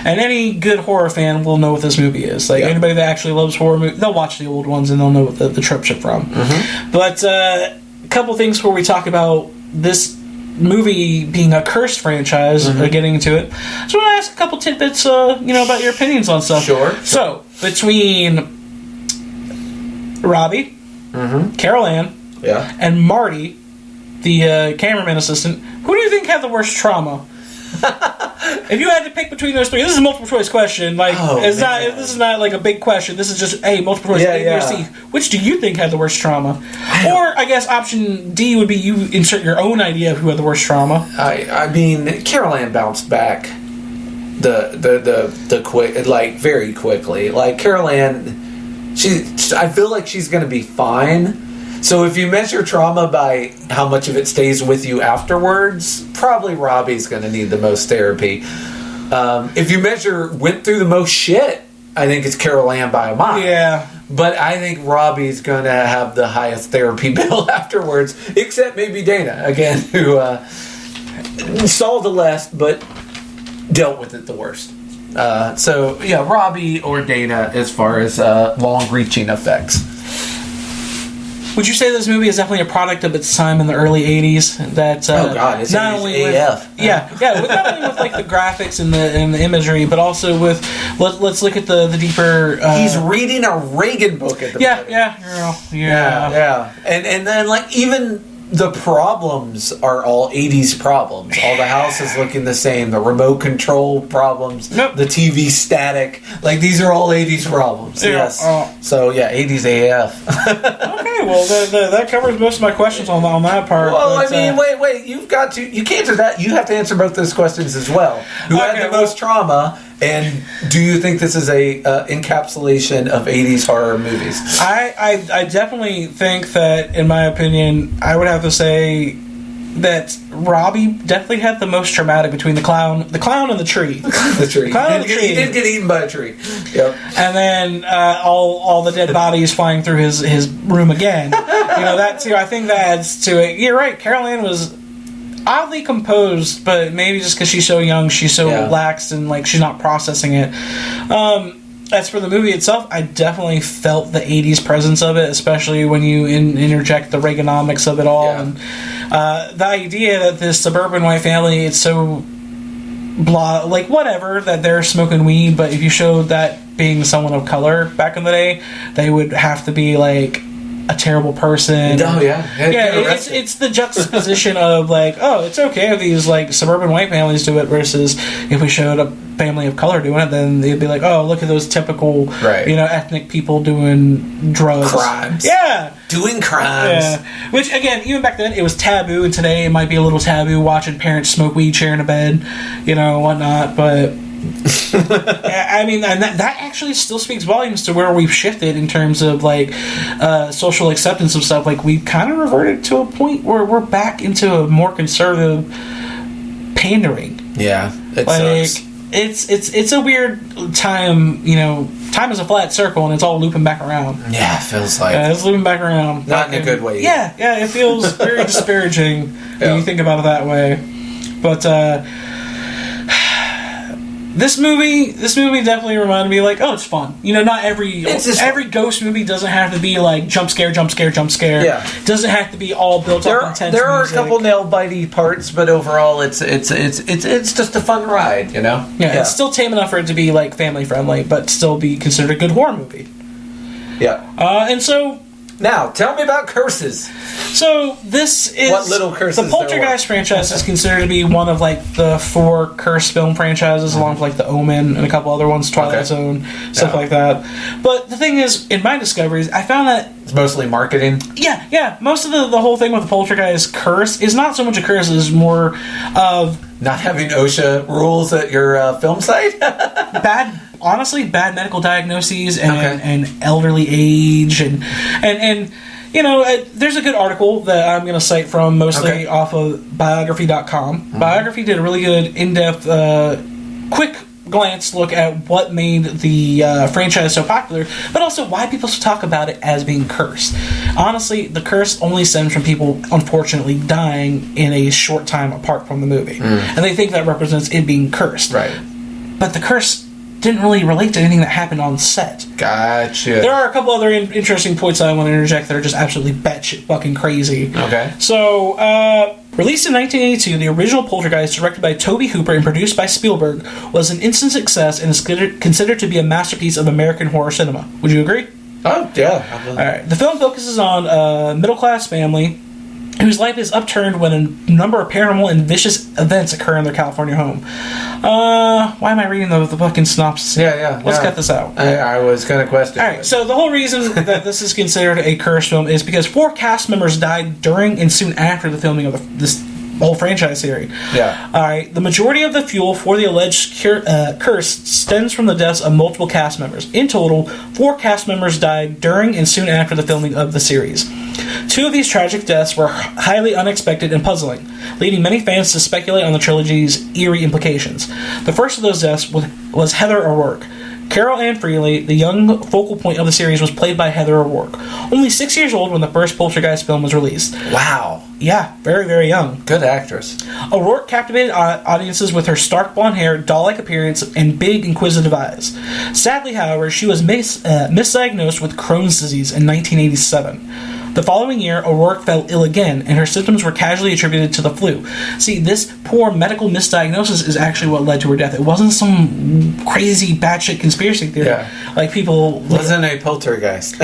and any good horror fan will know what this movie is. Anybody that actually loves horror movies, they'll watch the old ones and they'll know what the tropes are from. Mm-hmm. But a couple things before we talk about this movie being a cursed franchise, getting into it. I just want to ask a couple tidbits, about your opinions on stuff. Sure. So between Robbie, Carol Ann, and Marty. the cameraman assistant, who do you think had the worst trauma? If you had to pick between those three, this is a multiple choice question. Like, this is not like a big question. This is just multiple choice. A, B, or C. Which do you think had the worst trauma? Or I guess option D would be you insert your own idea of who had the worst trauma. I mean, Carol Ann bounced back the quick, like, very quickly. Like, Carol Ann, I feel like she's going to be fine. So if you measure trauma by how much of it stays with you afterwards, probably Robbie's going to need the most therapy. If you measure went through the most shit, I think it's Carol Ann by a mile. Yeah. But I think Robbie's going to have the highest therapy bill afterwards, except maybe Dana, again, who saw the less, but dealt with it the worst. So, yeah, Robbie or Dana as far as long-reaching effects. Would you say this movie is definitely a product of its time in the early '80s? That oh god, it's not only with, AF. Not only with like the graphics and the imagery, but also with let's look at the deeper. He's reading a Reagan book at the beginning. Yeah. And then like even the problems are all 80s problems. All the houses looking the same. The remote control problems. Nope. The TV static. Like, these are all 80s problems. Yeah. Yes. So, yeah, 80s AF. Okay, well, that covers most of my questions on that part. Well, but, I mean, wait. You can't answer that. You have to answer both those questions as well. Who had the most trauma? And do you think this is a encapsulation of 80s horror movies? I definitely think that, in my opinion, I would have to say that Robbie definitely had the most traumatic between the clown and the tree. The tree. He did get eaten by a tree. Yep. And then all the dead bodies flying through his room again. That too. I think that adds to it. You're right. Carol Ann was oddly composed, but maybe just because she's so young, she's so lax and like she's not processing it. As for the movie itself, I definitely felt the 80s presence of it, especially when you interject the Reaganomics of it all. Yeah. And the idea that this suburban white family, it's so blah, like whatever, that they're smoking weed, but if you showed that being someone of color back in the day, they would have to be like a terrible person. Oh yeah, it's the juxtaposition of like, oh, it's okay if these like suburban white families do it versus if we showed a family of color doing it, then they'd be like, oh, look at those typical, ethnic people doing drugs, crimes, doing crimes. Yeah, which again, even back then it was taboo, and today it might be a little taboo watching parents smoke weed sharing a bed, whatnot, but. I mean, and that actually still speaks volumes to where we've shifted in terms of like social acceptance of stuff. Like we've kind of reverted to a point where we're back into a more conservative pandering. Yeah, sucks. It's a weird time. Time is a flat circle and it's all looping back around. Yeah, it feels like it's looping back around. Not in a good way. Yeah, it feels very disparaging when you think about it that way. But. This movie definitely reminded me like, oh, it's fun. Not every ghost movie doesn't have to be like jump scare. Yeah, doesn't have to be all built up intense. There are music. a couple nail bitey parts, but overall, it's just a fun ride. Yeah, it's still tame enough for it to be like family friendly, but still be considered a good horror movie. Yeah, and so. Now, tell me about curses. So, this is... What little curses the Poltergeist franchise is considered to be one of, like, the 4 curse film franchises, along with, like, The Omen and a couple other ones, Twilight Zone, stuff like that. But the thing is, in my discoveries, I found that... It's mostly marketing? Yeah. Most of the whole thing with the Poltergeist curse is not so much a curse, it's more of... Not having OSHA rules at your film site? Honestly, bad medical diagnoses and elderly age and there's a good article that I'm going to cite from mostly off of biography.com. Mm-hmm. Biography did a really good in-depth quick glance look at what made the franchise so popular, but also why people talk about it as being cursed. Honestly, the curse only stems from people unfortunately dying in a short time apart from the movie. And they think that represents it being cursed. Right. But the curse didn't really relate to anything that happened on set. Gotcha. There are a couple other interesting points I want to interject that are just absolutely batshit fucking crazy. Okay. So, released in 1982, the original Poltergeist, directed by Tobe Hooper and produced by Spielberg, was an instant success and is considered to be a masterpiece of American horror cinema. Would you agree? Oh, yeah. Alright. The film focuses on a middle-class family whose life is upturned when a number of paranormal and vicious events occur in their California home. Why am I reading the fucking synopsis? Let's cut this out. I was going to question. Alright, so the whole reason that this is considered a cursed film is because 4 cast members died during and soon after the filming of this whole franchise series. Yeah. Alright, the majority of the fuel for the alleged curse stems from the deaths of multiple cast members. In total, 4 cast members died during and soon after the filming of the series. 2 of these tragic deaths were highly unexpected and puzzling, leading many fans to speculate on the trilogy's eerie implications. The first of those deaths was Heather O'Rourke. Carol Ann Freely, the young focal point of the series, was played by Heather O'Rourke, only 6 years old when the first Poltergeist film was released. Wow. Yeah, very, very young. Good actress. O'Rourke captivated audiences with her stark blonde hair, doll-like appearance, and big, inquisitive eyes. Sadly, however, she was misdiagnosed with Crohn's disease in 1987. The following year, O'Rourke fell ill again, and her symptoms were casually attributed to the flu. See, this poor medical misdiagnosis is actually what led to her death. It wasn't some crazy batshit conspiracy theory like people... Wasn't a poltergeist.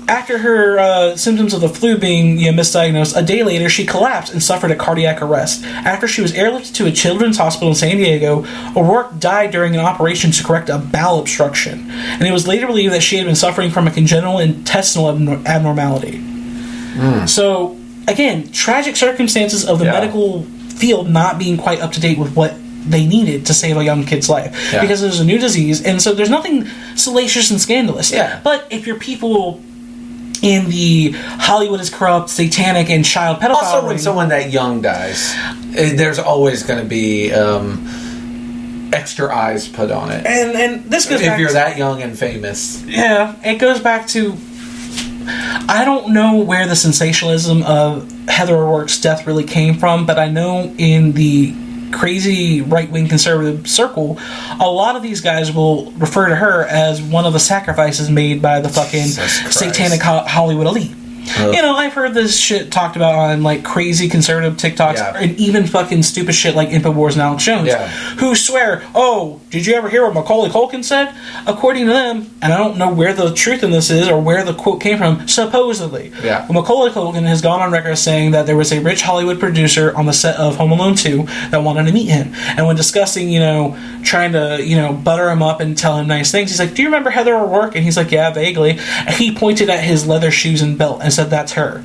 After her symptoms of the flu being misdiagnosed, a day later she collapsed and suffered a cardiac arrest. After she was airlifted to a children's hospital in San Diego, O'Rourke died during an operation to correct a bowel obstruction, and it was later believed that she had been suffering from a congenital intestinal abnormality. So, again, tragic circumstances of the medical field not being quite up to date with what they needed to save a young kid's life. Because there's a new disease, and so there's nothing salacious and scandalous. But if you're people in the Hollywood is corrupt, satanic, and child pedophile Also, when someone that young dies, there's always going to be extra eyes put on it. And this goes back if you're that young and famous. Yeah, it goes back to... I don't know where the sensationalism of Heather O'Rourke's death really came from, but I know in the crazy right-wing conservative circle, a lot of these guys will refer to her as one of the sacrifices made by the fucking satanic Hollywood elite. You know, I've heard this shit talked about on, like, crazy conservative TikToks, and even fucking stupid shit like InfoWars and Alex Jones, who swear, oh, did you ever hear what Macaulay Culkin said? According to them, and I don't know where the truth in this is, or where the quote came from, supposedly, Macaulay Culkin has gone on record saying that there was a rich Hollywood producer on the set of Home Alone 2 that wanted to meet him, and when discussing, you know, trying to, you know, butter him up and tell him nice things, he's like, do you remember Heather O'Rourke? And he's like, yeah, vaguely. And he pointed at his leather shoes and belt and said, that's her.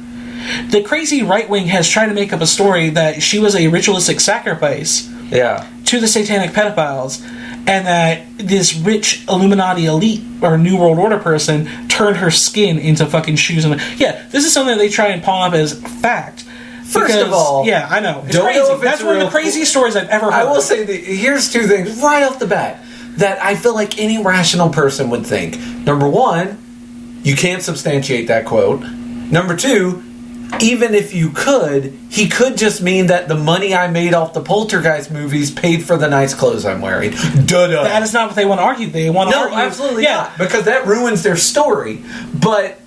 The crazy right wing has tried to make up a story that she was a ritualistic sacrifice to the satanic pedophiles, and that this rich Illuminati elite or New World Order person turned her skin into fucking shoes. And this is something that they try and pawn up as fact. First of all, I know. It's don't crazy. know if That's one of the craziest stories I've ever heard. I will say that here's 2 things right off the bat that I feel like any rational person would think. Number 1, you can't substantiate that quote. Number 2, even if you could, he could just mean that the money I made off the Poltergeist movies paid for the nice clothes I'm wearing. Duh. That is not what they want to argue. They want to argue... No, absolutely not. Because that ruins their story. But...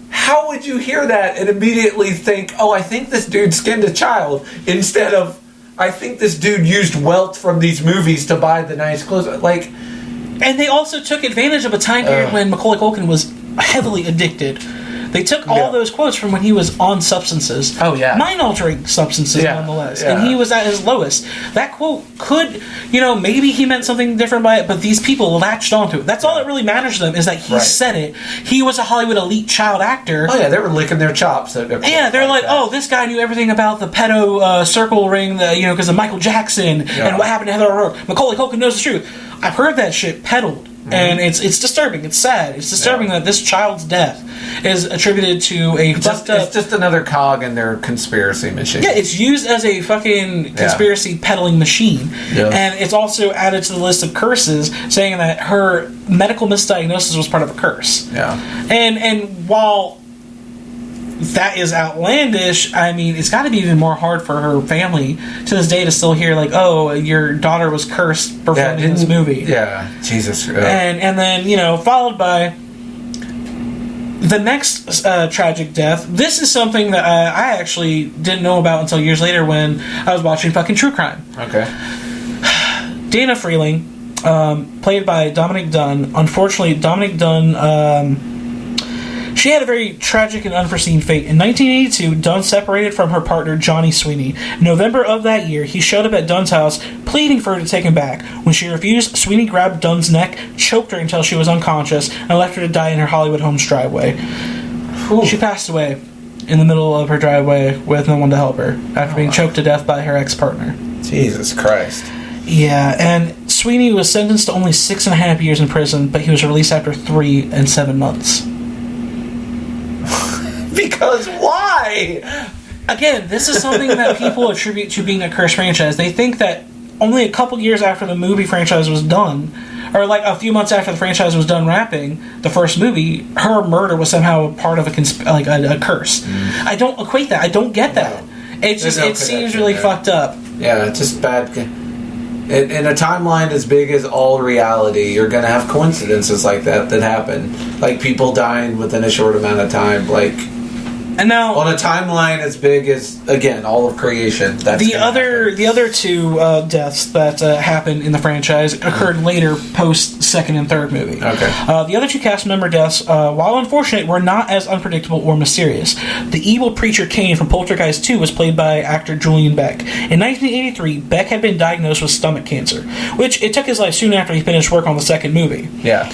how would you hear that and immediately think, oh, I think this dude skinned a child, instead of, I think this dude used wealth from these movies to buy the nice clothes? Like, and they also took advantage of a time period when Macaulay Culkin was heavily addicted. They took all those quotes from when he was on substances. Oh, yeah. Mind-altering substances, nonetheless. And he was at his lowest. That quote could, you know, maybe he meant something different by it, but these people latched onto it. That's all that really matters to them, is that he said it. He was a Hollywood elite child actor. Oh, yeah, they were licking their chops. Yeah, they're like, oh, this guy knew everything about the pedo circle ring, you know, because of Michael Jackson, and what happened to Heather O'Rourke. Macaulay Culkin knows the truth. I've heard that shit peddled. And it's disturbing. It's sad. It's disturbing that this child's death is attributed to a fucked up... It's just another cog in their conspiracy machine. Yeah, it's used as a fucking conspiracy peddling machine. Yeah. And it's also added to the list of curses, saying that her medical misdiagnosis was part of a curse. Yeah. And while that is outlandish, I mean, it's got to be even more hard for her family to this day to still hear, like, oh, your daughter was cursed for filming this movie. Yeah, Jesus. And then, you know, followed by the next tragic death. This is something that I actually didn't know about until years later when I was watching fucking true crime. Okay. Dana Freeling, played by Dominic Dunn. Unfortunately, Dominic Dunn... She had a very tragic and unforeseen fate. In 1982, Dunn separated from her partner, Johnny Sweeney. In November of that year, he showed up at Dunn's house, pleading for her to take him back. When she refused, Sweeney grabbed Dunn's neck, choked her until she was unconscious, and left her to die in her Hollywood home's driveway. Ooh. She passed away in the middle of her driveway with no one to help her, after being choked to death by her ex-partner. Jesus Christ. Yeah, and Sweeney was sentenced to only 6.5 years in prison, but he was released after 3 and 7 months. Because why? Again, this is something that people attribute to being a cursed franchise. They think that only a couple years after the movie franchise was done, or like a few months after the franchise was done wrapping the first movie, her murder was somehow part of a curse. I don't equate that. I don't get that. It seems really fucked up. Yeah, it's just bad. In a timeline as big as all reality, you're going to have coincidences like that happen. Like people dying within a short amount of time. Like, and now on a timeline as big as, again, all of creation. That's the other two deaths that happened in the franchise occurred later, post second and third movie. Okay. The other two cast member deaths, while unfortunate, were not as unpredictable or mysterious. The evil preacher Kane from Poltergeist 2 was played by actor Julian Beck. In 1983, Beck had been diagnosed with stomach cancer, which it took his life soon after he finished work on the second movie. Yeah.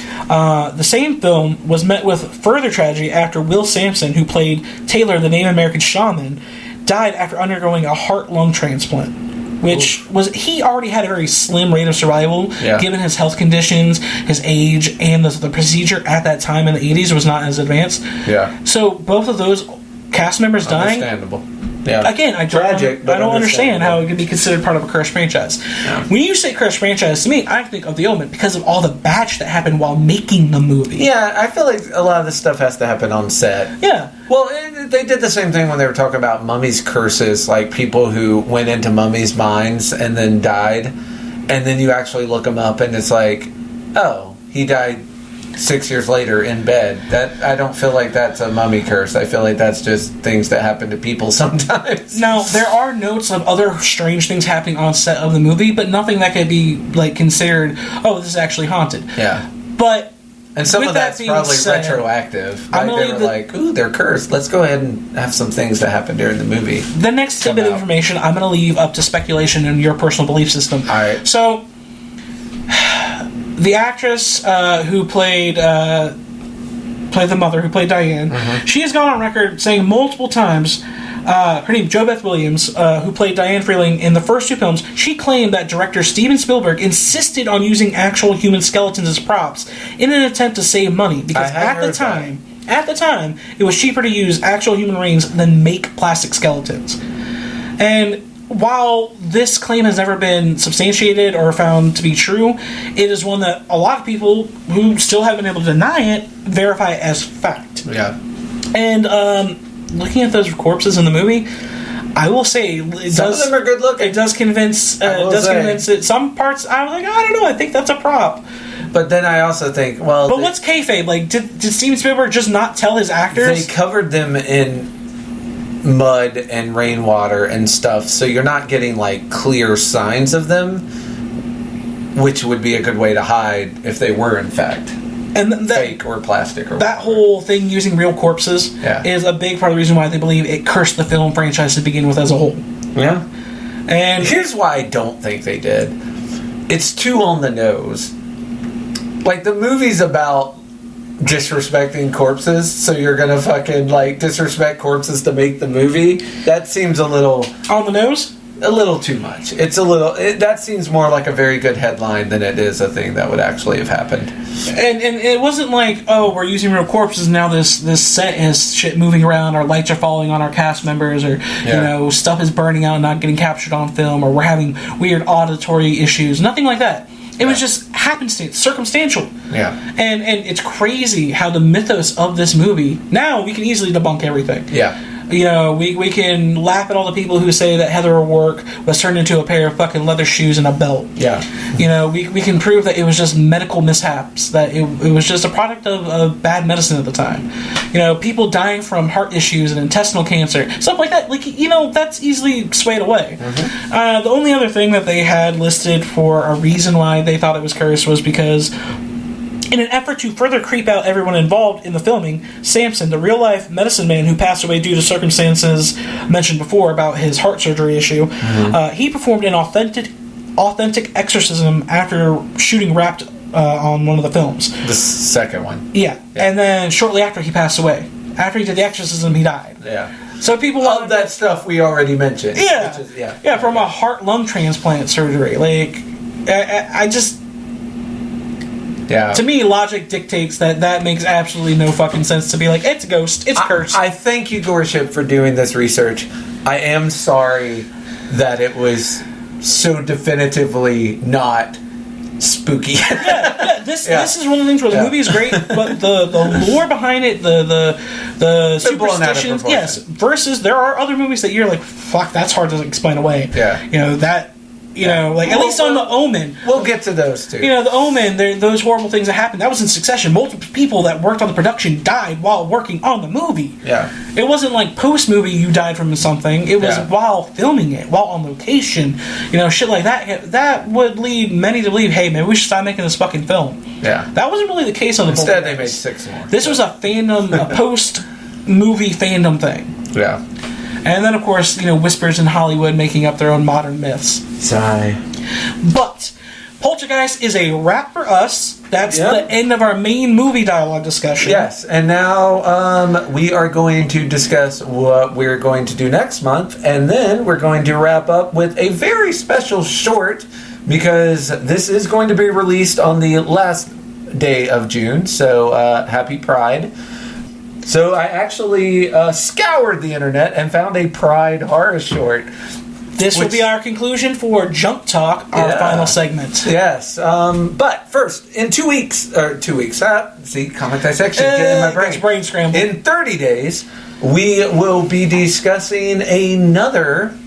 The same film was met with further tragedy after Will Sampson, who played Taylor, the Native American shaman, died after undergoing a heart-lung transplant, which was, he already had a very slim rate of survival, given his health conditions, his age, and the procedure at that time in the 80s was not as advanced. Yeah. So both of those cast members dying. Understandable. Yeah. Again, I don't understand how it could be considered part of a cursed franchise. Yeah. When you say cursed franchise, to me, I think of The Omen because of all the bad shit that happened while making the movie. Yeah, I feel like a lot of this stuff has to happen on set. Yeah. Well, they did the same thing when they were talking about mummies' curses, like people who went into mummies' minds and then died, and then you actually look them up and it's like, oh, he died 6 years later in bed. That, I don't feel like that's a mummy curse. I feel like that's just things that happen to people sometimes. Now, there are notes of other strange things happening on set of the movie, but nothing that could be like considered, oh, this is actually haunted. Yeah. But and some of that's probably retroactive. Like they were like, ooh, they're cursed. Let's go ahead and have some things that happen during the movie. The next tidbit of information I'm going to leave up to speculation and your personal belief system. All right. So, the actress who played the mother, who played Diane, she has gone on record saying multiple times, her name Jo Beth Williams, who played Diane Freeling in the first two films, she claimed that director Steven Spielberg insisted on using actual human skeletons as props in an attempt to save money, because at the time, it was cheaper to use actual human remains than make plastic skeletons. And while this claim has never been substantiated or found to be true, it is one that a lot of people who still haven't been able to deny it verify as fact. Yeah. And looking at those corpses in the movie, I will say some of them are good looking. It does convince. Convince it. Some parts I was like, I don't know. I think that's a prop. But then I also think, well, but what's kayfabe? Like, did Steven Spielberg just not tell his actors? They covered them in mud and rainwater and stuff, so you're not getting like clear signs of them, which would be a good way to hide if they were in fact fake or plastic or that whatever. Whole thing using real corpses is a big part of the reason why they believe it cursed the film franchise to begin with as a whole. Yeah. And here's why I don't think they did. It's too on the nose. Like, the movie's about disrespecting corpses, so you're gonna fucking like disrespect corpses to make the movie. That seems a little on the nose, a little too much. It's a little that seems more like a very good headline than it is a thing that would actually have happened. And it wasn't like, oh, we're using real corpses now, this set has shit moving around, our lights are falling on our cast members, or you know, stuff is burning out and not getting captured on film, or we're having weird auditory issues. Nothing like that. It was just happenstance, circumstantial. Yeah. And it's crazy how the mythos of this movie, now we can easily debunk everything. Yeah. You know, we can laugh at all the people who say that Heather O'Rourke was turned into a pair of fucking leather shoes and a belt. Yeah. You know, we can prove that it was just medical mishaps, that it was just a product of bad medicine at the time. You know, people dying from heart issues and intestinal cancer, stuff like that. Like, you know, that's easily swayed away. Mm-hmm. The only other thing that they had listed for a reason why they thought it was cursed was because In an effort to further creep out everyone involved in the filming, Samson, the real-life medicine man who passed away due to circumstances mentioned before about his heart surgery issue, he performed an authentic exorcism after shooting wrapped on one of the films. The second one. Yeah. And then shortly after, he passed away. After he did the exorcism, he died. Yeah. So people all of that stuff we already mentioned. Yeah. Which is, from a heart-lung transplant surgery. Like, I just... Yeah. To me, logic dictates that makes absolutely no fucking sense to be like, it's a ghost, it's cursed. I thank you, Goreship, for doing this research. I am sorry that it was so definitively not spooky. This is one of the things where the movie is great, but the lore behind it, the superstitions, versus there are other movies that you're like, fuck, that's hard to explain away. Yeah. At least on The Omen. We'll get to those too. The Omen, those horrible things that happened, that was in succession. Multiple people that worked on the production died while working on the movie. Yeah. It wasn't like post-movie you died from something. It was while filming it, while on location. Shit like that. That would lead many to believe, hey, maybe we should stop making this fucking film. Yeah. That wasn't really the case on the Instead, they made 6 more. This was a fandom, a post-movie fandom thing. Yeah. And then, of course, whispers in Hollywood making up their own modern myths. Sigh. But Poltergeist is a wrap for us. That's the end of our main movie dialogue discussion. Yes, and now we are going to discuss what we're going to do next month, and then we're going to wrap up with a very special short, because this is going to be released on the last day of June, so happy Pride. So I actually scoured the internet and found a Pride horror short. This will be our conclusion for Junk Talk, our final segment. Yes. But first, in 2 weeks, see, comic dissection, get in my brain. It's brain scramble. In 30 days, we will be discussing another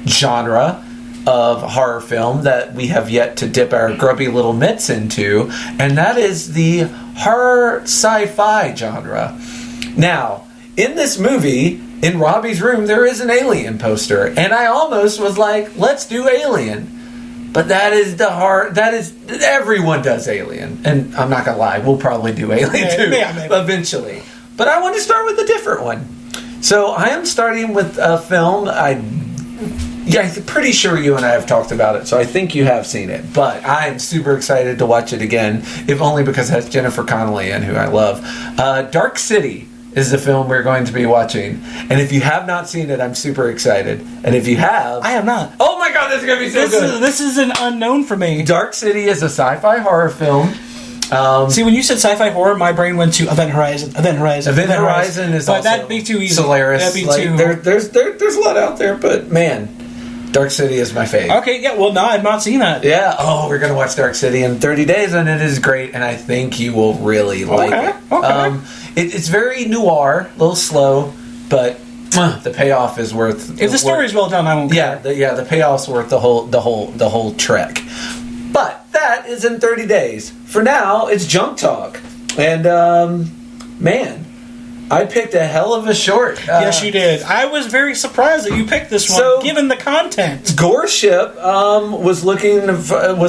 genre of horror film that we have yet to dip our grubby little mitts into, and that is the horror sci-fi genre. Now, in this movie, in Robbie's room, there is an Alien poster, and I almost was like, let's do Alien. But that is everyone does Alien, and I'm not gonna lie, we'll probably do Alien too, eventually. But I want to start with a different one. So I am starting with a film, I'm pretty sure you and I have talked about it, so I think you have seen it. But I am super excited to watch it again, if only because it has Jennifer Connelly in, who I love. Dark City is the film we're going to be watching. And if you have not seen it, I'm super excited. And if you have... I have not. Oh my god, this is going to be so good. This is an unknown for me. Dark City is a sci-fi horror film. See, when you said sci-fi horror, my brain went to Event Horizon. Event Horizon is but also that'd be too easy. Solaris. That'd be too... There's a lot out there, but man, Dark City is my fave. Okay, no, I've not seen that. Yeah, we're going to watch Dark City in 30 days, and it is great, and I think you will really like it. Okay. It's very noir, a little slow, but the payoff is worth. If the story's well done, I won't care. The payoff's worth the whole trek. But that is in 30 days. For now, it's Junk Talk, and man, I picked a hell of a short. Yes, you did. I was very surprised that you picked this one, given the content. Goreship was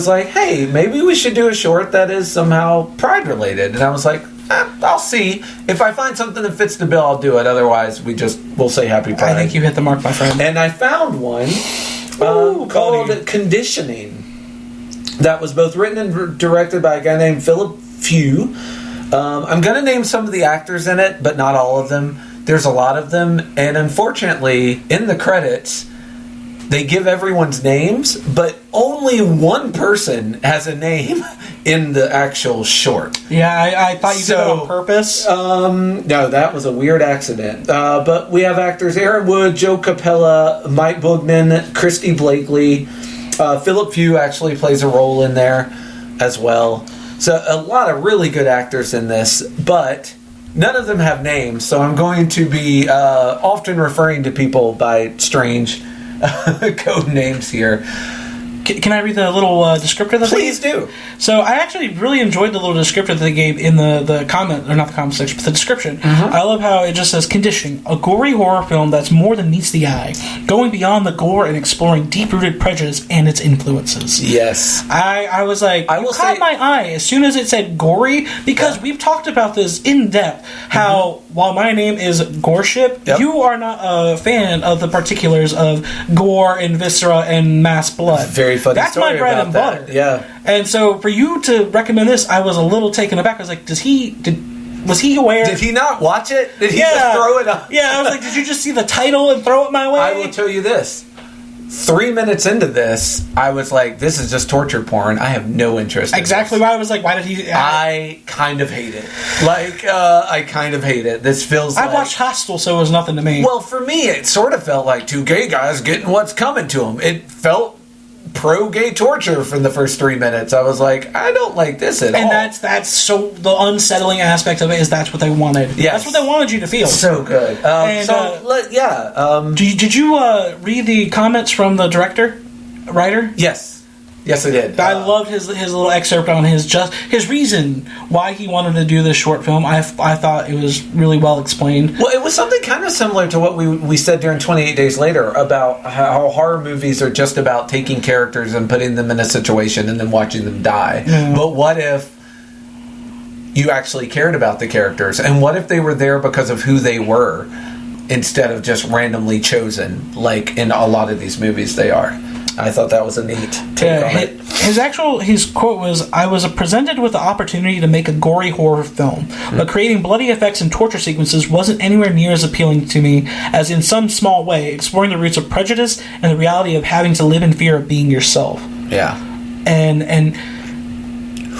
like, hey, maybe we should do a short that is somehow Pride related, and I was like, I'll see. If I find something that fits the bill, I'll do it. Otherwise, we'll say Happy Pride. I think you hit the mark, my friend. And I found one called Conditioning that was both written and directed by a guy named Philip Few. I'm going to name some of the actors in it, but not all of them. There's a lot of them, and unfortunately, in the credits, they give everyone's names, but only one person has a name in the actual short. Yeah, I thought you did that on purpose. No, that was a weird accident. But we have actors Aaron Wood, Joe Capella, Mike Boogman, Christy Blakely. Philip Few actually plays a role in there as well. So a lot of really good actors in this, but none of them have names, so I'm going to be often referring to people by strange code names here. Can I read the little descriptor that Please they gave? do. So I actually really enjoyed the little descriptor that they gave in the comment, or not the comment section, but the description. I love how it just says, conditioning, a gory horror film that's more than meets the eye, going beyond the gore and exploring deep-rooted prejudice and its influences. Yes. I was like, I will caught say- my eye as soon as it said gory, because we've talked about this in depth, how while my name is Goreship, you are not a fan of the particulars of gore and viscera and mass blood. Very funny That's story my bread about and that. butter. Yeah. And so for you to recommend this, I was a little taken aback. I was like, was he aware? Did he not watch it? Did he just throw it up? Yeah, I was like, did you just see the title and throw it my way? I will tell you this. 3 minutes into this, I was like, this is just torture porn. I have no interest in Exactly this. why I was like, why did he... I kind of hate it. I kind of hate it. This feels I like... watched Hostel, so it was nothing to me. Well, for me, it sort of felt like two gay guys getting what's coming to them. It felt pro-gay torture for the first 3 minutes. I was like, I don't like this at all. And that's so the unsettling aspect of it is that's what they wanted. Yes. That's what they wanted you to feel. So good. Did you read the comments from the writer? Yes, I did. I loved his little excerpt on his reason why he wanted to do this short film. I thought it was really well explained. Well, it was something kind of similar to what we said during 28 Days Later about how horror movies are just about taking characters and putting them in a situation and then watching them die. Yeah. But what if you actually cared about the characters? And what if they were there because of who they were instead of just randomly chosen, like in a lot of these movies they are? I thought that was a neat take on it. His quote was, I was presented with the opportunity to make a gory horror film, but creating bloody effects and torture sequences wasn't anywhere near as appealing to me as in some small way exploring the roots of prejudice and the reality of having to live in fear of being yourself. Yeah. And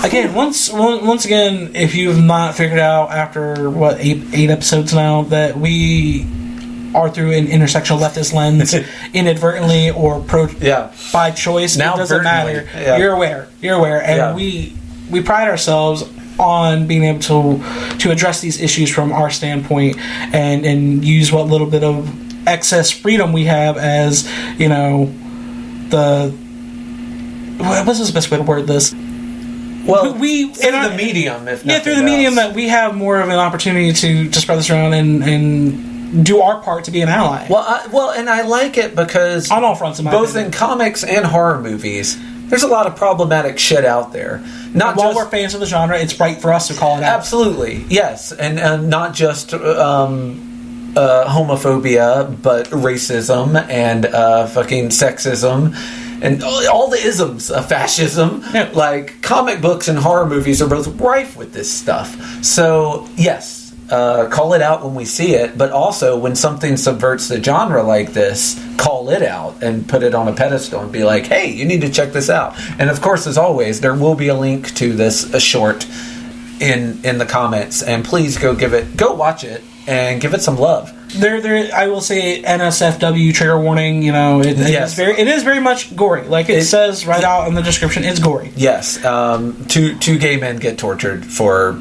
again, once again, if you've not figured out after, eight episodes now, that we are through an intersectional leftist lens inadvertently or by choice. Now it doesn't matter. Yeah. You're aware, and we pride ourselves on being able to address these issues from our standpoint and use what little bit of excess freedom we have as, what's the best way to word this? Well, through the medium, that we have more of an opportunity to spread this around and do our part to be an ally. And I like it because on all fronts, both in comics and horror movies, there's a lot of problematic shit out there. While we're fans of the genre, it's right for us to call it out. Absolutely, yes, and not just homophobia, but racism and fucking sexism. And all the isms of fascism. Yeah. Like, comic books and horror movies are both rife with this stuff. So, yes, call it out when we see it, but also when something subverts the genre like this, call it out and put it on a pedestal and be like, hey, you need to check this out. And of course, as always, there will be a link to this short in the comments, and please go watch it and give it some love. There, I will say NSFW trigger warning. It is very much gory. Like it says right out in the description, it's gory. Yes, two gay men get tortured for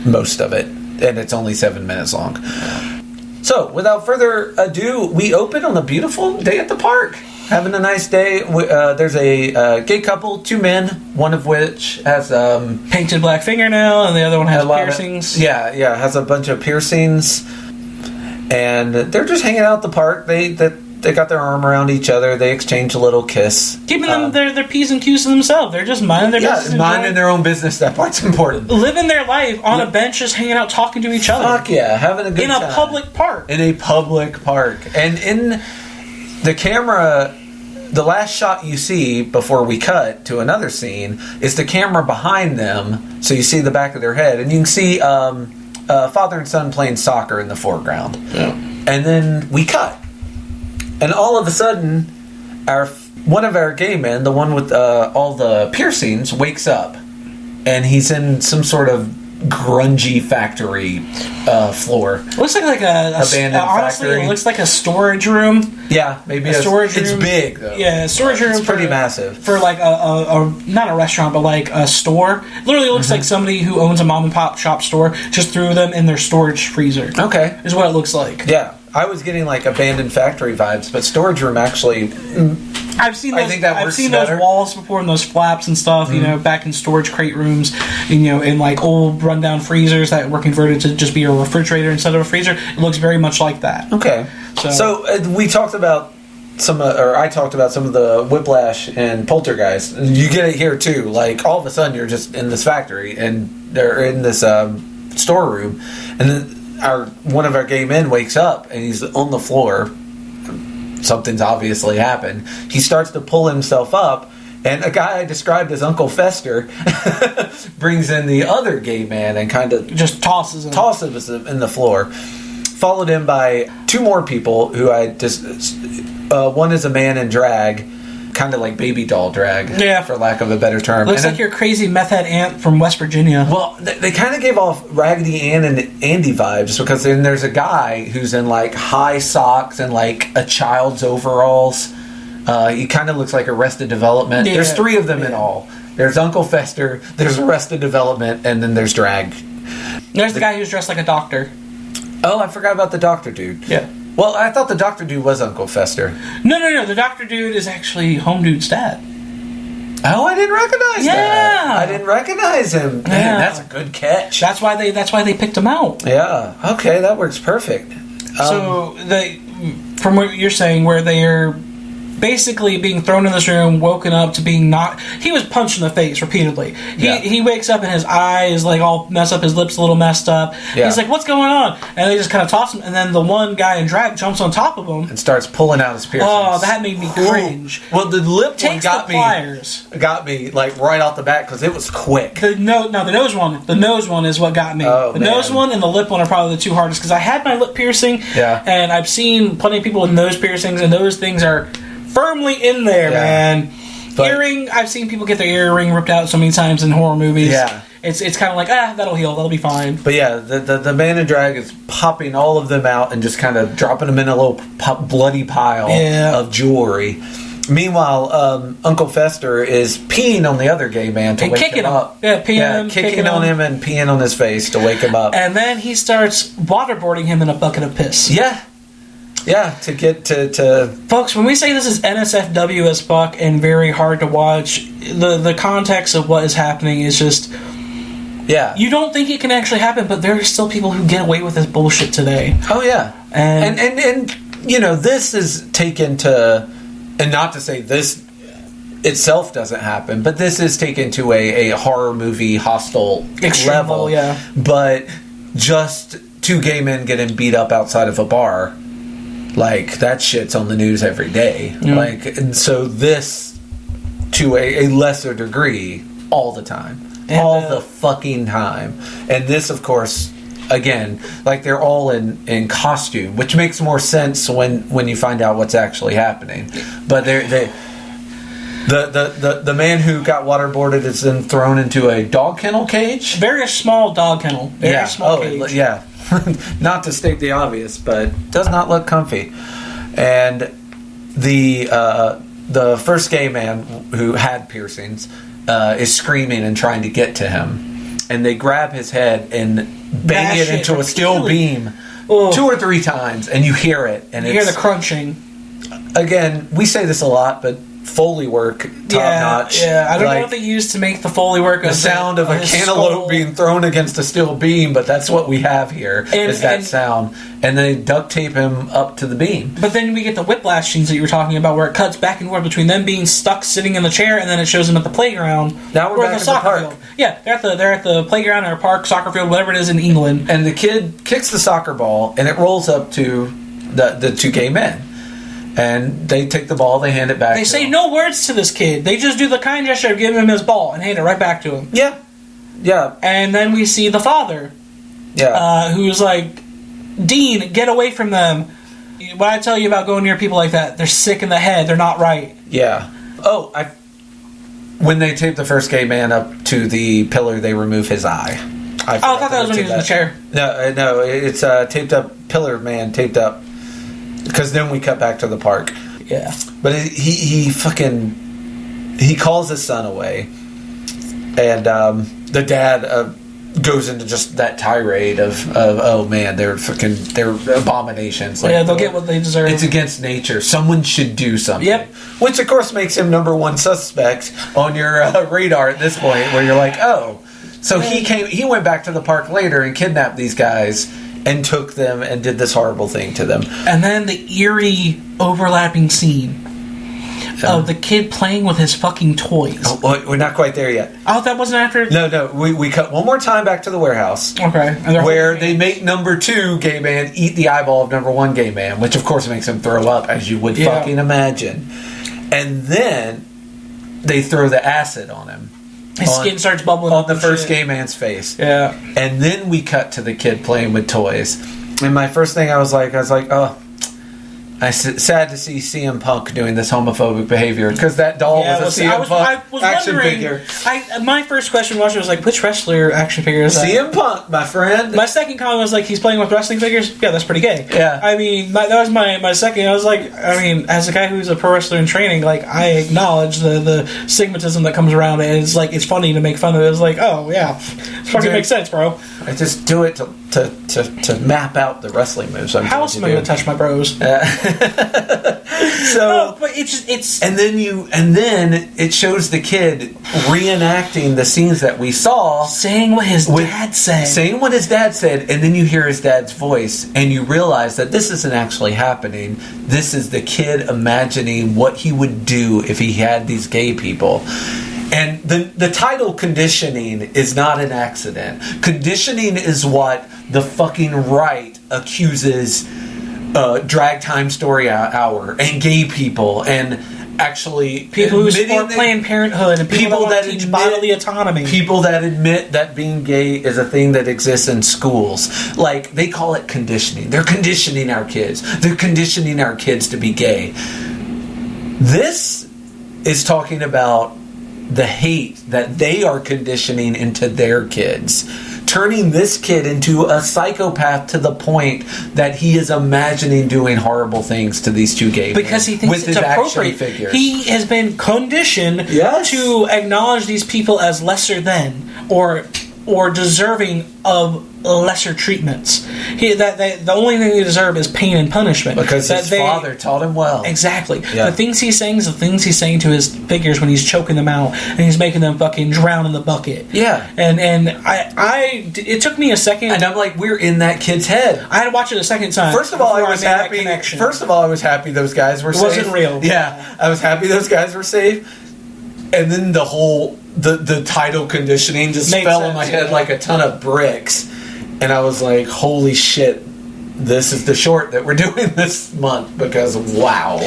most of it, and it's only 7 minutes long. So, without further ado, we open on a beautiful day at the park. Having a nice day. There's a gay couple, 2 men, one of which has painted black fingernail, and the other one has piercings. Has a bunch of piercings. And they're just hanging out at the park. They got their arm around each other. They exchange a little kiss. Keeping them their P's and Q's to themselves. They're just minding their business. Minding their own business. That part's important. Living their life on a bench, just hanging out, talking to each other. Fuck yeah, having a good time. In a public park. In a public park. And in the camera, the last shot you see before we cut to another scene is the camera behind them. So you see the back of their head. And you can see father and son playing soccer in the foreground. Yeah. And then we cut. And all of a sudden, one of our gay men, the one with all the piercings, wakes up. And he's in some sort of grungy factory floor. It looks like a abandoned honestly, factory. It looks like a storage room. Yeah, maybe a storage room. It's big, though. Yeah, a storage room. It's pretty massive. For like a not a restaurant, but like a store. Literally looks like somebody who owns a mom and pop shop store just threw them in their storage freezer. Okay. Is what it looks like. Yeah. I was getting like abandoned factory vibes, but storage room actually I've seen those, I think that I've works seen better. those walls before and those flaps and stuff, you know, back in storage crate rooms, in like old rundown freezers that were converted to just be a refrigerator instead of a freezer. It looks very much like that. Okay. So we talked about I talked about some of the whiplash and Poltergeist. You get it here too. Like all of a sudden you're just in this factory and they're in this storeroom, and then one of our gay men wakes up and he's on the floor. Something's obviously happened. He starts to pull himself up, and a guy I described as Uncle Fester brings in the other gay man and kind of just tosses him in the floor. Followed in by two more people who I just... one is a man in drag, kind of like baby doll drag, for lack of a better term. Looks like your crazy meth head aunt from West Virginia. Well, they kind of gave off Raggedy Ann and Andy vibes, because then there's a guy who's in like high socks and like a child's overalls. He kind of looks like Arrested Development. Yeah. There's three of them in all. There's Uncle Fester, there's Arrested Development, and then there's drag. There's the guy who's dressed like a doctor. Oh, I forgot about the doctor dude. Yeah. Well, I thought the doctor dude was Uncle Fester. No. The doctor dude is actually Home Dude's dad. Oh, I didn't recognize that. I didn't recognize him. Man, that's a good catch. That's why they picked him out. Yeah. Okay, that works perfect. So from what you're saying, where they're basically being thrown in this room, woken up to being knocked. He was punched in the face repeatedly. He wakes up and his eyes like all messed up, his lips a little messed up. Yeah. He's like, "What's going on?" And they just kind of toss him. And then the one guy in drag jumps on top of him and starts pulling out his piercings. Oh, that made me cringe. Well, the lip one got me like right off the bat because it was quick. The nose one. The nose one is what got me. The nose one and the lip one are probably the two hardest because I had my lip piercing. Yeah. And I've seen plenty of people with nose piercings, and those things are firmly in there, man. But earring, I've seen people get their earring ripped out so many times in horror movies. Yeah. It's kind of like, that'll heal, that'll be fine. But yeah, the man in drag is popping all of them out and just kind of dropping them in a little bloody pile of jewelry. Meanwhile, Uncle Fester is peeing on the other gay man to wake him up. Kicking on him and peeing on his face to wake him up. And then he starts waterboarding him in a bucket of piss. Yeah, to get to... Folks, when we say this is NSFW as fuck and very hard to watch, the context of what is happening is just... Yeah. You don't think it can actually happen, but there are still people who get away with this bullshit today. Oh, yeah. And you know, this is taken to... And not to say this itself doesn't happen, but this is taken to a horror movie hostel level. Yeah. But just two gay men getting beat up outside of a bar... Like, that shit's on the news every day. Yeah. Like, and so this, to a lesser degree, all the time. And all the fucking time. And this, of course, again, like, they're all in costume, which makes more sense when you find out what's actually happening. But the man who got waterboarded is then thrown into a dog kennel cage? Very small dog kennel. Very small cage. Yeah. Not to state the obvious, but does not look comfy. And the first gay man who had piercings is screaming and trying to get to him, and they grab his head and bang it into a steel beam 2 or 3 times, and you hear it, and you hear the crunching. Again, we say this a lot, but Foley work, top notch. Yeah, I don't know what they used to make the Foley work. The sound of a cantaloupe being thrown against a steel beam, but that's what we have here, is that sound. And they duct tape him up to the beam. But then we get the whiplash scenes that you were talking about, where it cuts back and forth between them being stuck sitting in the chair, and then it shows them at the playground. Now we're back at the park. Field. Yeah, they're at the playground or park, soccer field, whatever it is in England. And the kid kicks the soccer ball, and it rolls up to the two gay men. And they take the ball, they hand it back. They say no words to this kid. They just do the kind gesture of giving him his ball and hand it right back to him. Yeah. And then we see the father. Who's like, Dean, get away from them. What I tell you about going near people like that, they're sick in the head. They're not right. Yeah. When they tape the first gay man up to the pillar, they remove his eye. I thought that was when he was in the chair. No, it's taped up, pillar man taped up. Because then we cut back to the park. Yeah. But he calls his son away. And the dad goes into just that tirade of oh man, they're abominations. Like, yeah, they'll get what they deserve. It's against nature. Someone should do something. Yep. Which of course makes him number one suspect on your radar at this point, where you're like, oh, so he went back to the park later and kidnapped these guys and took them and did this horrible thing to them. And then the eerie overlapping scene of the kid playing with his fucking toys. Oh, we're not quite there yet. Oh, that wasn't after? No. We cut one more time back to the warehouse. Okay. Where they make number 2 gay man eat the eyeball of number 1 gay man, which of course makes him throw up, as you would fucking imagine. And then they throw the acid on him. His skin starts bubbling on the first gay man's face. Yeah. And then we cut to the kid playing with toys. And my first thing I was like, oh, sad to see CM Punk doing this homophobic behavior, because that doll was a CM Punk action figure. My first question watching was like, which wrestler action figure is that? CM Punk, my friend. My second comment was like, he's playing with wrestling figures? Yeah, that's pretty gay. Yeah. I mean, that was my second. I was like, I mean, as a guy who's a pro wrestler in training, like, I acknowledge the stigmatism that comes around it, and it's like, it's funny to make fun of it. It's like, oh, yeah. It fucking makes sense, bro. I just do it to map out the wrestling moves. How else am I going to touch my bros? So, but it's and then it shows the kid reenacting the scenes that we saw, saying what his dad said, and then you hear his dad's voice, and you realize that this isn't actually happening. This is the kid imagining what he would do if he had these gay people. And the title Conditioning is not an accident. Conditioning is what the fucking right accuses Drag Time Story Hour and gay people and actually people who support Planned Parenthood and people that teach bodily autonomy. People that admit that being gay is a thing that exists in schools. Like, they call it conditioning. They're conditioning our kids. They're conditioning our kids to be gay. This is talking about the hate that they are conditioning into their kids, turning this kid into a psychopath to the point that he is imagining doing horrible things to these two gay men because he thinks it's appropriate. He has been conditioned to acknowledge these people as lesser than or deserving of lesser treatments. The only thing they deserve is pain and punishment. Because his father taught him well. Exactly. Yeah. The things he's saying is the things he's saying to his figures when he's choking them out and he's making them fucking drown in the bucket. Yeah. And it took me a second. And I'm like, we're in that kid's head. I had to watch it a second time. First of all, I was happy those guys were safe. It wasn't real. Yeah. I was happy those guys were safe. And then the whole the title Conditioning just fell in my head like a ton of bricks. And I was like, holy shit, this is the short that we're doing this month, because wow.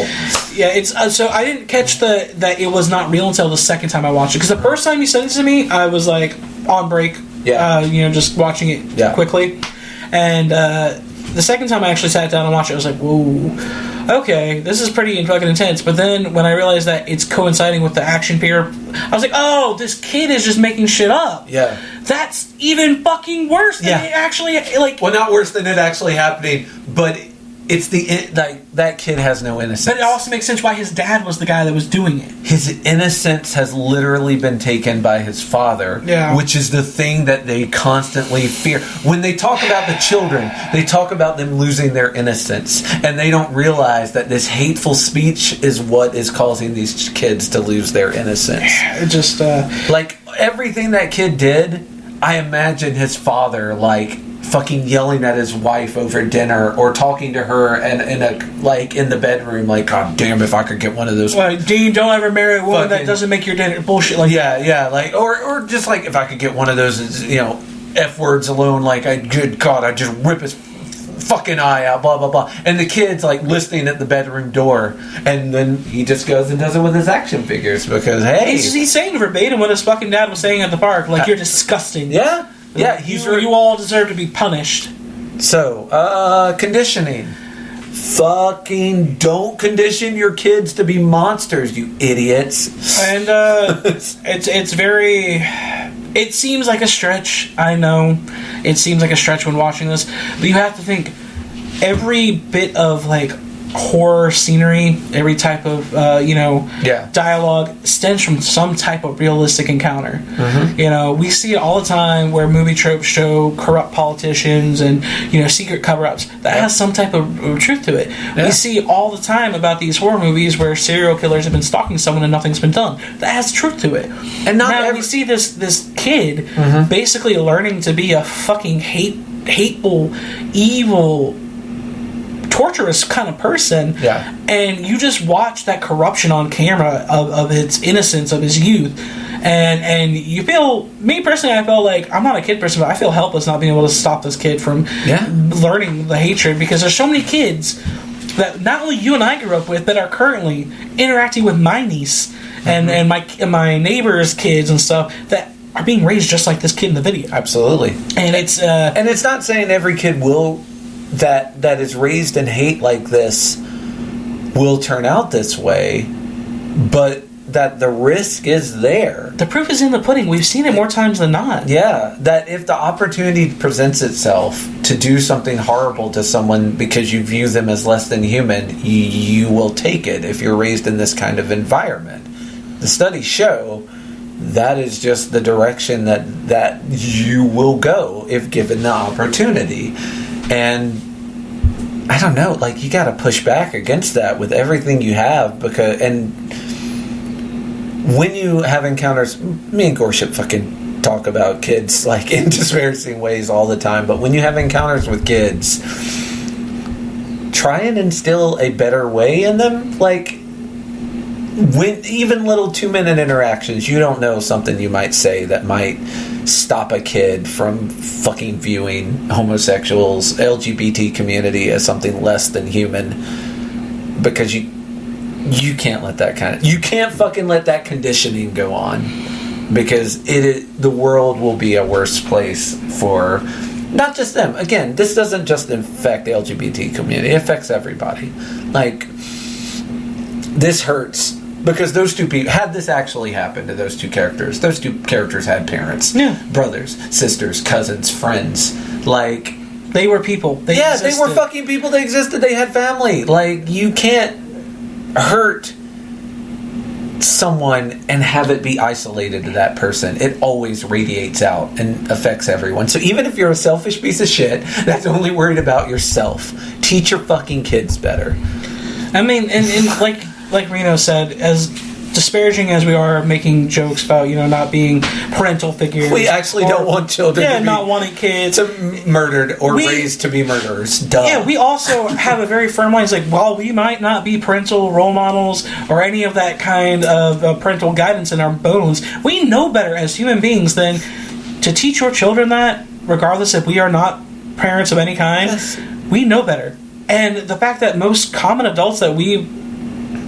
Yeah, it's so I didn't catch that it was not real until the second time I watched it. Because the first time you sent it to me, I was like on break, just watching it quickly. And the second time I actually sat down and watched it, I was like, whoa, okay, this is pretty fucking intense. But then when I realized that it's coinciding with the action figure, I was like, oh, this kid is just making shit up. Yeah. That's even fucking worse than it actually, like... Well, not worse than it actually happening, but it's that kid has no innocence. But it also makes sense why his dad was the guy that was doing it. His innocence has literally been taken by his father, which is the thing that they constantly fear. When they talk about the children, they talk about them losing their innocence, and they don't realize that this hateful speech is what is causing these kids to lose their innocence. It just... like, everything that kid did, I imagine his father, like, fucking yelling at his wife over dinner or talking to her and in the bedroom, like, God damn, if I could get one of those. Like, Dean, don't ever marry a woman that doesn't make your dinner. Bullshit like that. Like, or just like, if I could get one of those, F words alone, like, good God, I'd just rip his fucking eye out, blah, blah, blah. And the kid's, like, listening at the bedroom door, and then he just goes and does it with his action figures, because, hey. He's saying verbatim what his fucking dad was saying at the park, like, you're disgusting. Yeah. Yeah, you all deserve to be punished. So, conditioning. Fucking don't condition your kids to be monsters, you idiots. And it's very... It seems like a stretch, I know. It seems like a stretch when watching this. But you have to think, every bit of, like, horror scenery, every type of Yeah. dialogue stems from some type of realistic encounter. Mm-hmm. We see it all the time where movie tropes show corrupt politicians and secret cover-ups that has some type of truth to it. Yeah. We see all the time about these horror movies where serial killers have been stalking someone and nothing's been done. That has truth to it. And now we see this kid basically learning to be a fucking hateful, evil, torturous kind of person, and you just watch that corruption on camera of its innocence, of his youth, and you feel, me personally, I felt like, I'm not a kid person, but I feel helpless not being able to stop this kid from learning the hatred, because there's so many kids that not only you and I grew up with, but are currently interacting with my niece and my neighbor's kids and stuff that are being raised just like this kid in the video. Absolutely. And it's not saying every kid will that is raised in hate like this will turn out this way, but that the risk is there. The proof is in the pudding. We've seen it more times than not. Yeah, that if the opportunity presents itself to do something horrible to someone because you view them as less than human, you will take it if you're raised in this kind of environment. The studies show that is just the direction that you will go if given the opportunity. And I don't know, like, you gotta push back against that with everything you have, because, and when you have encounters, me and Goreship fucking talk about kids like in disparaging ways all the time, but when you have encounters with kids, try and instill a better way in them. Like, when even little 2-minute interactions, you don't know something you might say that might stop a kid from fucking viewing homosexuals, LGBT community as something less than human, because you can't let that you can't fucking let that conditioning go on, because the world will be a worse place for not just them. Again, this doesn't just affect the LGBT community, it affects everybody. Like, this hurts. Because those two people, had this actually happened to those two characters had parents, brothers, sisters, cousins, friends. Like, they were people. They existed. They were fucking people. They existed. They had family. Like, you can't hurt someone and have it be isolated to that person. It always radiates out and affects everyone. So even if you're a selfish piece of shit that's only worried about yourself, teach your fucking kids better. I mean, and like Reno said, as disparaging as we are making jokes about, not being parental figures. We actually don't want children to be not wanting kids murdered or raised to be murderers. Duh. Yeah, we also have a very firm line. It's like, while we might not be parental role models or any of that kind of parental guidance in our bones, we know better as human beings than to teach your children that, regardless if we are not parents of any kind. Yes. We know better. And the fact that most common adults that we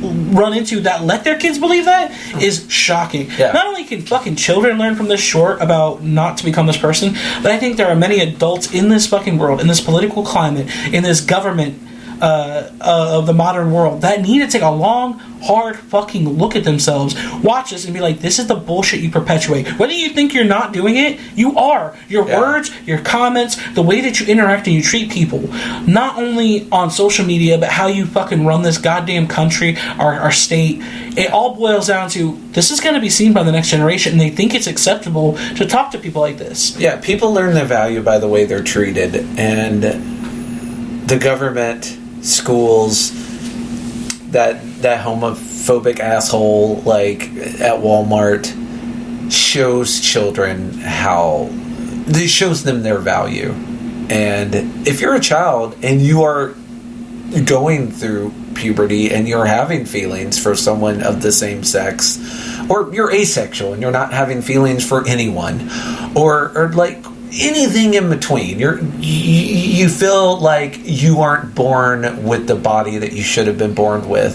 run into that let their kids believe that is shocking. Yeah. Not only can fucking children learn from this short about not to become this person, but I think there are many adults in this fucking world, in this political climate, in this government of the modern world that need to take a long, hard fucking look at themselves, watch this and be like, this is the bullshit you perpetuate. Whether you think you're not doing it, you are. Your words, your comments, the way that you interact and you treat people, not only on social media, but how you fucking run this goddamn country, our state, it all boils down to, this is going to be seen by the next generation, and they think it's acceptable to talk to people like this. Yeah, people learn their value by the way they're treated, and the government, schools, that homophobic asshole like at Walmart shows children this shows them their value. And if you're a child and you are going through puberty and you're having feelings for someone of the same sex, or you're asexual and you're not having feelings for anyone, or like anything in between, you feel like you aren't born with the body that you should have been born with,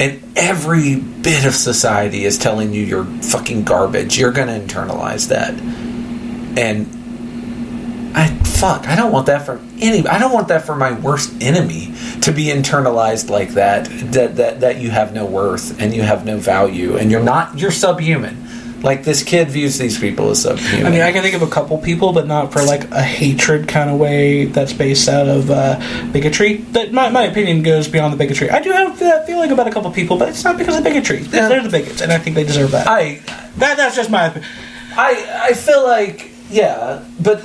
and every bit of society is telling you you're fucking garbage, you're gonna internalize that. And I don't want that for anybody. I don't want that for my worst enemy to be internalized like that you have no worth and you have no value and you're subhuman. Like, this kid views these people as subhuman. I mean, I can think of a couple people, but not for like a hatred kind of way that's based out of bigotry. That my opinion goes beyond the bigotry. I do have that feeling about a couple people, but it's not because of bigotry. Yeah. They're the bigots, and I think they deserve that. That's just my opinion. I feel like, yeah, but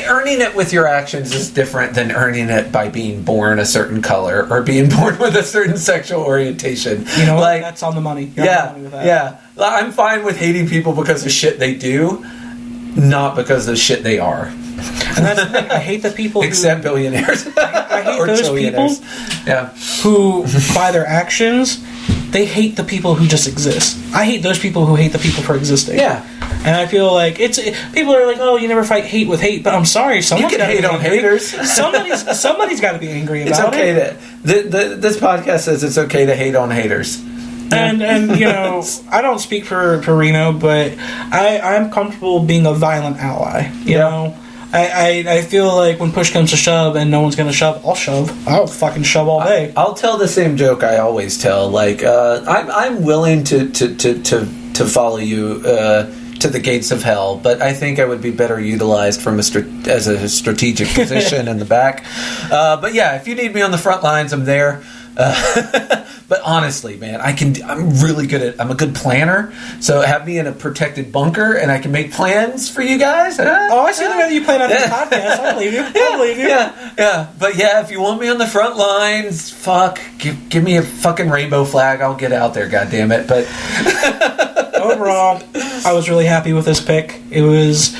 earning it with your actions is different than earning it by being born a certain color or being born with a certain sexual orientation. You know, like, that's on the money. You're yeah, on the money with that. yeah. I'm fine with hating people because of shit they do, not because of shit they are. And that's the thing. I hate the people Except billionaires. I hate or those people who, by their actions, they hate the people who just exist. I hate those people who hate the people for existing. Yeah. And I feel like people are like, oh, you never fight hate with hate, but I'm sorry, someone's You can hate on haters. Somebody's got to be angry about it's okay it. This podcast says it's okay to hate on haters. And you know, I don't speak for Reno, but I'm comfortable being a violent ally. You know, I feel like when push comes to shove and no one's going to shove, I'll shove. I'll fucking shove all day. I'll tell the same joke I always tell. Like, I'm willing to follow you to the gates of hell, but I think I would be better utilized from as a strategic position in the back. But yeah, if you need me on the front lines, I'm there. But honestly, man, I'm a good planner. So have me in a protected bunker, and I can make plans for you guys. I see the way that you plan out this podcast. I believe you. I believe you. Yeah. But yeah, if you want me on the front lines, give me a fucking rainbow flag. I'll get out there. God damn it! But overall, I was really happy with this pick. It was,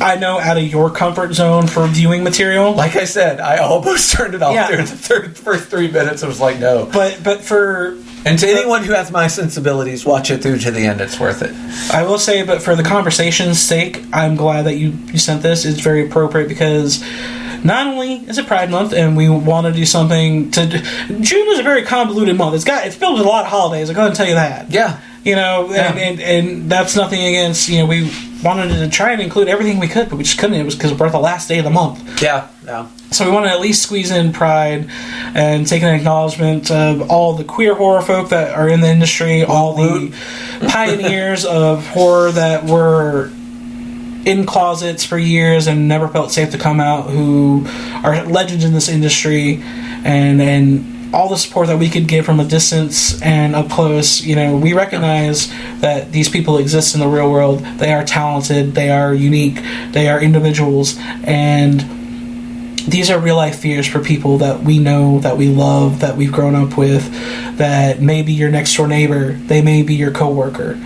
I know, out of your comfort zone for viewing material. Like I said, I almost turned it off there in the first 3 minutes. I was like, no. But for... And to anyone who has my sensibilities, watch it through to the end. It's worth it. I will say, but for the conversation's sake, I'm glad that you sent this. It's very appropriate because not only is it Pride Month and we want to do something to... June is a very convoluted month. It's filled with a lot of holidays. I'm going to tell you that. Yeah. You know, and that's nothing against, you know, we wanted to try and include everything we could, but we just couldn't. It was because we're the last day of the month. Yeah. So we wanted to at least squeeze in Pride and take an acknowledgement of all the queer horror folk that are in the industry, all the pioneers of horror that were in closets for years and never felt safe to come out, who are legends in this industry, and all the support that we could give from a distance and up close. You know, we recognize that these people exist in the real world. They are talented, they are unique, they are individuals, and these are real life fears for people that we know, that we love, that we've grown up with, that may be your next door neighbor, they may be your coworker.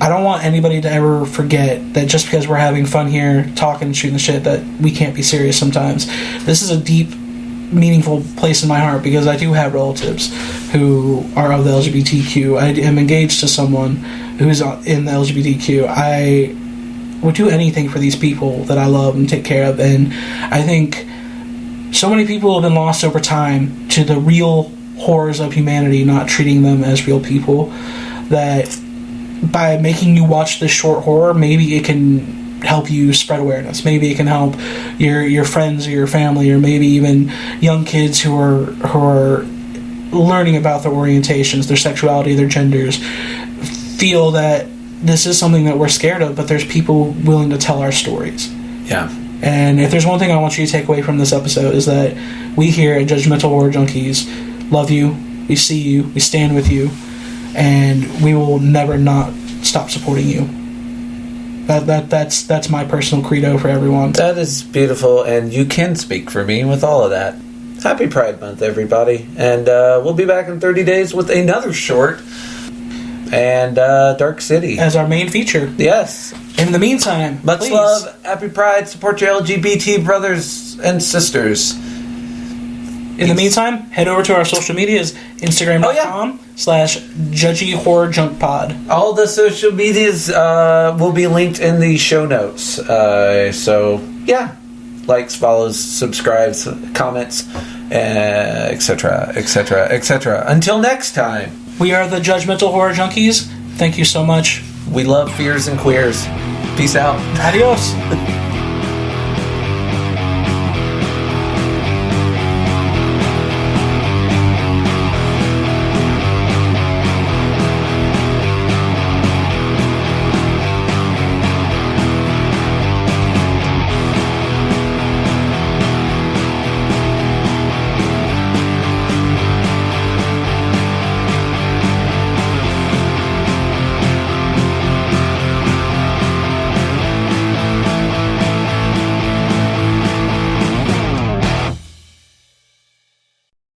I don't want anybody to ever forget that just because we're having fun here, talking, shooting the shit, that we can't be serious sometimes. This is a deep, meaningful place in my heart because I do have relatives who are of the LGBTQ. I am engaged to someone who's in the LGBTQ. I would do anything for these people that I love and take care of, and I think so many people have been lost over time to the real horrors of humanity, not treating them as real people, that by making you watch this short horror, maybe it can help you spread awareness. Maybe it can help your friends or your family, or maybe even young kids who are learning about their orientations, their sexuality, their genders, feel that this is something that we're scared of, but there's people willing to tell our stories. Yeah. And if there's one thing I want you to take away from this episode, is that we here at Judgemental Horror Junkies love you, we see you, we stand with you, and we will never not stop supporting you. That's my personal credo for everyone. That is beautiful, and you can speak for me with all of that. Happy Pride Month, everybody. And we'll be back in 30 days with another short and Dark City as our main feature. Yes. In the meantime, much please love, happy Pride, support your LGBT brothers and sisters. In the meantime, head over to our social medias, Instagram.com/JudgyHorrorJunkPod. All the social medias will be linked in the show notes. So, yeah. Likes, follows, subscribes, comments, etc., etc., etc. Until next time. We are the Judgemental Horror Junkies. Thank you so much. We love fears and queers. Peace out. Adios.